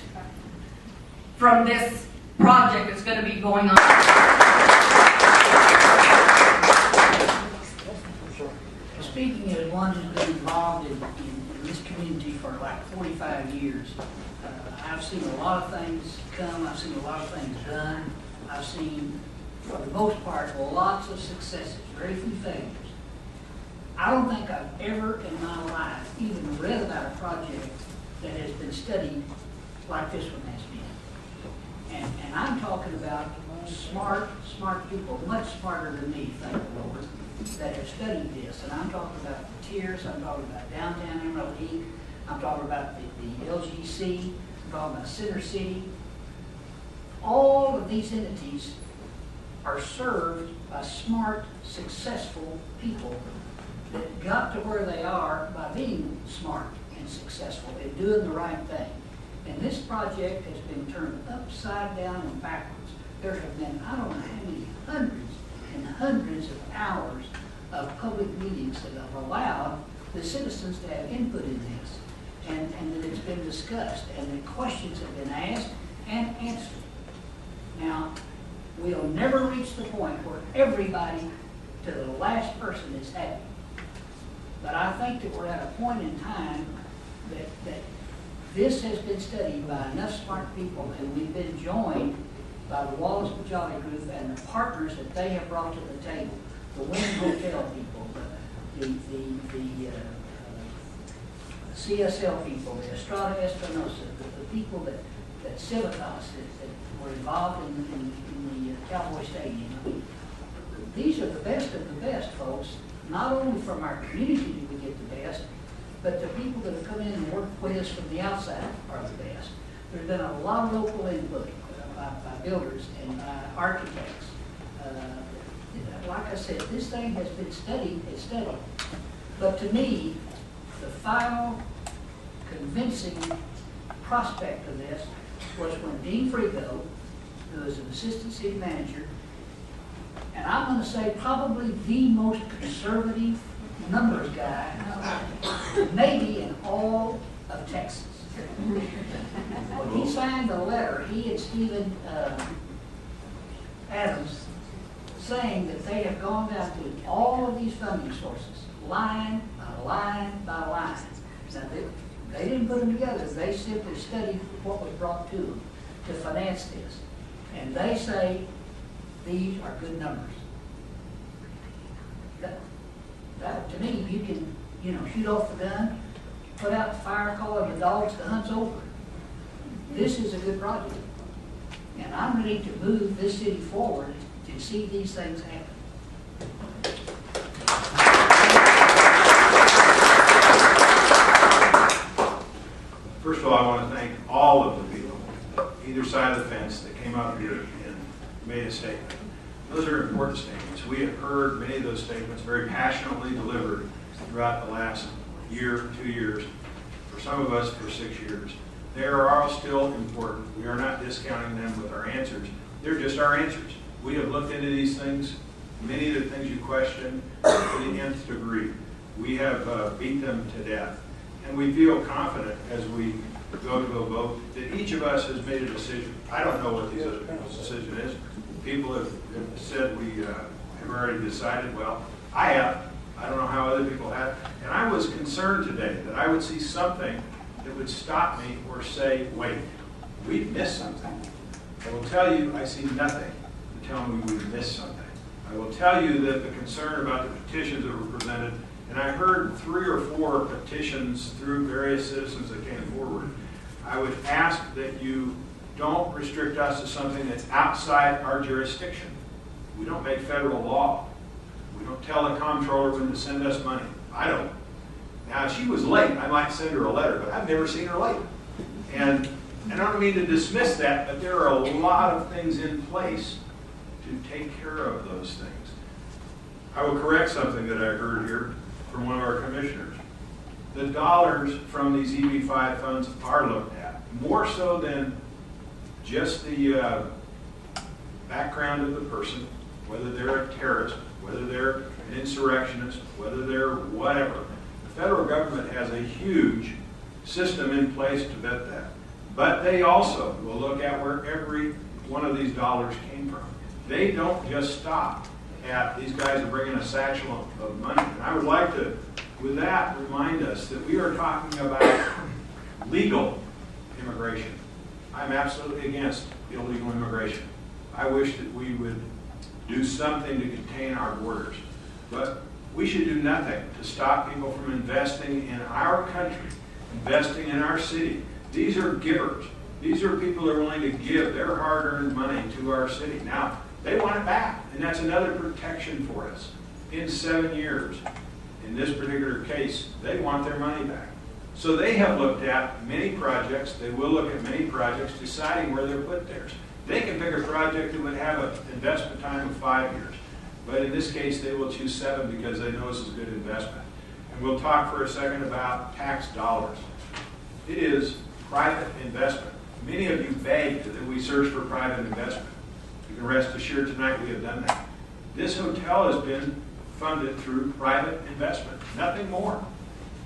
Speaker 4: from this project that's going to be going on.
Speaker 5: Speaking as one who's been involved in this community for like 45 years, I've seen a lot of things come, I've seen a lot of things done, I've seen, for the most part, lots of successes, very few failures. I don't think I've ever in my life even read about a project that has been studied like this one has been. And I'm talking about smart people, much smarter than me, thank the Lord, that have studied this. And I'm talking about the Tiers, I'm talking about Downtown Amarillo Inc., I'm talking about the LGC, I'm talking about Center City. All of these entities are served by smart, successful people that got to where they are by being smart and successful and doing the right thing. And this project has been turned upside down and backwards. There have been, I don't know how many hundreds and hundreds of hours of public meetings that have allowed the citizens to have input in this, and that it's been discussed, and that questions have been asked and answered. Now, we'll never reach the point where everybody, to the last person, is happy. But I think that we're at a point in time that this has been studied by enough smart people, and we've been joined by the Wallace Majolly Group and the partners that they have brought to the table, the Wynn Hotel people, the CSL people, the Estrada Espinosa, the people that Civitas, that were involved in the Cowboy Stadium. I mean, these are the best of the best, folks. Not only from our community do we get the best, but the people that have come in and worked with us from the outside are the best. There's been a lot of local input by builders and by architects. Like I said, this thing has been studied and studied. But to me, the final convincing prospect of this was when Dean Frigo, who is an assistant city manager, and I'm going to say probably the most conservative numbers guy, maybe in all of Texas. When he signed the letter, he and Stephen Adams saying that they have gone down through all of these funding sources, line by line by line. Now, they didn't put them together. They simply studied what was brought to them to finance this. And they say these are good numbers. That to me, you can, shoot off the gun, put out the fire, call the dogs, the hunt's over. This is a good project. And I'm ready to move this city forward to see these things happen.
Speaker 3: First of all, I want to thank all of the people, either side of the fence, that came up here and made a statement. Those are important statements. We have heard many of those statements very passionately delivered throughout the last year, 2 years, for some of us for 6 years. They are all still important. We are not discounting them with our answers. They're just our answers. We have looked into these things, many of the things you question, to the nth degree. We have beat them to death. And we feel confident as we go to a vote that each of us has made a decision. I don't know what these other people's decision is. People have said we have already decided. Well, I have. I don't know how other people have. And I was concerned today that I would see something that would stop me or say, wait, we've missed something. I will tell you I see nothing to tell me we've missed something. I will tell you that the concern about the petitions that were presented, and I heard 3 or 4 petitions through various citizens that came forward. I would ask that you don't restrict us to something that's outside our jurisdiction. We don't make federal law. We don't tell the comptroller when to send us money. I don't. Now, if she was late, I might send her a letter, but I've never seen her late. And I don't mean to dismiss that, but there are a lot of things in place to take care of those things. I will correct something that I heard here from one of our commissioners. The dollars from these EB5 funds are looked at, more so than just the background of the person, whether they're a terrorist, whether they're an insurrectionist, whether they're whatever. The federal government has a huge system in place to vet that. But they also will look at where every one of these dollars came from. They don't just stop at these guys are bringing a satchel of money. And I would like to, with that, remind us that we are talking about legal immigration. I'm absolutely against illegal immigration. I wish that we would do something to contain our borders. But we should do nothing to stop people from investing in our country, investing in our city. These are givers. These are people that are willing to give their hard-earned money to our city. Now, they want it back, and that's another protection for us. In 7 years, in this particular case, they want their money back. So they have looked at many projects. They will look at many projects, deciding where they're put theirs. They can pick a project that would have an investment time of 5 years. But in this case, they will choose 7 because they know this is a good investment. And we'll talk for a second about tax dollars. It is private investment. Many of you begged that we search for private investment. You can rest assured tonight we have done that. This hotel has been funded through private investment, nothing more.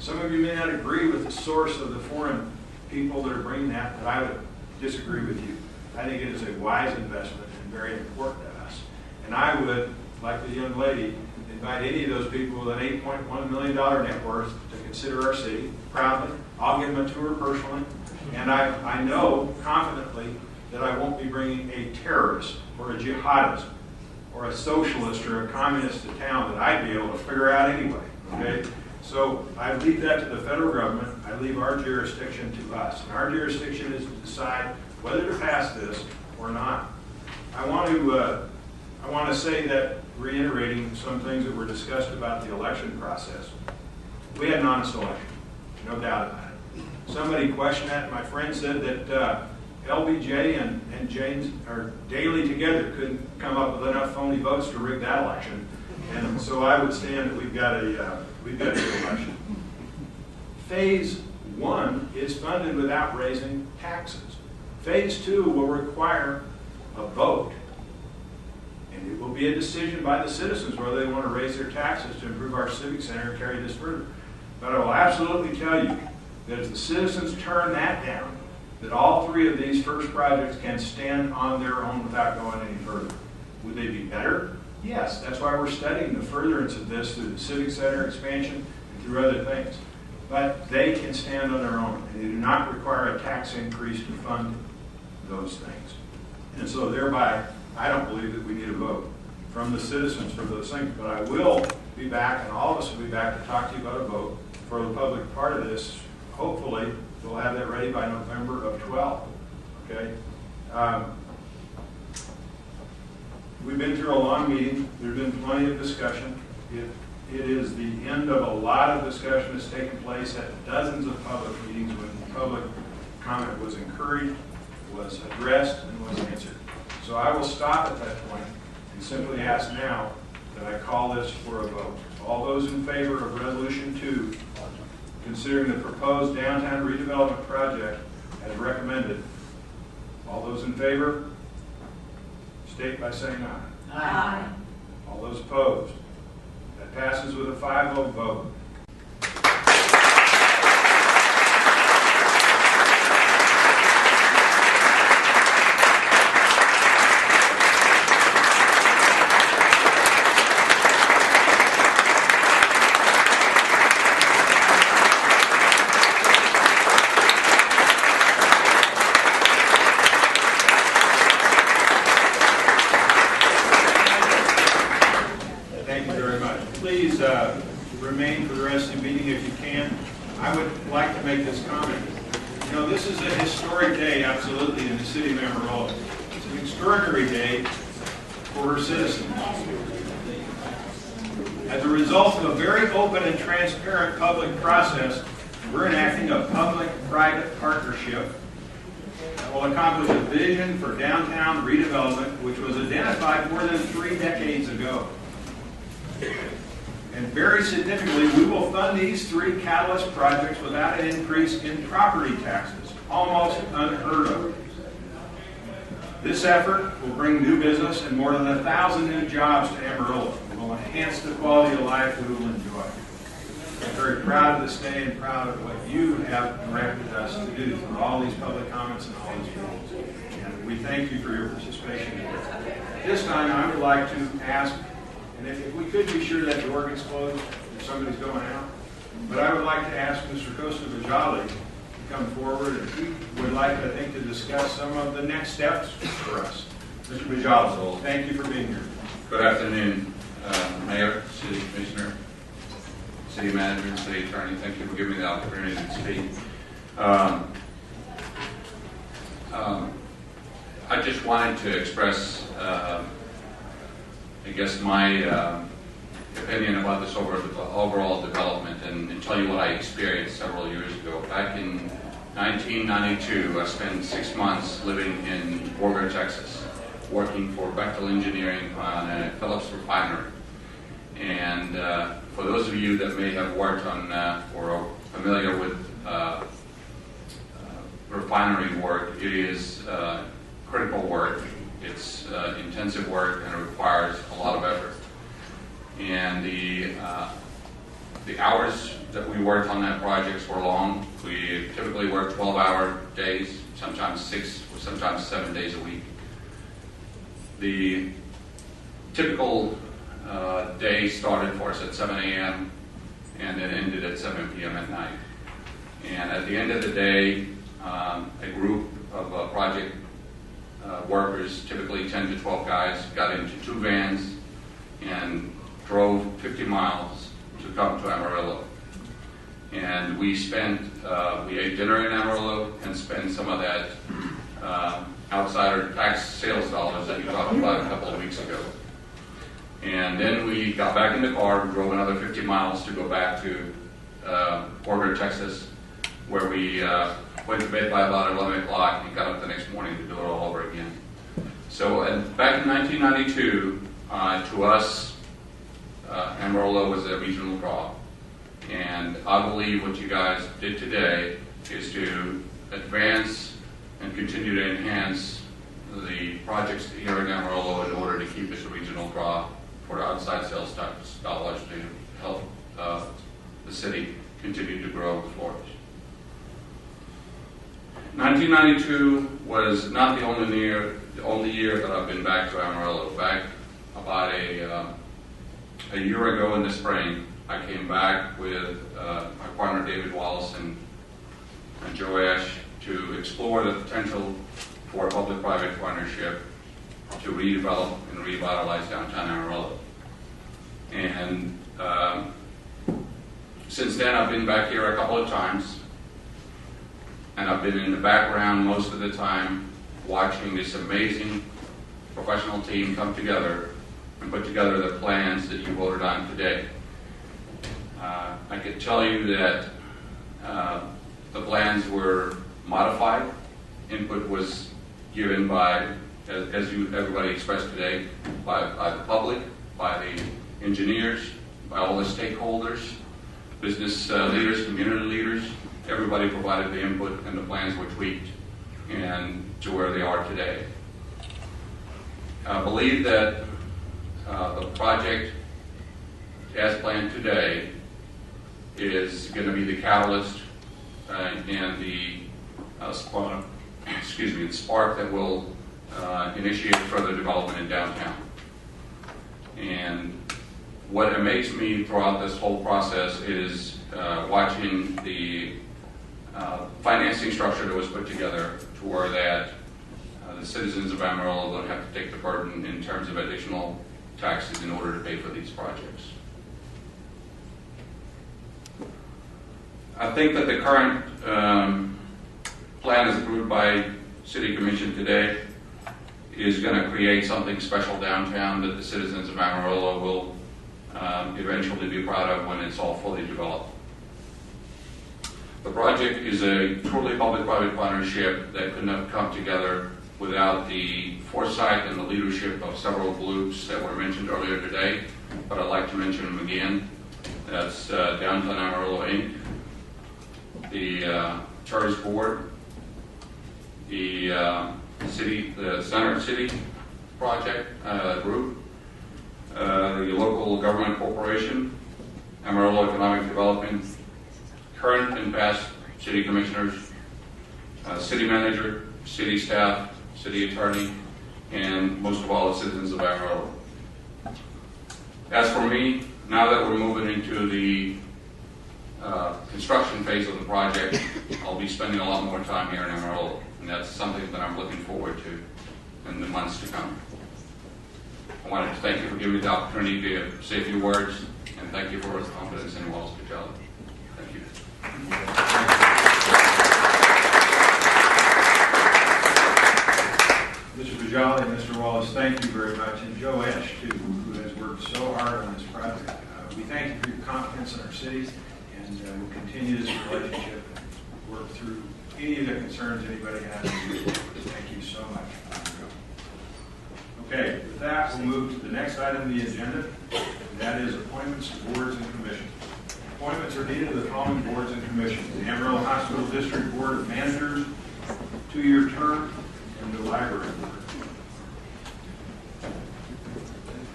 Speaker 3: Some of you may not agree with the source of the foreign people that are bringing that, but I would disagree with you. I think it is a wise investment and very important to us. And I would, like the young lady, invite any of those people with an $8.1 million net worth to consider our city proudly. I'll give them a tour personally. And I know confidently that I won't be bringing a terrorist or a jihadist or a socialist or a communist to town that I'd be able to figure out anyway. Okay? So I leave that to the federal government. I leave our jurisdiction to us. And our jurisdiction is to decide whether to pass this or not. I want to say that, reiterating some things that were discussed about the election process. We had an honest election, no doubt about it. Somebody questioned that. My friend said that LBJ and James or Daley together couldn't come up with enough phony votes to rig that election. And so I would stand that we've got a good election. Phase 1 is funded without raising taxes. Phase 2 will require a vote. And it will be a decision by the citizens whether they want to raise their taxes to improve our civic center and carry this further. But I will absolutely tell you that if the citizens turn that down, that all three of these first projects can stand on their own without going any further. Would they be better? Yes, that's why we're studying the furtherance of this through the Civic Center expansion and through other things. But they can stand on their own, and they do not require a tax increase to fund those things. And so thereby, I don't believe that we need a vote from the citizens for those things. But I will be back, and all of us will be back to talk to you about a vote for the public part of this. Hopefully, we'll have that ready by November of 12. Okay? We've been through a long meeting. There's been plenty of discussion. It is the end of a lot of discussion that's taken place at dozens of public meetings when public comment was encouraged, was addressed, and was answered. So I will stop at that point and simply ask now that I call this for a vote. All those in favor of Resolution 2, considering the proposed downtown redevelopment project as recommended, all those in favor, state by saying aye.
Speaker 5: Aye.
Speaker 3: All those opposed? That passes with a 5-0 vote. Thank you very much. Please remain for the rest of the meeting if you can. I would like to make this comment. You know, this is a historic day, absolutely, in the city of Amarillo. It's an extraordinary day for her citizens. As a result of a very open and transparent public process, we're enacting a public-private partnership that will accomplish a vision for downtown redevelopment, which was identified more than 3 decades ago. And very significantly, we will fund these 3 catalyst projects without an increase in property taxes, almost unheard of. This effort will bring new business and more than 1,000 new jobs to Amarillo. It will enhance the quality of life we will enjoy. I'm very proud of this day and proud of what you have directed us to do through all these public comments and all these meetings. And we thank you for your participation. This time, I would like to ask, and if we could be sure that door gets closed if somebody's going out, but I would like to ask Mr. Costa Vajali to come forward, and he would like, I think, to discuss some of the next steps for us. Mr. Vajali, thank you for being here.
Speaker 8: Good afternoon, Mayor, City Commissioner, City Manager, and City Attorney. Thank you for giving me the opportunity to speak. I just wanted to express, I guess, my opinion about this overall development and tell you what I experienced several years ago. Back in 1992, I spent 6 months living in Borger, Texas, working for Bechtel Engineering on a Phillips refinery. And for those of you that may have worked on or are familiar with refinery work, it is critical work. It's intensive work and it requires a lot of effort. And the hours that we worked on that projects were long. We typically worked 12-hour days, sometimes 6, sometimes 7 days a week. The typical day started for us at 7 a.m. and then ended at 7 p.m. at night. And at the end of the day, a group of project workers, typically 10 to 12 guys, got into 2 vans and drove 50 miles to come to Amarillo. And we ate dinner in Amarillo and spent some of that outsider tax sales dollars that you talked about a couple of weeks ago. And then we got back in the car and drove another 50 miles to go back to Borger, Texas, where we went to bed by about 11 o'clock and got up the next morning to do it all over again. So back in 1992, to us, Amarillo was a regional draw. And I believe what you guys did today is to advance and continue to enhance the projects here in Amarillo in order to keep it a regional draw for outside sales tax dollars to help the city continue to grow and flourish. 1992 was not the only year that I've been back to Amarillo. Back about a year ago in the spring, I came back with my partner David Wallace and Joe Ash to explore the potential for a public-private partnership to redevelop and revitalize downtown Amarillo. And since then, I've been back here a couple of times, and I've been in the background most of the time watching this amazing professional team come together and put together the plans that you voted on today. I could tell you that the plans were modified. Input was given by, as everybody expressed today, by the public, by the engineers, by all the stakeholders, business leaders, community leaders. Everybody provided the input, and the plans were tweaked and to where they are today. I believe that the project, as planned today, is going to be the catalyst and the spark that will initiate further development in downtown. And what amazed me throughout this whole process is watching the financing structure that was put together to where that the citizens of Amarillo don't have to take the burden in terms of additional taxes in order to pay for these projects. I think that the current plan as approved by City Commission today is going to create something special downtown that the citizens of Amarillo will eventually be proud of when it's all fully developed. The project is a truly public-private partnership that couldn't have come together without the foresight and the leadership of several groups that were mentioned earlier today, but I'd like to mention them again. That's Downtown Amarillo, Inc., the Church Board, the Center City Project Group, the Local Government Corporation, Amarillo Economic Development, current and past city commissioners, city manager, city staff, city attorney, and most of all, the citizens of Amarillo. As for me, now that we're moving into the construction phase of the project, I'll be spending a lot more time here in Amarillo, and that's something that I'm looking forward to in the months to come. I wanted to thank you for giving me the opportunity to say a few words, and thank you for the confidence in Wallace Patelli. Thank you.
Speaker 3: Mr. Bajali and Mr. Wallace, thank you very much, and Joe Ash, too, who has worked so hard on this project. We thank you for your confidence in our city, and we'll continue this relationship and work through any of the concerns anybody has. Thank you so much. Okay, with that, we'll move to the next item on the agenda, and that is appointments to boards and commissions. Appointments are needed to the following boards and commissions: the Amarillo Hospital District Board of Managers, 2-year term, and the library board.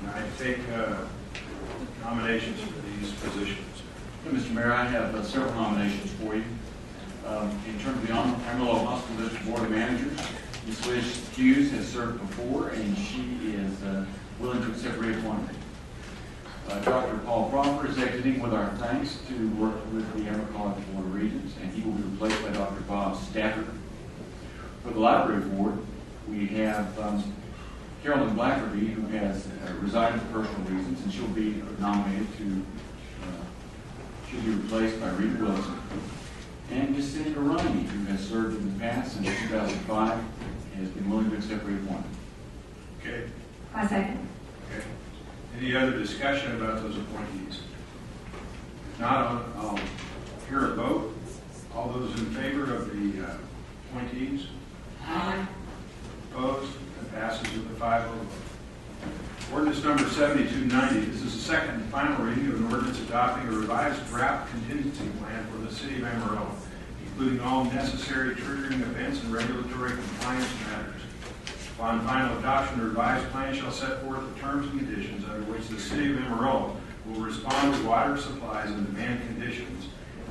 Speaker 3: And I take nominations for these positions.
Speaker 7: Mr. Mayor, I have several nominations for you. In terms of the Amarillo Hospital District Board of Managers, Ms. Liz Hughes has served before, and she is willing to accept reappointment. Dr. Paul Crawford is exiting with our thanks to work with the Amarillo College Board of Regents, and he will be replaced by Dr. Bob Stafford. For the library board, we have Carolyn Blackerby, who has resigned for personal reasons, and she'll be nominated to, she'll be replaced by Rita Wilson. And Ms. Cindy Roney, who has served in the past since 2005, has been willing to accept reappointment.
Speaker 3: Okay.
Speaker 15: I second.
Speaker 3: Okay. Any other discussion about those appointees? If not, I'll hear a vote. All those in favor of the appointees?
Speaker 15: Aye.
Speaker 3: Opposed? That passes with a 5-0 vote. Ordinance number 7290. This is the second and final reading of an ordinance adopting a revised draft contingency plan for the city of Amarillo, including all necessary triggering events and regulatory compliance matters. Upon final adoption, the revised plan shall set forth the terms and conditions under which the city of Amarillo will respond to water supplies and demand conditions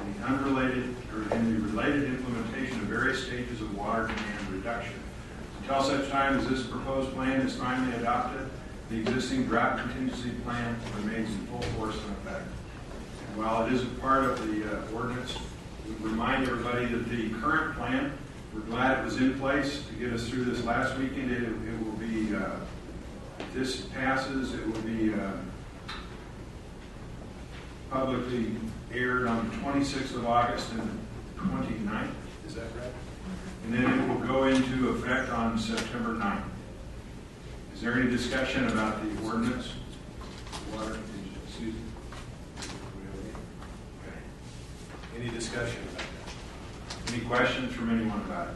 Speaker 3: in the related implementation of various stages of water demand reduction. Until such time as this proposed plan is finally adopted, the existing drought contingency plan remains in full force and effect. And while it isn't part of the ordinance, we remind everybody that the current plan, we're glad it was in place to get us through this last weekend. It will be, if this passes, it will be publicly aired on the 26th of August and the 29th. Is that right? And then it will go into effect on September 9th. Is there any discussion about the ordinance? Water contingency. Okay. Any discussion about that? Any questions from anyone about it?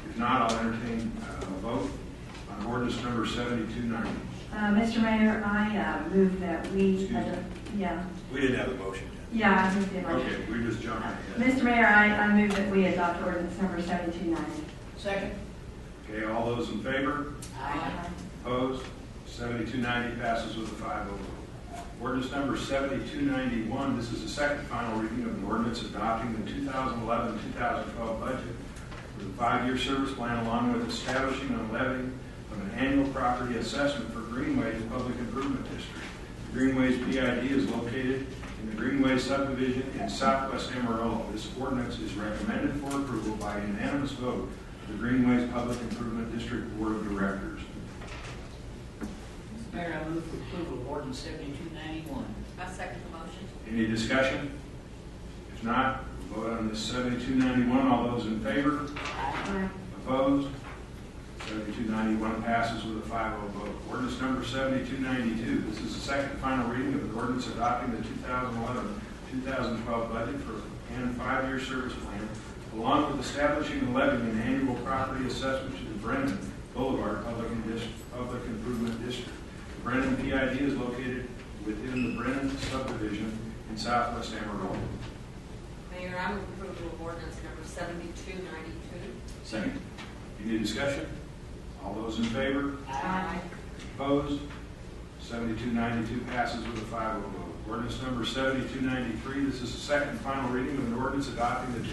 Speaker 3: If not, I'll entertain a vote on ordinance number 7290.
Speaker 15: Mr. Mayor, I move that we, yeah.
Speaker 3: We didn't have a motion yet.
Speaker 15: Yeah, I moved the motion.
Speaker 3: Okay, we're just jumping ahead.
Speaker 15: Mr. Mayor, I move that we adopt ordinance number 7290.
Speaker 5: Second.
Speaker 3: Okay, all those in favor?
Speaker 5: Aye.
Speaker 3: Opposed? 7290 passes with a 5-0 vote. Ordinance number 7291, this is the second final reading of an ordinance adopting the 2011-2012 budget for the 5-year service plan, along with establishing and levying of an annual property assessment for Greenways Public Improvement District. The Greenways PID is located in the Greenways subdivision in southwest Amarillo. This ordinance is recommended for approval by unanimous vote of the Greenways Public Improvement District Board of Directors.
Speaker 5: Mr. Mayor, I move for approval of ordinance 7291.
Speaker 4: I second the motion.
Speaker 3: Any discussion? If not, we'll vote on this 7291. All those in favor?
Speaker 15: Aye.
Speaker 3: Opposed? 7291 passes with a 5-0 vote. Ordinance number 7292. This is the second and final reading of an ordinance adopting the 2011-2012 budget and 5-year service plan, along with establishing and levying an annual property assessment to the Brennan Boulevard Public Improvement District. The Brennan PID is located within the Brennan subdivision in southwest Amarillo.
Speaker 4: Mayor, I move approval of ordinance number 7292.
Speaker 3: Second. Any discussion? All those in favor?
Speaker 4: Aye.
Speaker 3: Opposed? 7292 passes with a 5-0 vote. Ordinance number 7293. This is the second and final reading of an ordinance adopting the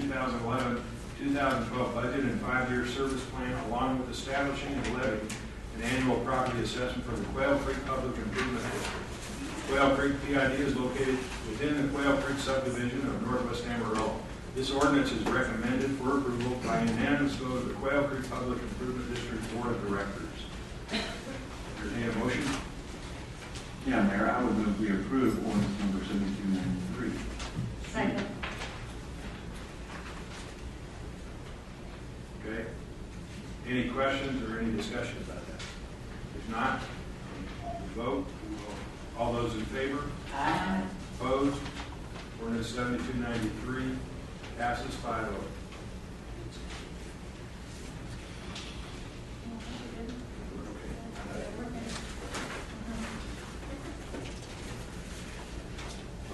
Speaker 3: 2011-2012 budget and 5-year service plan, along with establishing and levying an annual property assessment for the Quail Creek Public Improvement District. Quail Creek PID is located within the Quail Creek subdivision of northwest Amarillo. This ordinance is recommended for approval by unanimous vote of the Quail Creek Public Improvement District Board of Directors. Entertain a motion?
Speaker 7: Yeah, Mayor, I would move we approve ordinance number 7293.
Speaker 15: Second.
Speaker 3: Okay. Any questions or any discussion about that? If not, we'll vote. All those in favor?
Speaker 5: Aye.
Speaker 3: Opposed? Ordinance 7293 passes 5-0.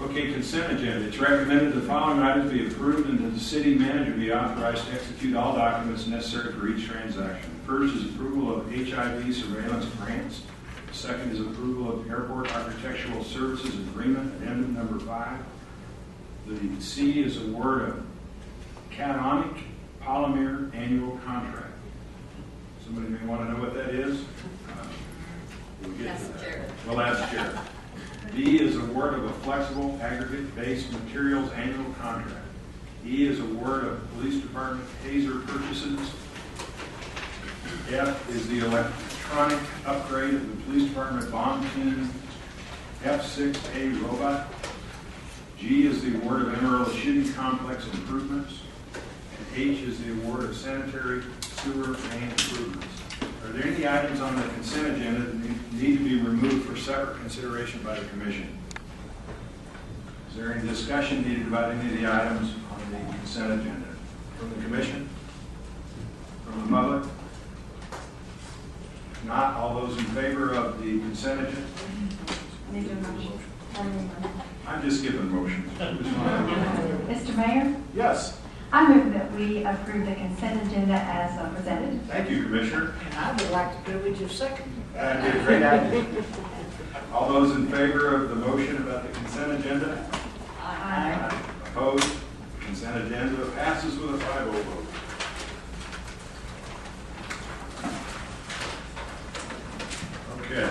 Speaker 3: Okay, consent agenda. It's recommended the following items be approved and that the city manager be authorized to execute all documents necessary for each transaction. First is approval of HIV surveillance grants. Second is approval of airport architectural services agreement, addendum number 5. The C is award of cationic polymer annual contract. Somebody may want to know what that is. We'll get to that. Well, that's Jared. D is award of a flexible aggregate-based materials annual contract. E is award of police department taser purchases. F is the electronic upgrade of the police department bomb team F6A robot. G is the award of Amarillo shooting complex improvements. And H is the award of sanitary sewer main improvements. Are there any items on the consent agenda that need to be removed for separate consideration by the commission? Is there any discussion needed about any of the items on the consent agenda? From the commission? From the public? If not, all those in favor of the consent agenda?
Speaker 15: Need a motion.
Speaker 3: I'm just giving motions.
Speaker 15: Mr. Mayor,
Speaker 3: Yes.
Speaker 15: I move that we approve the consent agenda as presented.
Speaker 3: Thank you, Commissioner.
Speaker 5: And I would like the privilege of seconding.
Speaker 3: Great idea. All those in favor of the motion about the consent agenda?
Speaker 15: Aye.
Speaker 3: Opposed? Consent agenda passes with a 5-0 vote. Okay.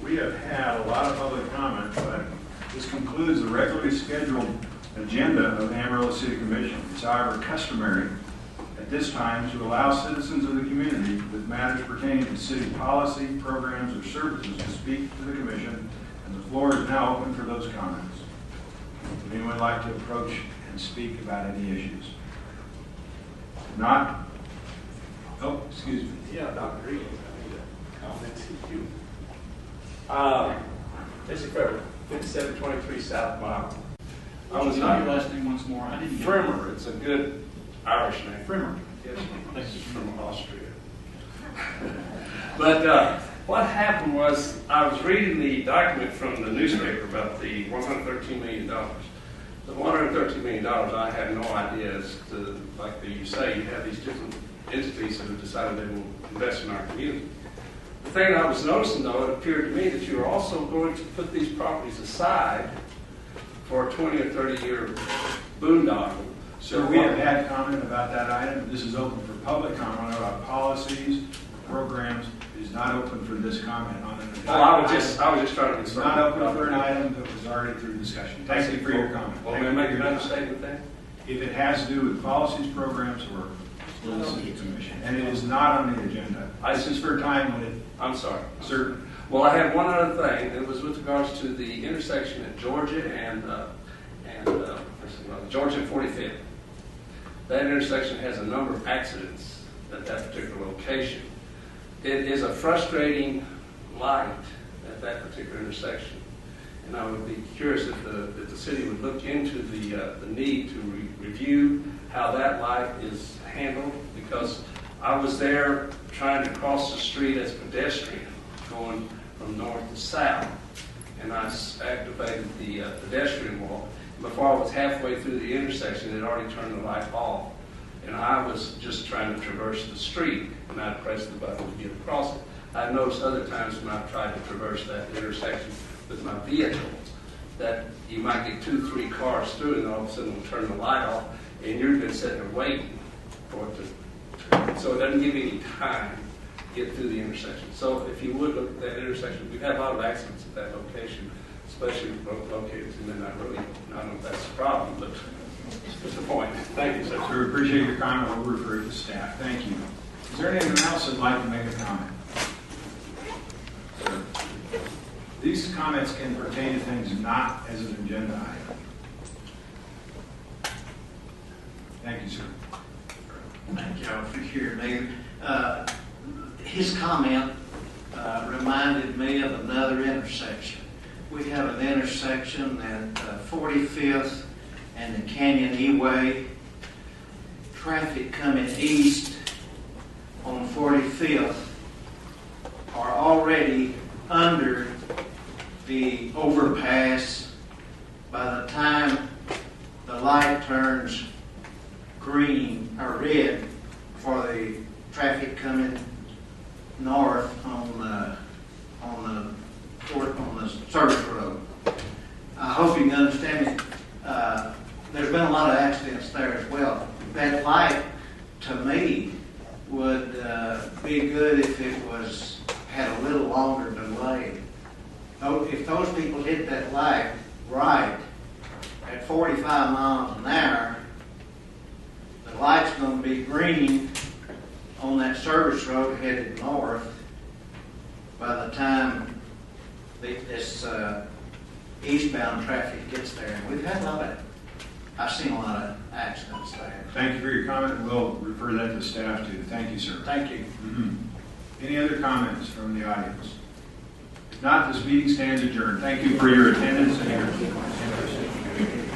Speaker 3: We have had a lot of public comment, but this concludes the regularly scheduled agenda of the Amarillo City Commission. It's however customary at this time to allow citizens of the community with matters pertaining to city policy, programs, or services to speak to the commission, and the floor is now open for those comments. Would anyone like to approach and speak about any issues? If not, oh, excuse me.
Speaker 9: Yeah, Dr. Reed, I need a comment to you. Jesse Fremer, 5723 South Mile.
Speaker 7: I was not your last name once more. I didn't get
Speaker 9: Fremer, it's a good Irish name.
Speaker 7: Fremer.
Speaker 9: Yes, this is from Austria. But what happened was I was reading the document from the newspaper about the $113 million. The $113 million, I had no idea as to, like you say, you have these different entities that have decided they will invest in our community. The thing I was noticing, though, it appeared to me that you are also going to put these properties aside for a 20 or 30-year boondoggle.
Speaker 3: So we have had comment about that item. This is open for public comment about policies, programs. It is not open for this comment on an
Speaker 9: Well, I was just trying to.
Speaker 3: It's not open for an item that was already through discussion. Thank you for your comment.
Speaker 9: Well, may I make another statement then?
Speaker 3: If it has to do with policies, programs, or the city commission, and it is not on the agenda. This is for a time when it.
Speaker 9: I'm sorry.
Speaker 3: Certainly.
Speaker 9: Well, I had one other thing. It was with regards to the intersection at Georgia and Georgia and 45th. That intersection has a number of accidents at that particular location. It is a frustrating light at that particular intersection, and I would be curious if the city would look into the need to review how that light is handled, because I was there trying to cross the street as a pedestrian going from north to south, and I activated the pedestrian wall. Before I was halfway through the intersection, it had already turned the light off, and I was just trying to traverse the street, and I pressed the button to get across it. I've noticed other times when I've tried to traverse that intersection with my vehicle that you might get 2-3 cars through, and all of a sudden it'll turn the light off, and you've been sitting there waiting for it to. So it doesn't give you any time to get through the intersection. So if you would look at that intersection, we've had a lot of accidents at that location, especially located in Midnight Road. I don't know if that's a problem, but that's the point. Thank you, sir.
Speaker 3: So we appreciate your comment. We'll refer it to staff. Thank you. Is there anyone else that'd like to make a comment? These comments can pertain to things not as an agenda item. Thank you, sir.
Speaker 11: Thank y'all for hearing me. His comment reminded me of another intersection. We have an intersection at 45th and the Canyon E-Way. Traffic coming east on 45th are already under the overpass. By the time the light turns green or red for the traffic coming north on the service road. I hope you can understand me. There's been a lot of accidents there as well. That light, to me, would be good if it had a little longer delay. If those people hit that light right at 45 miles an hour, the light's going to be green on that service road headed north by the time this eastbound traffic gets there. And we've had I've seen a lot of accidents there.
Speaker 3: Thank you for your comment. We'll refer that to staff too. Thank you, sir.
Speaker 11: Thank you.
Speaker 3: Any other comments from the audience? If not, this meeting stands adjourned. Thank you for your attendance and your interest.